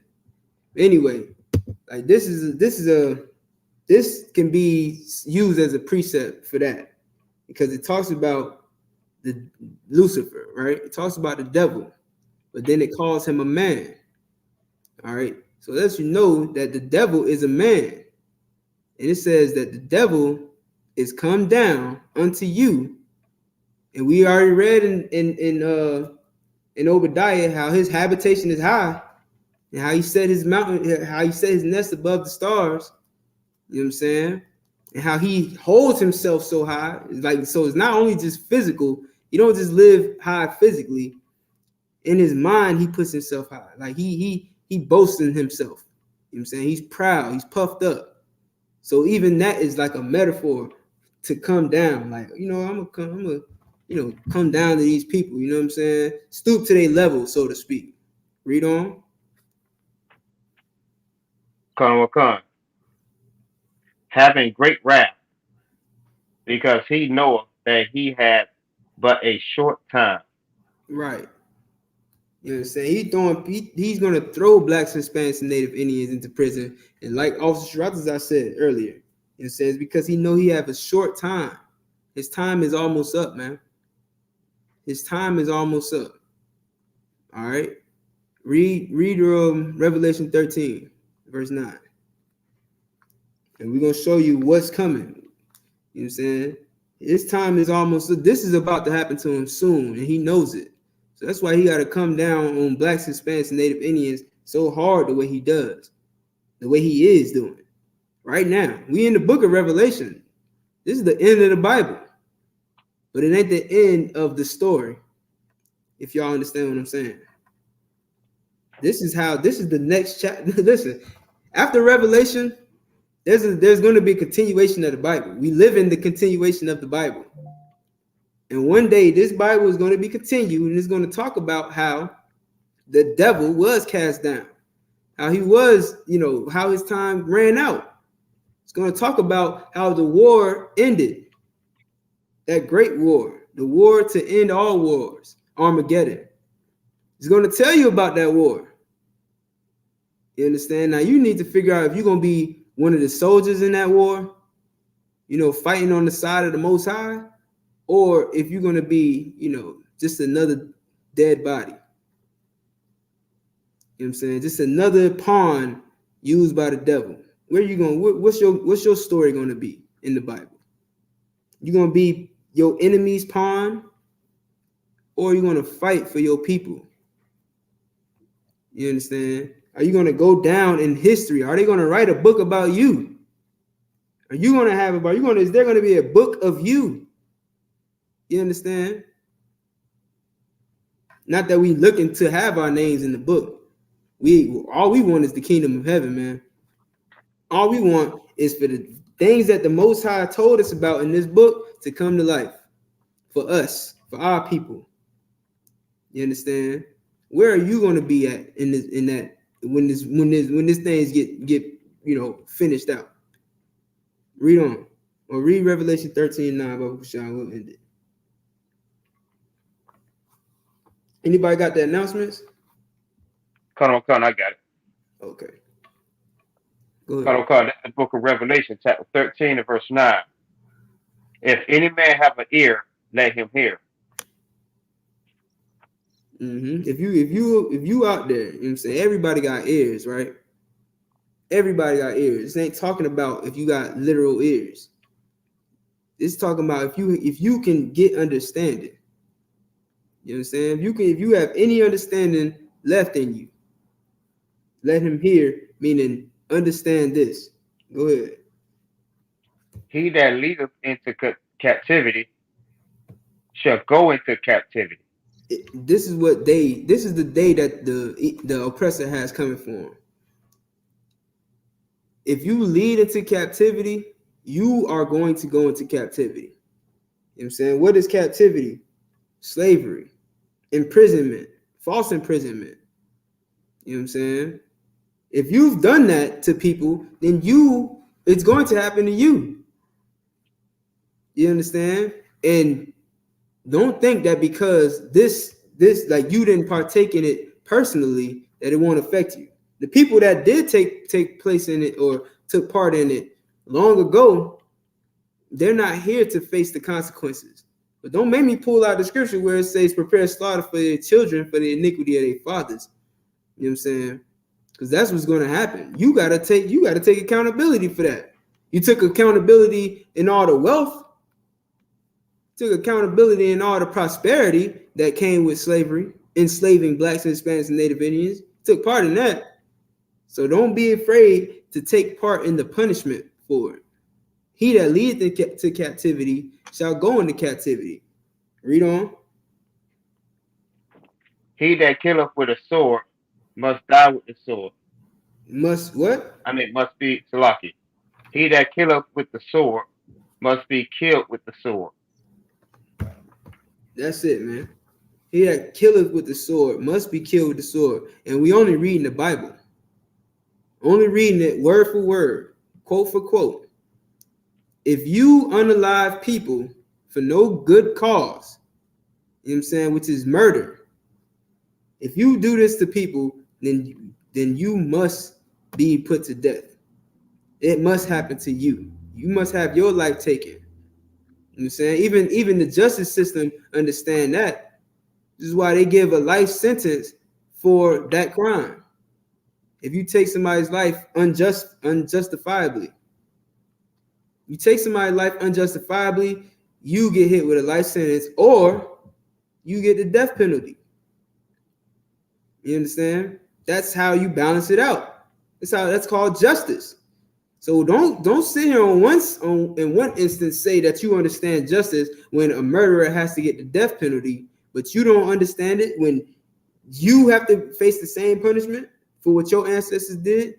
Anyway, like this can be used as a precept for that because it talks about the Lucifer, right? It talks about the devil, but then it calls him a man. All right. So lets you know that the devil is a man. And it says that the devil is come down unto you. And we already read in Obadiah how his habitation is high and how he set his mountain, how he set his nest above the stars. You know what I'm saying? And how he holds himself so high. So it's not only just physical, you don't just live high physically. In his mind, he puts himself high. Like he boasts in himself. You know what I'm saying? He's proud, he's puffed up. So even that is like a metaphor to come down. Like, I'm gonna come down to these people, you know what I'm saying? Stoop to their level, so to speak. Read on. Having great wrath, because he knoweth that he had but a short time. Right. You know what I'm saying? He's gonna throw Blacks, Hispanics, and Native Indians into prison. And like Officer Sharad, as I said earlier, it says because he know he have a short time. His time is almost up, man. His time is almost up. All right. Read Revelation 13, verse 9. And we're gonna show you what's coming. You know what I'm saying? His time is almost up. This is about to happen to him soon, and he knows it. So that's why he got to come down on Blacks, Hispanics, and Native Indians so hard the way he does, the way he is doing. Right now, we in the book of Revelation. This is the end of the Bible, but it ain't the end of the story. If y'all understand what I'm saying. This is the next chapter. Listen, after Revelation, there's going to be a continuation of the Bible. We live in the continuation of the Bible. And one day this Bible is going to be continued and it's going to talk about how the devil was cast down, how he was, how his time ran out. It's going to talk about how the war ended, that great war, the war to end all wars, Armageddon. It's going to tell you about that war. You understand? Now you need to figure out if you're going to be one of the soldiers in that war fighting on the side of the Most High, or if you're going to be, just another dead body. You know what I'm saying? Just another pawn used by the devil. Where are you going? What's your story going to be in the Bible? You going to be your enemy's pawn, or are you going to fight for your people? You understand? Are you going to go down in history? Are they going to write a book about you? Are you going to have is there going to be a book of you? You understand? Not that we looking to have our names in the book. All we want is the kingdom of heaven, man. All we want is for the things that the Most High told us about in this book to come to life for us, for our people. You understand? Where are you going to be at in that when this things get finished out? Read on, or read Revelation 13:9. Baruch Shah will end it. Anybody got the announcements? Come on, I got it. Okay. Go ahead. That's the book of Revelation, chapter 13 and verse 9. If any man have an ear, let him hear. If you out there, you know what I'm saying, everybody got ears, right? Everybody got ears. This ain't talking about if you got literal ears. It's talking about if you can get understanding. You understand? If you have any understanding left in you, let him hear, meaning understand this. Go ahead. He that leadeth into captivity shall go into captivity. This is the day that the oppressor has coming for him. If you lead into captivity, you are going to go into captivity. You know what I'm saying? What is captivity? Slavery, imprisonment, false imprisonment. You know what I'm saying? If you've done that to people, then it's going to happen to you. You understand? And don't think that because this like you didn't partake in it personally that it won't affect you. The people that did take place in it or took part in it long ago, they're not here to face the consequences. But don't make me pull out the scripture where it says prepare slaughter for their children for the iniquity of their fathers. You know what I'm saying? Because that's what's going to happen. You gotta take accountability for that. You took accountability in all the wealth, took accountability in all the prosperity that came with slavery, enslaving blacks and Hispanics and Native Indians. Took part in that. So don't be afraid to take part in the punishment for it. He that leadeth to captivity shall go into captivity. Read on. He that killeth with a sword must die with the sword. Must what? Must be Salaki. He that killeth with the sword must be killed with the sword. That's it, man. He that killeth with the sword must be killed with the sword. And we only reading the Bible. Only reading it word for word, quote for quote. If you unalive people for no good cause, you know what I'm saying, which is murder. If you do this to people, then you must be put to death. It must happen to you. You must have your life taken. You know what I'm saying? Even the justice system understand that. This is why they give a life sentence for that crime. If you take somebody's life unjustifiably, you take somebody's life unjustifiably, you get hit with a life sentence or you get the death penalty. You understand? That's how you balance it out. That's called justice. So don't sit here in one instance say that you understand justice when a murderer has to get the death penalty, but you don't understand it when you have to face the same punishment for what your ancestors did.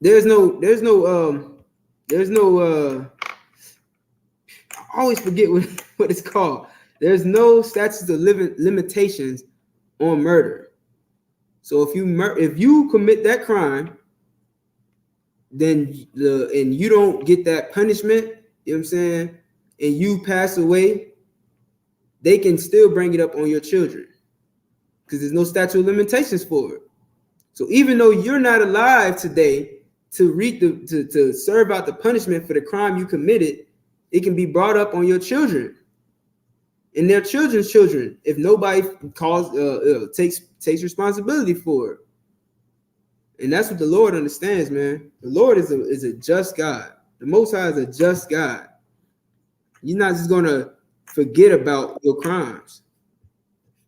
There's no I always forget what it's called. There's no statutes of limitations on murder. So if you commit that crime, then and you don't get that punishment, you know what I'm saying, and you pass away, they can still bring it up on your children because there's no statute of limitations for it. So even though you're not alive today to serve out the punishment for the crime you committed, it can be brought up on your children and their children's children if nobody takes responsibility for it. And that's what the Lord understands, man. The Lord is a just God. The Most High is a just God. You're not just gonna forget about your crimes.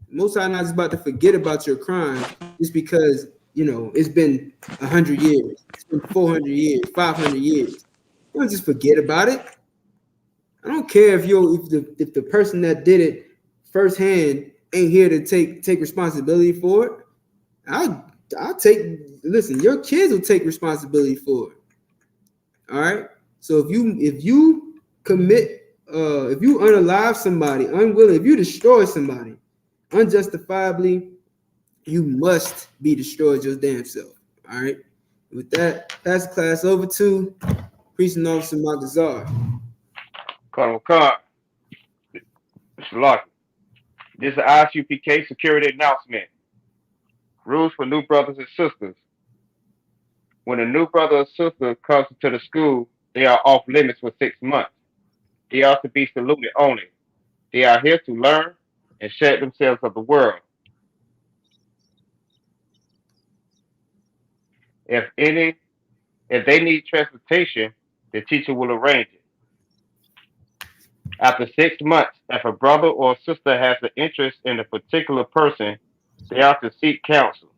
The Most High not just about to forget about your crimes just because it's been 100 years, it's been 400 years, 500 years. You don't just forget about it. I don't care if the person that did it firsthand ain't here to take responsibility for it. Listen, your kids will take responsibility for it. All right. So if you commit, if you unalive somebody, unwilling, if you destroy somebody unjustifiably, you must be destroyed your damn self. All right. With that, pass the class over to Precinct Officer Magazar. Colonel Khan, Mr. Larkin. This is the I.S.U.P.K security announcement. Rules for new brothers and sisters. When a new brother or sister comes into the school, they are off limits for 6 months. They are to be saluted only. They are here to learn and shed themselves of the world. If they need transportation, the teacher will arrange it. After 6 months, if a brother or sister has an interest in a particular person, they are to seek counsel.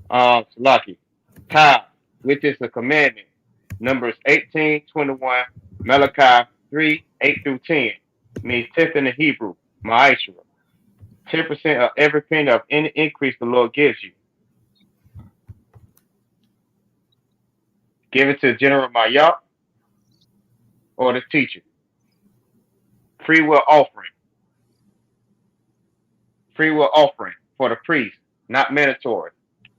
Lucky. Time, which is a commandment. Numbers 18:21, Malachi 3:8-10, means tenth in the Hebrew, ma'ashra. 10% of every penny of any increase the Lord gives you. Give it to General Mayop or the teacher. Free will offering. Free will offering for the priest, not mandatory.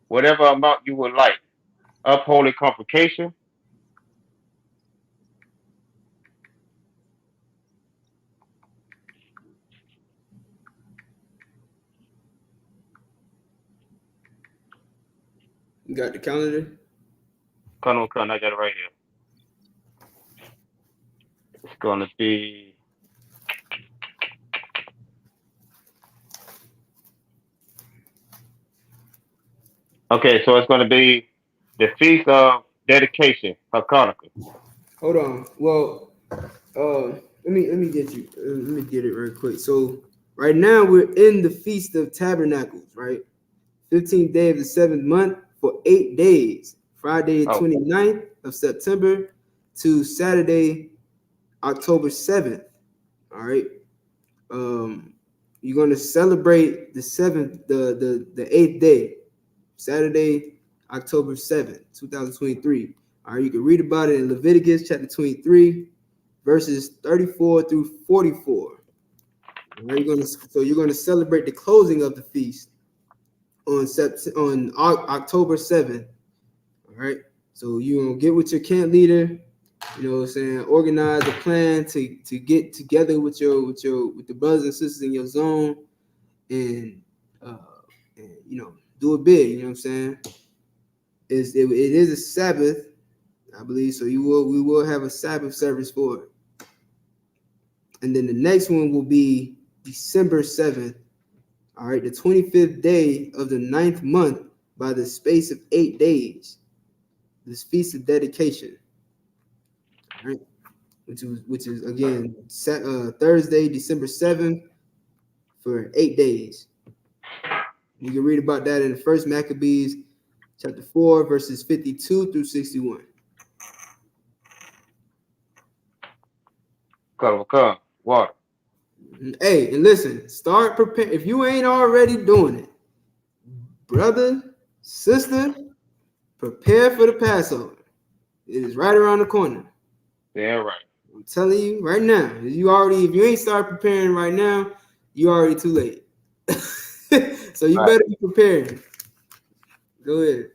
Whatever amount you would like. Upholding convocation. You got the calendar? Come on, I got it right here. It's going to be okay. So it's going to be the Feast of Dedication, Hanukkah. Hold on. Well, let me get it right quick. So right now we're in the Feast of Tabernacles, right? 15th day of the 7th month for 8 days. Friday, 29th of September to Saturday, October 7th. All right. You're gonna celebrate the 7th, the 8th day, Saturday, October 7th, 2023. All right, you can read about it in Leviticus chapter 23, verses 34 through 44. All right, you're gonna celebrate the closing of the feast on October 7th. All right. So you're gonna get with your camp leader, you know what I'm saying, organize a plan to get together with the brothers and sisters in your zone and do a bid, you know what I'm saying? It is a Sabbath, I believe, so we will have a Sabbath service for it. And then the next one will be December 7th. All right, the 25th day of the 9th month by the space of 8 days. This feast of dedication. All right, which is again Thursday, December 7th for 8 days. You can read about that in the First Maccabees chapter 4, verses 52 through 61. Come, water. Hey, and listen, start preparing. If you ain't already doing it, brother, sister, prepare for the Passover. It is right around the corner. Yeah, right. I'm telling you right now. If you ain't started preparing right now, you already too late. So you better be preparing. Go ahead.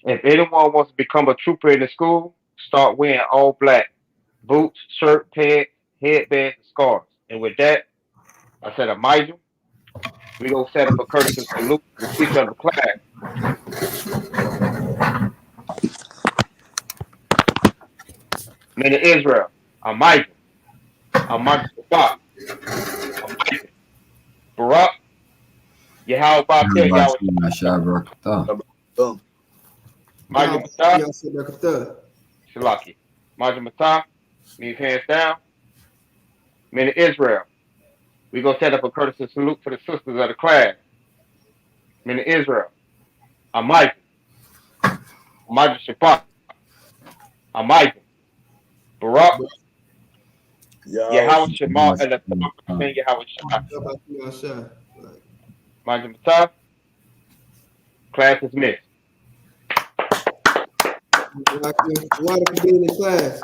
If anyone wants to become a trooper in the school, start wearing all black. Boots, shirt, pants, headbands, and scarves. And with that, I said, Elijah, we're going to set up a courtesy salute to the teacher of the class. Men of Israel, I'm Micah. I'm Micah Sabak. I'm Micah. Barak, YAHANNA, Yahweh Majah Matah, Shalaki. Majah Matah, means hands down. Men of Israel, we're going to set up a courtesy salute for the sisters of the class. Men of Israel, I'm Micah. Majah Shabbat. I'm Micah. Barak, Yahweh Shema, and the Yahweh Shah. Majah Matah, class is missed. Water for being in class.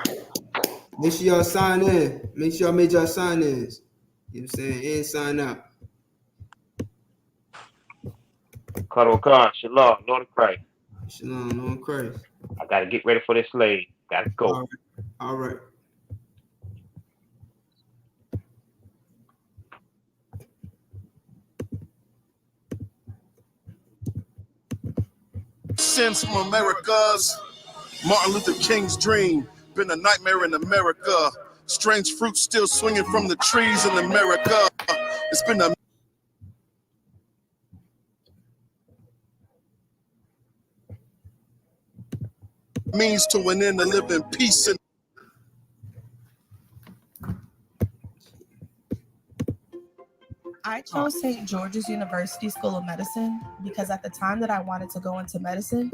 Make sure y'all sign in. Make sure y'all made y'all sign ins. You know what I'm saying? And sign out. Cuddle Khan, Shalom, Lord of Christ. Shalom, Lord of Christ. I got to get ready for this slave. Got to go. All right. Sins from America's Martin Luther King's dream. Been a nightmare in America. Strange fruit still swinging from the trees in America. It's been a means to an end to live in peace and I chose St. George's University School of Medicine because at the time that I wanted to go into medicine,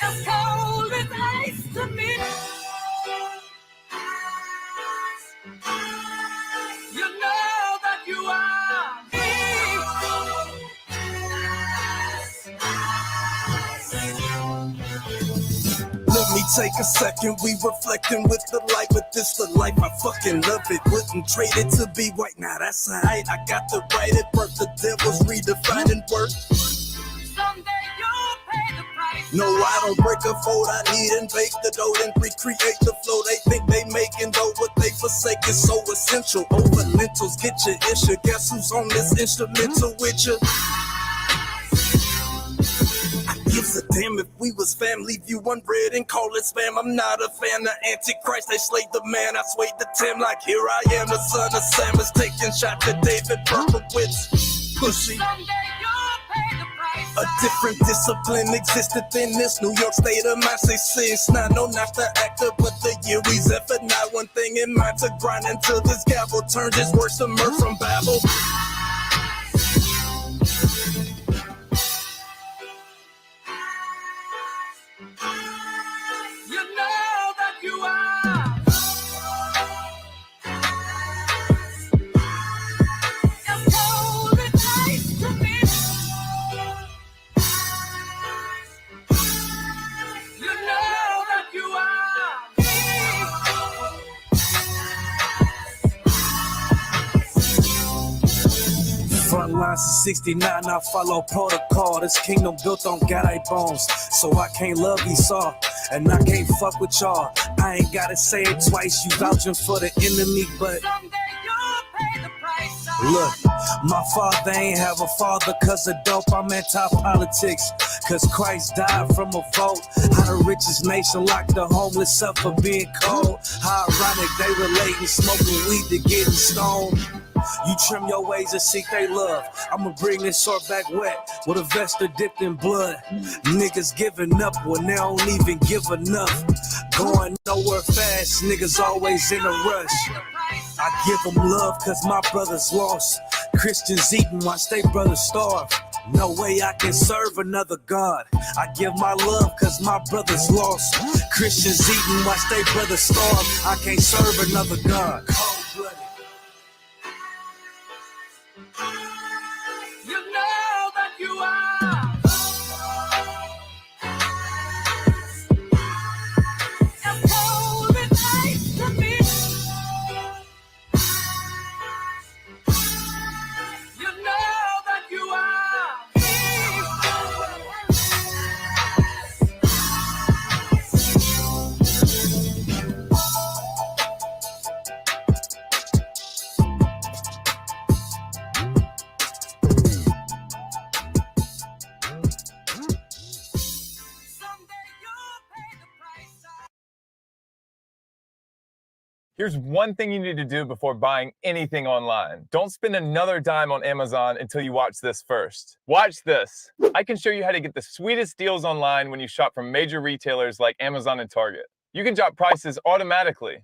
As cold as ice to me. You know that you are me. Let me take a second, we reflecting with the light, but this the life, I fucking love it. Wouldn't trade it to be white, now that's alright. I got the right at birth, the devil's redefining worth. Someday you'll pay the price. No, I don't break a fold, I need and bake the dough, then recreate the flow. They think they making though, what they forsake is so essential. Over lentils, get your issue. Guess who's on this instrumental with you? Gives a damn if we was family, view one bread and call it spam. I'm not a fan of Antichrist, they slayed the man, I swayed the Tim like here I am, the son of Sam is taking shot to David Berkowitz. Pussy. A different discipline existed in this New York state of mind. Say since now, no, not the actor, but the year we's ever not one thing in mind to grind until this gavel turns his words to murder from Babel. You know that you are. As cold as ice to me. You know that you are. Front lines is 69, I follow protocol. This kingdom built on God bones, so I can't love Esau, and I can't fuck with y'all. I ain't gotta say it twice, you vouching for the enemy, but look, my father ain't have a father cause of dope, I'm anti-politics, cause Christ died from a vote. How the richest nation locked the homeless up for being cold. How ironic they relating smoking weed to getting stoned. You trim your ways and seek they love. I'ma bring this sword back wet with a vesta dipped in blood. Niggas giving up when they don't even give enough. Going nowhere fast, niggas always in a rush. I give them love cause my brothers lost. Christians eating, watch they brothers starve. No way I can serve another God. I give my love cause my brothers lost. Christians eating, watch they brothers starve. I can't serve another God. You know that you are. As cold as ice to me. You know that you are. Here's one thing you need to do before buying anything online. Don't spend another dime on Amazon until you watch this first. Watch this. I can show you how to get the sweetest deals online when you shop from major retailers like Amazon and Target. You can drop prices automatically.